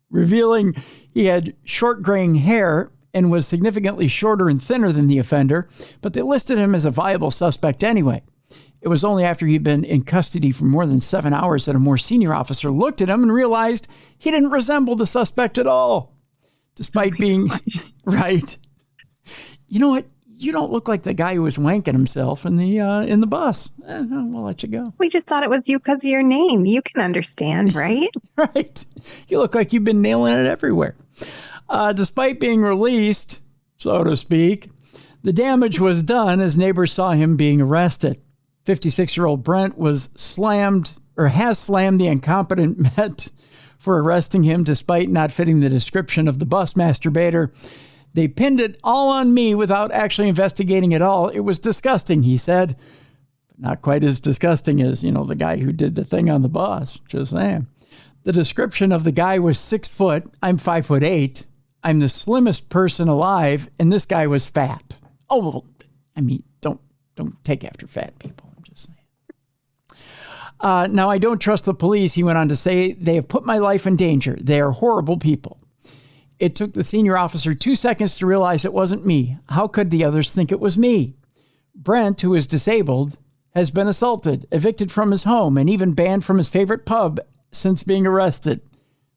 revealing he had short graying hair and was significantly shorter and thinner than the offender, but they listed him as a viable suspect anyway. It was only after he'd been in custody for more than 7 hours that a more senior officer looked at him and realized he didn't resemble the suspect at all, despite being right. You know what? You don't look like the guy who was wanking himself in the bus. We'll let you go. We just thought it was you because of your name. You can understand, right? Right. You look like you've been nailing it everywhere. Despite being released, so to speak, the damage was done as neighbors saw him being arrested. 56-year-old Brent has slammed the incompetent Met for arresting him despite not fitting the description of the bus masturbator. They pinned it all on me without actually investigating at all. It was disgusting, he said. But not quite as disgusting as, the guy who did the thing on the bus. Just saying. The description of the guy was 6 foot. I'm 5'8". I'm the slimmest person alive, and this guy was fat. Oh, well, don't take after fat people. I'm just saying. Now, I don't trust the police, he went on to say. They have put my life in danger. They are horrible people. It took the senior officer 2 seconds to realize it wasn't me. How could the others think it was me? Brent, who is disabled, has been assaulted, evicted from his home, and even banned from his favorite pub since being arrested.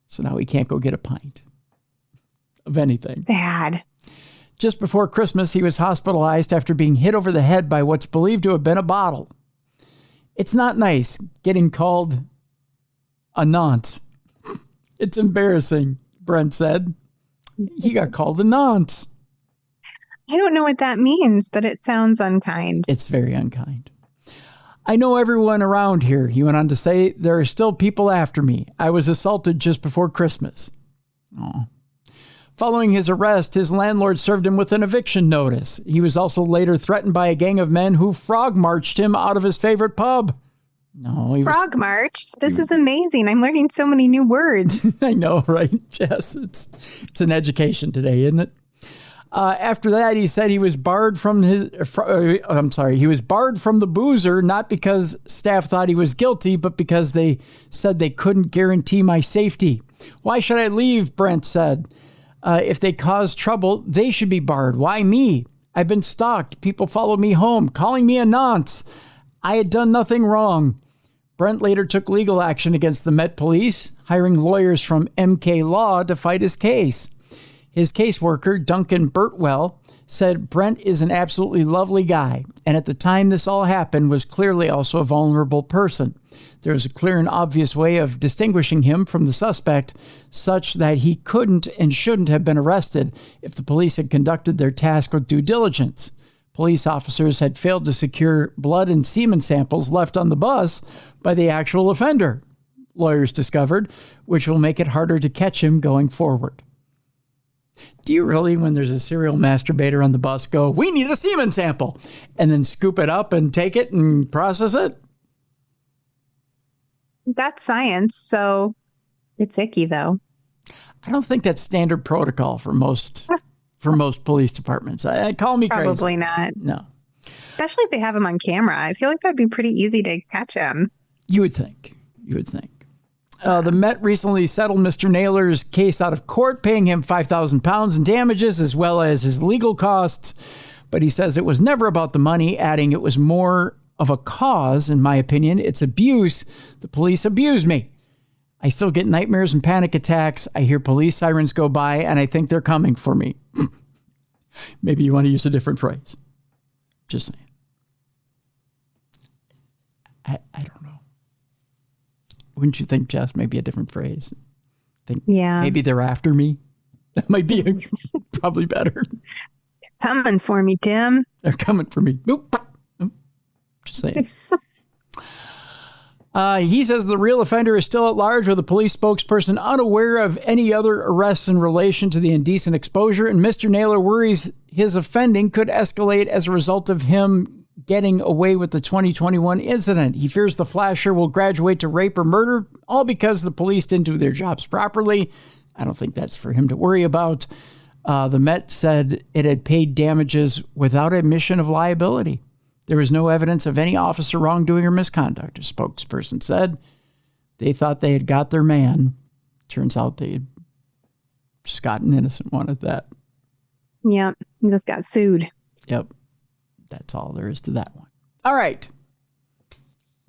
So now he can't go get a pint of anything. Sad. Just before Christmas, he was hospitalized after being hit over the head by what's believed to have been a bottle. It's not nice getting called a nonce. It's embarrassing, Brent said. He got called a nonce. I don't know what that means, but it sounds unkind. It's very unkind. I know everyone around here, he went on to say. There are still people after me. I was assaulted just before Christmas. Oh. Following his arrest, his landlord served him with an eviction notice. He was also later threatened by a gang of men who frog marched him out of his favorite pub. No, Frog march. This is amazing. I'm learning so many new words. I know, right, Jess? It's an education today, isn't it? After that, he said he was barred from he was barred from the boozer, not because staff thought he was guilty, but because they said they couldn't guarantee my safety. Why should I leave? Brent said. If they cause trouble, they should be barred. Why me? I've been stalked. People follow me home, calling me a nonce. I had done nothing wrong. Brent later took legal action against the Met Police, hiring lawyers from MK Law to fight his case. His caseworker, Duncan Burtwell, said Brent is an absolutely lovely guy, and at the time this all happened was clearly also a vulnerable person. There was a clear and obvious way of distinguishing him from the suspect, such that he couldn't and shouldn't have been arrested if the police had conducted their task with due diligence. Police officers had failed to secure blood and semen samples left on the bus by the actual offender, lawyers discovered, which will make it harder to catch him going forward. Do you really, when there's a serial masturbator on the bus, go, we need a semen sample, and then scoop it up and take it and process it? That's science, so it's icky, though. I don't think that's standard protocol for most police departments. Call me crazy. Probably not. No. Especially if they have him on camera. I feel like that'd be pretty easy to catch him. You would think. The Met recently settled Mr. Naylor's case out of court, paying him £5,000 in damages as well as his legal costs. But he says it was never about the money, adding it was more of a cause, in my opinion. It's abuse. The police abuse me. I still get nightmares and panic attacks. I hear police sirens go by, and I think they're coming for me. Maybe you want to use a different phrase. Just saying. I don't know. Wouldn't you think, Jess, maybe a different phrase? Maybe they're after me. That might be probably better. Coming for me, Tim. They're coming for me. Nope. Just saying. He says the real offender is still at large, with a police spokesperson unaware of any other arrests in relation to the indecent exposure. And Mr. Naylor worries his offending could escalate as a result of him getting away with the 2021 incident. He fears the flasher will graduate to rape or murder, all because the police didn't do their jobs properly. I don't think that's for him to worry about. The Met said it had paid damages without admission of liability. There was no evidence of any officer wrongdoing or misconduct, a spokesperson said. They thought they had got their man. Turns out they had just got an innocent one at that. Yep, he just got sued. Yep. That's all there is to that one. All right.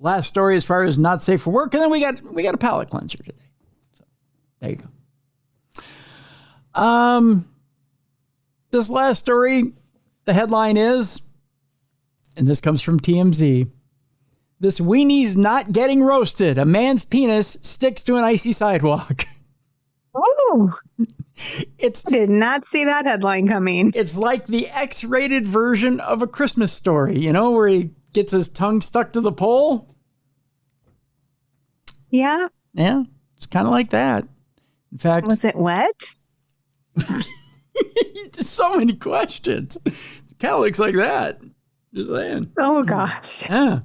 Last story as far as not safe for work, and then we got a palate cleanser today. So there you go. This last story, the headline is, and this comes from TMZ, this weenie's not getting roasted. A man's penis sticks to an icy sidewalk. Oh, did not see that headline coming. It's like the X-rated version of A Christmas Story, you know, where he gets his tongue stuck to the pole. Yeah. Yeah, it's kind of like that. In fact, was it wet? So many questions. It kind of looks like that. Just saying. Oh, gosh. Yeah.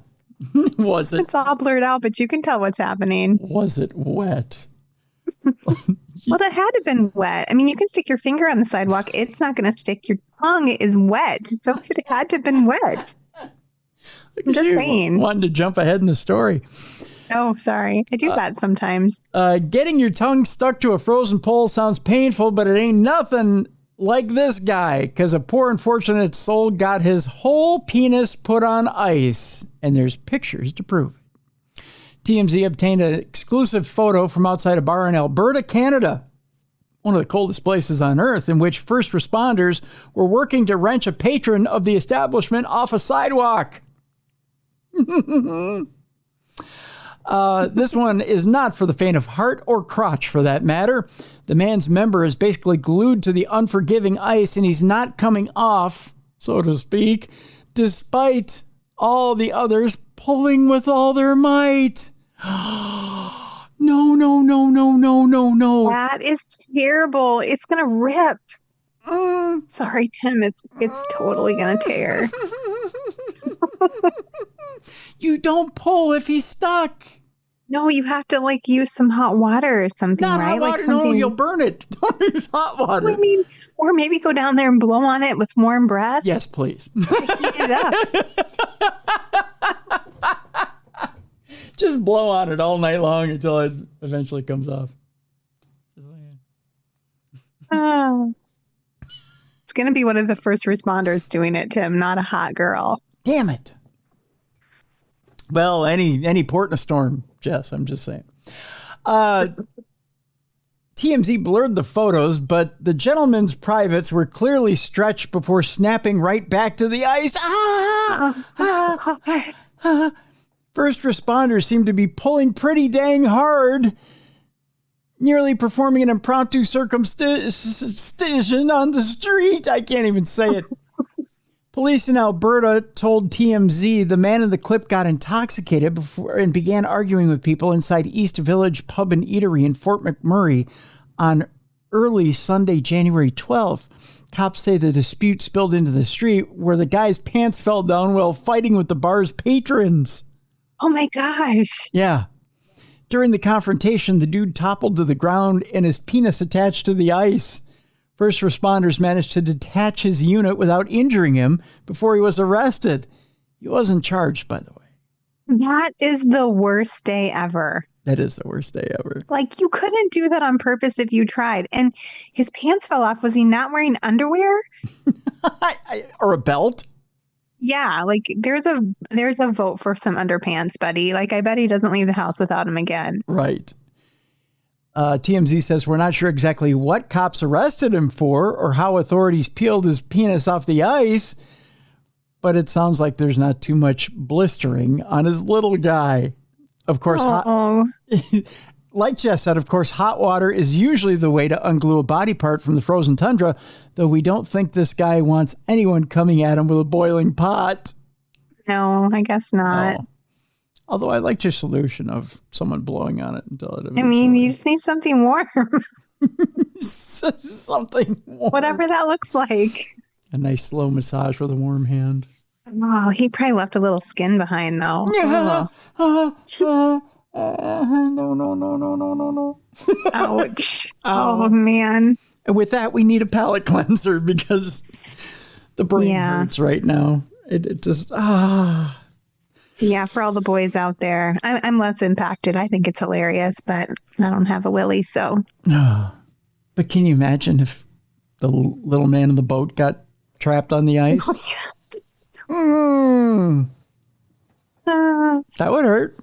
Was it? It's all blurred out, but you can tell what's happening. Was it wet? Well, it had to have been wet. I mean, you can stick your finger on the sidewalk. It's not going to stick. Your tongue is wet. So it had to have been wet. I'm just saying. Wanting to jump ahead in the story. Oh, sorry. I do that sometimes. Getting your tongue stuck to a frozen pole sounds painful, but it ain't nothing like this guy, because a poor unfortunate soul got his whole penis put on ice, and there's pictures to prove it. TMZ obtained an exclusive photo from outside a bar in Alberta, Canada, one of the coldest places on earth, in which first responders were working to wrench a patron of the establishment off a sidewalk. This one is not for the faint of heart or crotch, for that matter. The man's member is basically glued to the unforgiving ice, and he's not coming off, so to speak, despite all the others pulling with all their might. No. That is terrible. It's going to rip. Sorry, Tim. It's totally going to tear. You don't pull if he's stuck. No, you have to use some hot water or something, Not right? hot water. Something... No, you'll burn it. Don't use hot water. I mean, or maybe go down there and blow on it with warm breath. Yes, please. Heat it up. Just blow on it all night long until it eventually comes off. Oh. It's going to be one of the first responders doing it, Tim, not a hot girl. Damn it. Well, any port in a storm, Jess, I'm just saying. TMZ blurred the photos, but the gentleman's privates were clearly stretched before snapping right back to the ice. First responders seemed to be pulling pretty dang hard, nearly performing an impromptu circumcision on the street. I can't even say it. Police in Alberta told TMZ the man in the clip got intoxicated before and began arguing with people inside East Village Pub and Eatery in Fort McMurray on early Sunday, January 12th. Cops say the dispute spilled into the street, where the guy's pants fell down while fighting with the bar's patrons. Oh my gosh. Yeah. During the confrontation, the dude toppled to the ground and his penis attached to the ice. First responders managed to detach his unit without injuring him before he was arrested. He wasn't charged, by the way. That is the worst day ever. That is the worst day ever. You couldn't do that on purpose if you tried. And his pants fell off. Was he not wearing underwear? Or a belt? Yeah, there's a vote for some underpants, buddy. I bet he doesn't leave the house without him again. Right. TMZ says we're not sure exactly what cops arrested him for or how authorities peeled his penis off the ice, but it sounds like there's not too much blistering on his little guy. Of course, like Jess said, of course, hot water is usually the way to unglue a body part from the frozen tundra, though we don't think this guy wants anyone coming at him with a boiling pot. No, I guess not. No. Although I liked your solution of someone blowing on it until it eventually... I mean, you just need something warm. Something warm. Whatever that looks like. A nice slow massage with a warm hand. Oh, he probably left a little skin behind, though. Yeah. No. Ouch. Oh, man. And with that, we need a palate cleanser because the brain hurts right now. It just, Yeah, for all the boys out there. I'm less impacted. I think it's hilarious, but I don't have a willy, so. But can you imagine if the little man in the boat got trapped on the ice? That would hurt.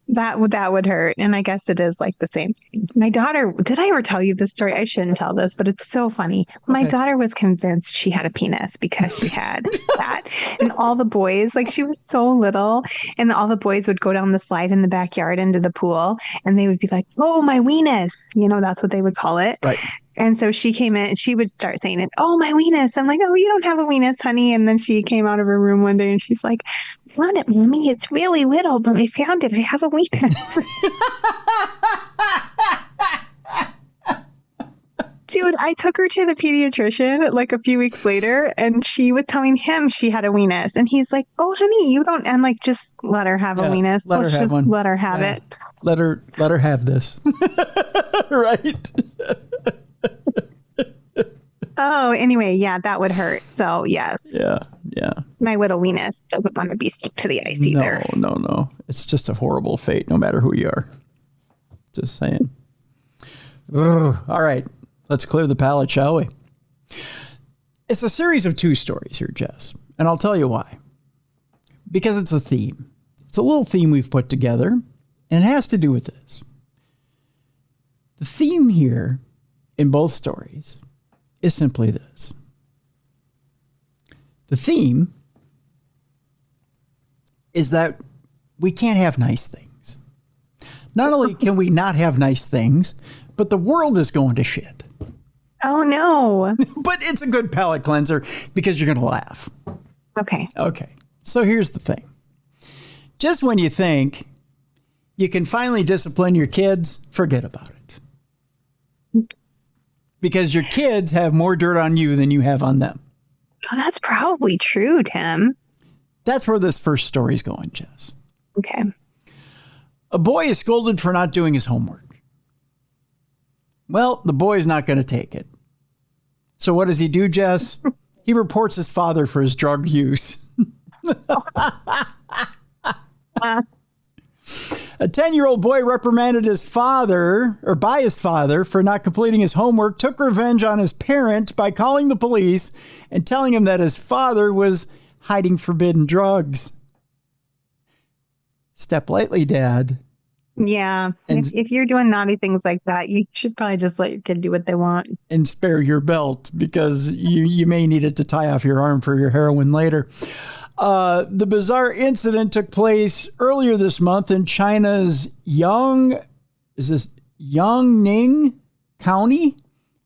That would hurt. And I guess it is like the same thing. My daughter, did I ever tell you this story? I shouldn't tell this, but it's so funny. My daughter was convinced she had a penis because she had that. And all the boys, like she was so little, and all the boys would go down the slide in the backyard into the pool, and they would be like, oh, my weenus. You know, that's what they would call it. Right. And so she came in and she would start saying it, oh, my weenus. I'm like, oh, you don't have a weenus, honey. And then she came out of her room one day and she's like, it's not it, Mommy. It's really little, but I found it. I have a weenus. Dude, I took her to the pediatrician like a few weeks later and she was telling him she had a weenus. And he's like, oh, honey, you don't. And like, just let her have a weenus. Let her have one. Let her have it. Let her have this. Right. Oh, anyway, yeah, that would hurt. So, yes. Yeah. My little weenus doesn't want to be stuck to the ice either. No. It's just a horrible fate, no matter who you are. Just saying. Ugh. All right. Let's clear the palate, shall we? It's a series of 2 stories here, Jess. And I'll tell you why. Because it's a theme. It's a little theme we've put together, and it has to do with this. The theme here in both stories is simply this. The theme is that we can't have nice things. Not only can we not have nice things, but the world is going to shit. Oh, no. But it's a good palate cleanser because you're going to laugh. Okay. So here's the thing. Just when you think you can finally discipline your kids, forget about it. Because your kids have more dirt on you than you have on them. Oh, that's probably true, Tim. That's where this first story's going, Jess. Okay. A boy is scolded for not doing his homework. Well, the boy's not going to take it. So what does he do, Jess? He reports his father for his drug use. A 10-year-old boy reprimanded his father, or by his father, for not completing his homework, took revenge on his parent by calling the police and telling him that his father was hiding forbidden drugs. Step lightly, Dad. Yeah. If you're doing naughty things like that, you should probably just let your kid do what they want. And spare your belt, because you may need it to tie off your arm for your heroin later. The bizarre incident took place earlier this month in China's Yangning County.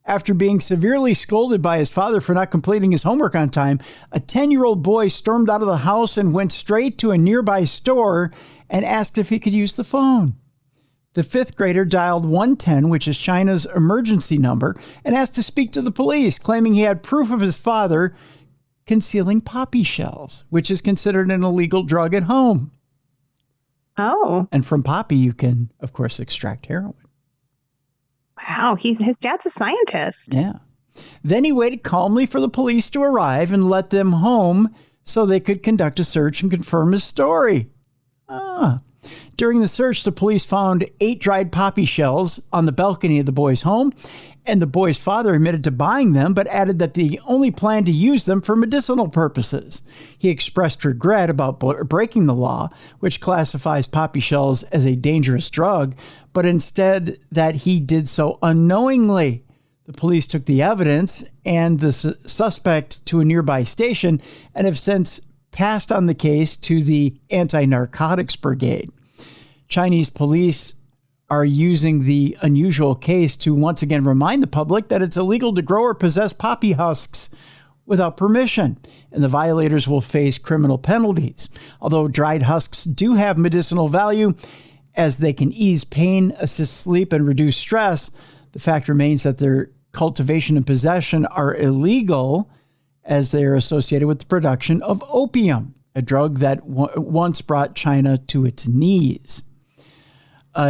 After being severely scolded by his father for not completing his homework on time, a 10-year-old boy stormed out of the house and went straight to a nearby store and asked if he could use the phone. The 5th grader dialed 110, which is China's emergency number, and asked to speak to the police, claiming he had proof of his father concealing poppy shells, which is considered an illegal drug at home. Oh. And from poppy, you can, of course, extract heroin. Wow, his dad's a scientist. Yeah. Then he waited calmly for the police to arrive and let them home so they could conduct a search and confirm his story. During the search, the police found 8 dried poppy shells on the balcony of the boy's home, and the boy's father admitted to buying them, but added that he only planned to use them for medicinal purposes. He expressed regret about breaking the law, which classifies poppy shells as a dangerous drug, but instead that he did so unknowingly. The police took the evidence and the suspect to a nearby station and have since passed on the case to the Anti-Narcotics Brigade. Chinese police are using the unusual case to once again remind the public that it's illegal to grow or possess poppy husks without permission, and the violators will face criminal penalties. Although dried husks do have medicinal value, as they can ease pain, assist sleep, and reduce stress, the fact remains that their cultivation and possession are illegal, as they are associated with the production of opium, a drug that once brought China to its knees.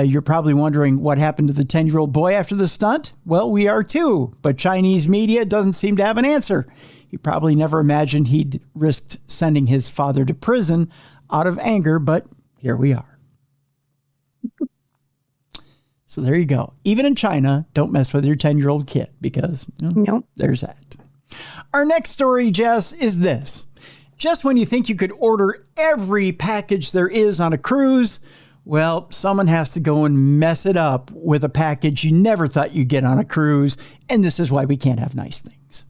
You're probably wondering what happened to the 10-year-old boy after the stunt. Well, we are too, but Chinese media doesn't seem to have an answer. He probably never imagined he'd risked sending his father to prison out of anger, but here we are. So there you go. Even in China, don't mess with your 10-year-old kid because there's that. Our next story, Jess, is this. Just when you think you could order every package there is on a cruise, well, someone has to go and mess it up with a package you never thought you'd get on a cruise, and this is why we can't have nice things.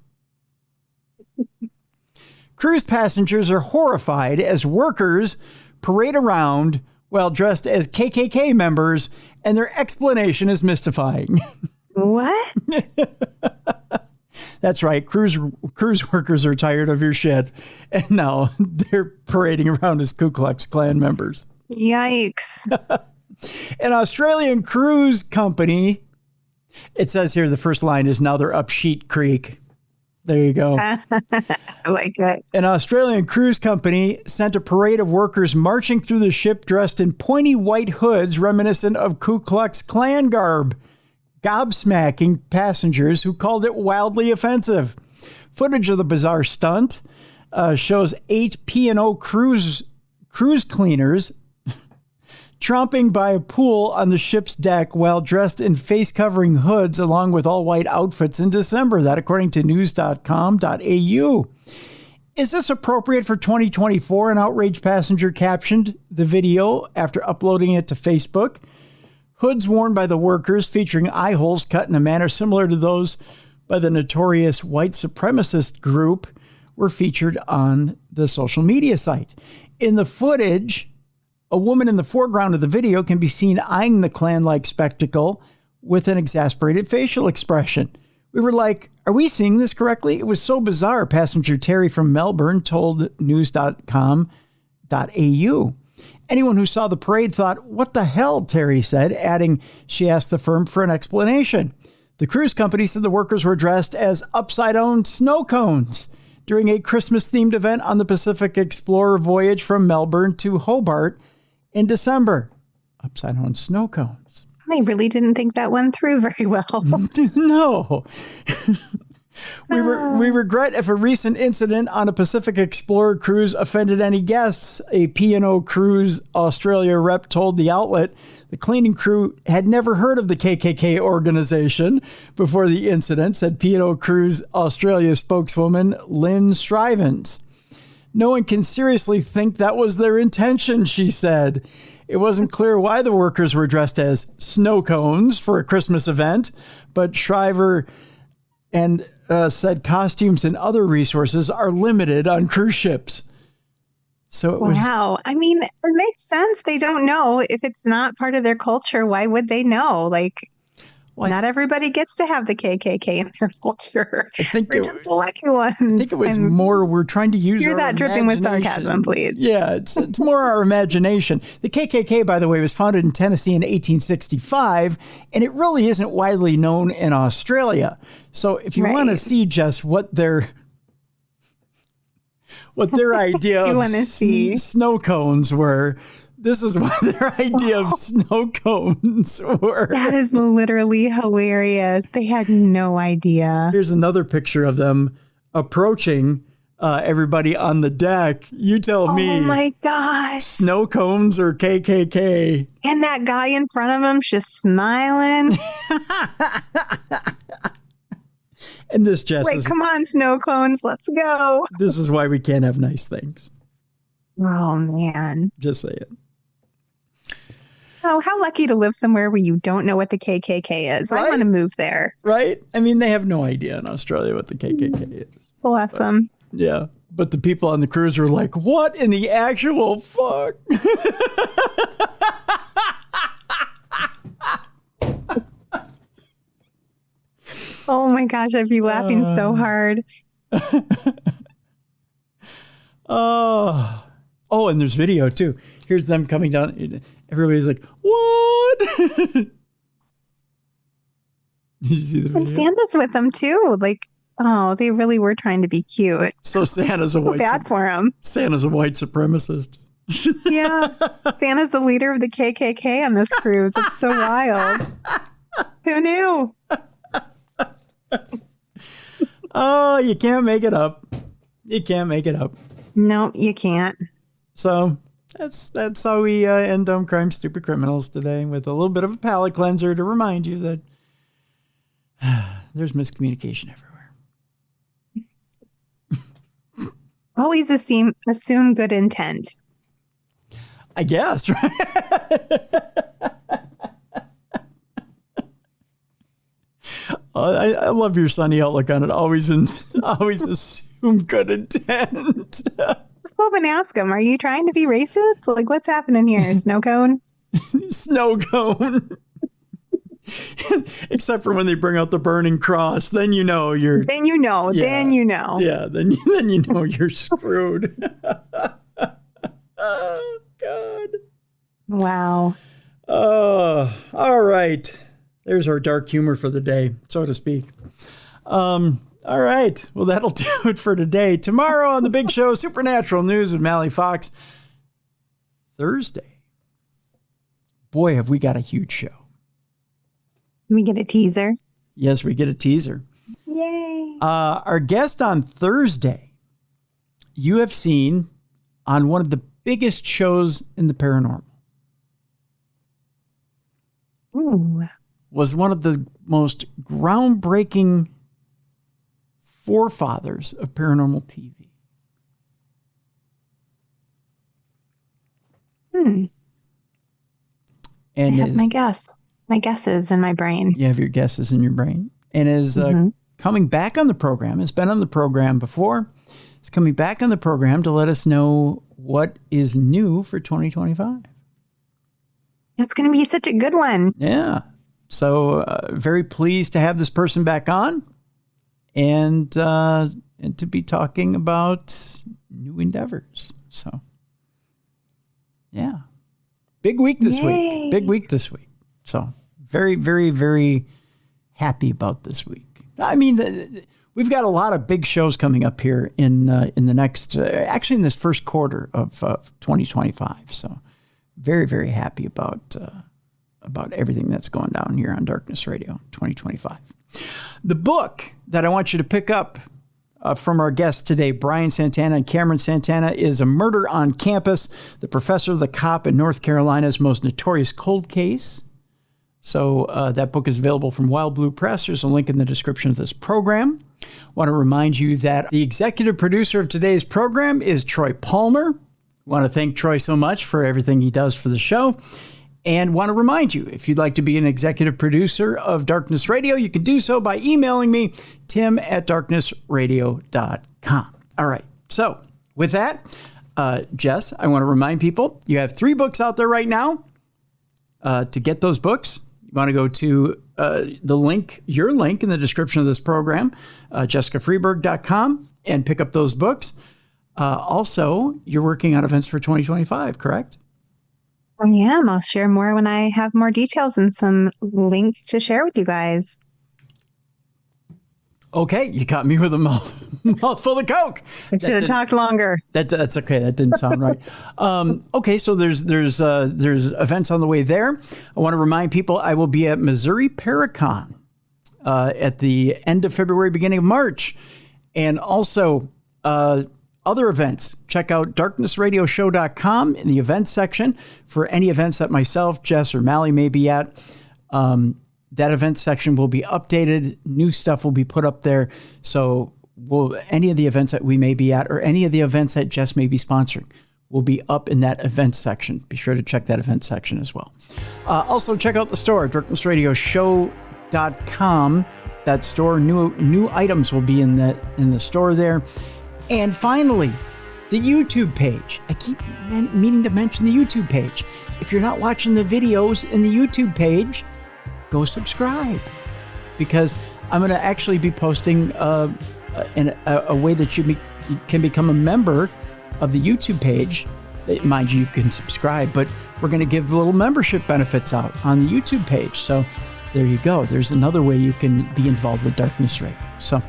Cruise passengers are horrified as workers parade around while dressed as KKK members, and their explanation is mystifying. What? That's right. Cruise workers are tired of your shit, and now they're parading around as Ku Klux Klan members. Yikes. An Australian cruise company, it says here the first line is, now they're up Sheet Creek. There you go. I like it. An Australian cruise company sent a parade of workers marching through the ship dressed in pointy white hoods reminiscent of Ku Klux Klan garb, gobsmacking passengers who called it wildly offensive. Footage of the bizarre stunt shows 8 P&O cruise cleaners tromping by a pool on the ship's deck while dressed in face-covering hoods along with all-white outfits in December. That according to news.com.au. Is this appropriate for 2024? An outraged passenger captioned the video after uploading it to Facebook. Hoods worn by the workers featuring eye holes cut in a manner similar to those by the notorious white supremacist group were featured on the social media site. In the footage, a woman in the foreground of the video can be seen eyeing the Klan-like spectacle with an exasperated facial expression. We were like, are we seeing this correctly? It was so bizarre, passenger Terry from Melbourne told news.com.au. Anyone who saw the parade thought, what the hell, Terry said, adding she asked the firm for an explanation. The cruise company said the workers were dressed as upside-down snow cones during a Christmas-themed event on the Pacific Explorer voyage from Melbourne to Hobart in December. Upside-down snow cones. I really didn't think that one through very well. No. We regret if a recent incident on a Pacific Explorer cruise offended any guests, a P&O Cruise Australia rep told the outlet. The cleaning crew had never heard of the KKK organization before the incident, said P&O Cruise Australia spokeswoman Lynn Strivens. No one can seriously think that was their intention, she said. It wasn't clear why the workers were dressed as snow cones for a Christmas event, but Shriver and said costumes and other resources are limited on cruise ships. So it was. Wow. I mean, it makes sense. They don't know. If it's not part of their culture, why would they know? Like, not everybody gets to have the KKK in their culture. I think We're just the lucky ones. I think it was more we're trying to use Hear our that dripping with imagination. sarcasm, please. Yeah, it's more our imagination. The KKK, by the way, was founded in Tennessee in 1865, and it really isn't widely known in Australia. So if you want to see just what their idea of snow cones were, this is what their idea of snow cones were. That is literally hilarious. They had no idea. Here's another picture of them approaching everybody on the deck. You tell me. Oh my gosh. Snow cones or KKK? And that guy in front of him just smiling. And this, Jess, Wait, come on, snow cones. Let's go. This is why we can't have nice things. Oh, man. Just say it. Oh, how lucky to live somewhere where you don't know what the KKK is. Right? I want to move there. Right? I mean, they have no idea in Australia what the KKK is. Bless them. Yeah. But the people on the cruise were like, what in the actual fuck? Oh my gosh, I'd be laughing so hard. Oh, and there's video too. Here's them coming down. Everybody's like, "What?" Did you see the video? And Santa's with them too. Like, oh, they really were trying to be cute. So Santa's a white. Bad for him. Santa's a white supremacist. Yeah, Santa's the leader of the KKK on this cruise. It's so wild. Who knew? Oh, you can't make it up. You can't make it up. No, you can't. So that's how we end Dumb Crime, Stupid Criminals today, with a little bit of a palate cleanser to remind you that there's miscommunication everywhere. Always assume good intent. I guess, right? I love your sunny outlook on it. Always assume good intent. Just go up and ask them, are you trying to be racist? Like, what's happening here? Snow cone? Snow cone. Except for when they bring out the burning cross, then you know you're. Then you know. Yeah, then you know. Yeah. Then you know you're screwed. Oh God. Wow. Oh, all right. There's our dark humor for the day, so to speak. All right. Well, that'll do it for today. Tomorrow on the big show, Supernatural News with Mally Fox. Thursday. Boy, have we got a huge show. We get a teaser. Yes, we get a teaser. Yay. Our guest on Thursday, you have seen on one of the biggest shows in the paranormal. Ooh. Was one of the most groundbreaking forefathers of paranormal TV. And I have my guess. My guesses in my brain. You have your guesses in your brain. And is coming back on the program. Has been on the program before. It's coming back on the program to let us know what is new for 2025. It's going to be such a good one. Yeah. So very pleased to have this person back on and to be talking about new endeavors. So, yeah. Big week this week. Big week this week. So very, very, very happy about this week. I mean, we've got a lot of big shows coming up here in the next, actually in this first quarter of 2025. So very, very happy about everything that's going down here on Darkness Radio 2025. The book that I want you to pick up from our guests today, Brian Santana and Cameron Santana, is A Murder on Campus, the professor, the cop in North Carolina's most notorious cold case. So that book is available from Wild Blue Press. There's a link in the description of this program. I want to remind you that the executive producer of today's program is Troy Palmer. I want to thank Troy so much for everything he does for the show. And want to remind you, if you'd like to be an executive producer of Darkness Radio, you can do so by emailing me, tim@darknessradio.com. All right. So with that, Jess, I want to remind people, you have 3 books out there right now. To get those books, you want to go to your link in the description of this program, jessicafreeberg.com, and pick up those books. Also, you're working on events for 2025, correct? I am. I'll share more when I have more details and some links to share with you guys. Okay, you got me with a mouthful of Coke. I should have talked longer. That's okay. That didn't sound right. Okay, so there's events on the way there. I want to remind people I will be at Missouri Paracon at the end of February, beginning of March, and also other events. Check out darknessradioshow.com in the events section for any events that myself, Jess, or Mally may be at. That event section will be updated. New stuff will be put up there. So any of the events that we may be at or any of the events that Jess may be sponsoring will be up in that event section. Be sure to check that event section as well. Also, check out the store, darknessradioshow.com. That store, new items will be in the store there. And finally, the YouTube page. I keep meaning to mention the YouTube page. If you're not watching the videos in the YouTube page, go subscribe, because I'm going to actually be posting a way that you can become a member of the YouTube page. Mind you, you can subscribe, but we're going to give little membership benefits out on the YouTube page. So there you go. There's another way you can be involved with Darkness Radio. So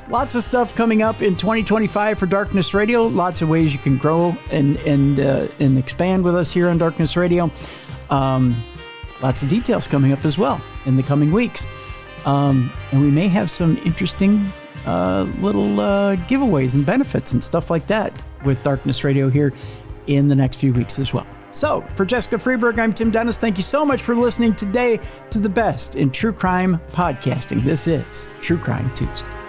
lots of stuff coming up in 2025 for Darkness Radio. Lots of ways you can grow and expand with us here on Darkness Radio. Lots of details coming up as well in the coming weeks. And we may have some interesting little giveaways and benefits and stuff like that with Darkness Radio here in the next few weeks as well. So for Jessica Freeberg, I'm Tim Dennis. Thank you so much for listening today to the best in true crime podcasting. This is True Crime Tuesday.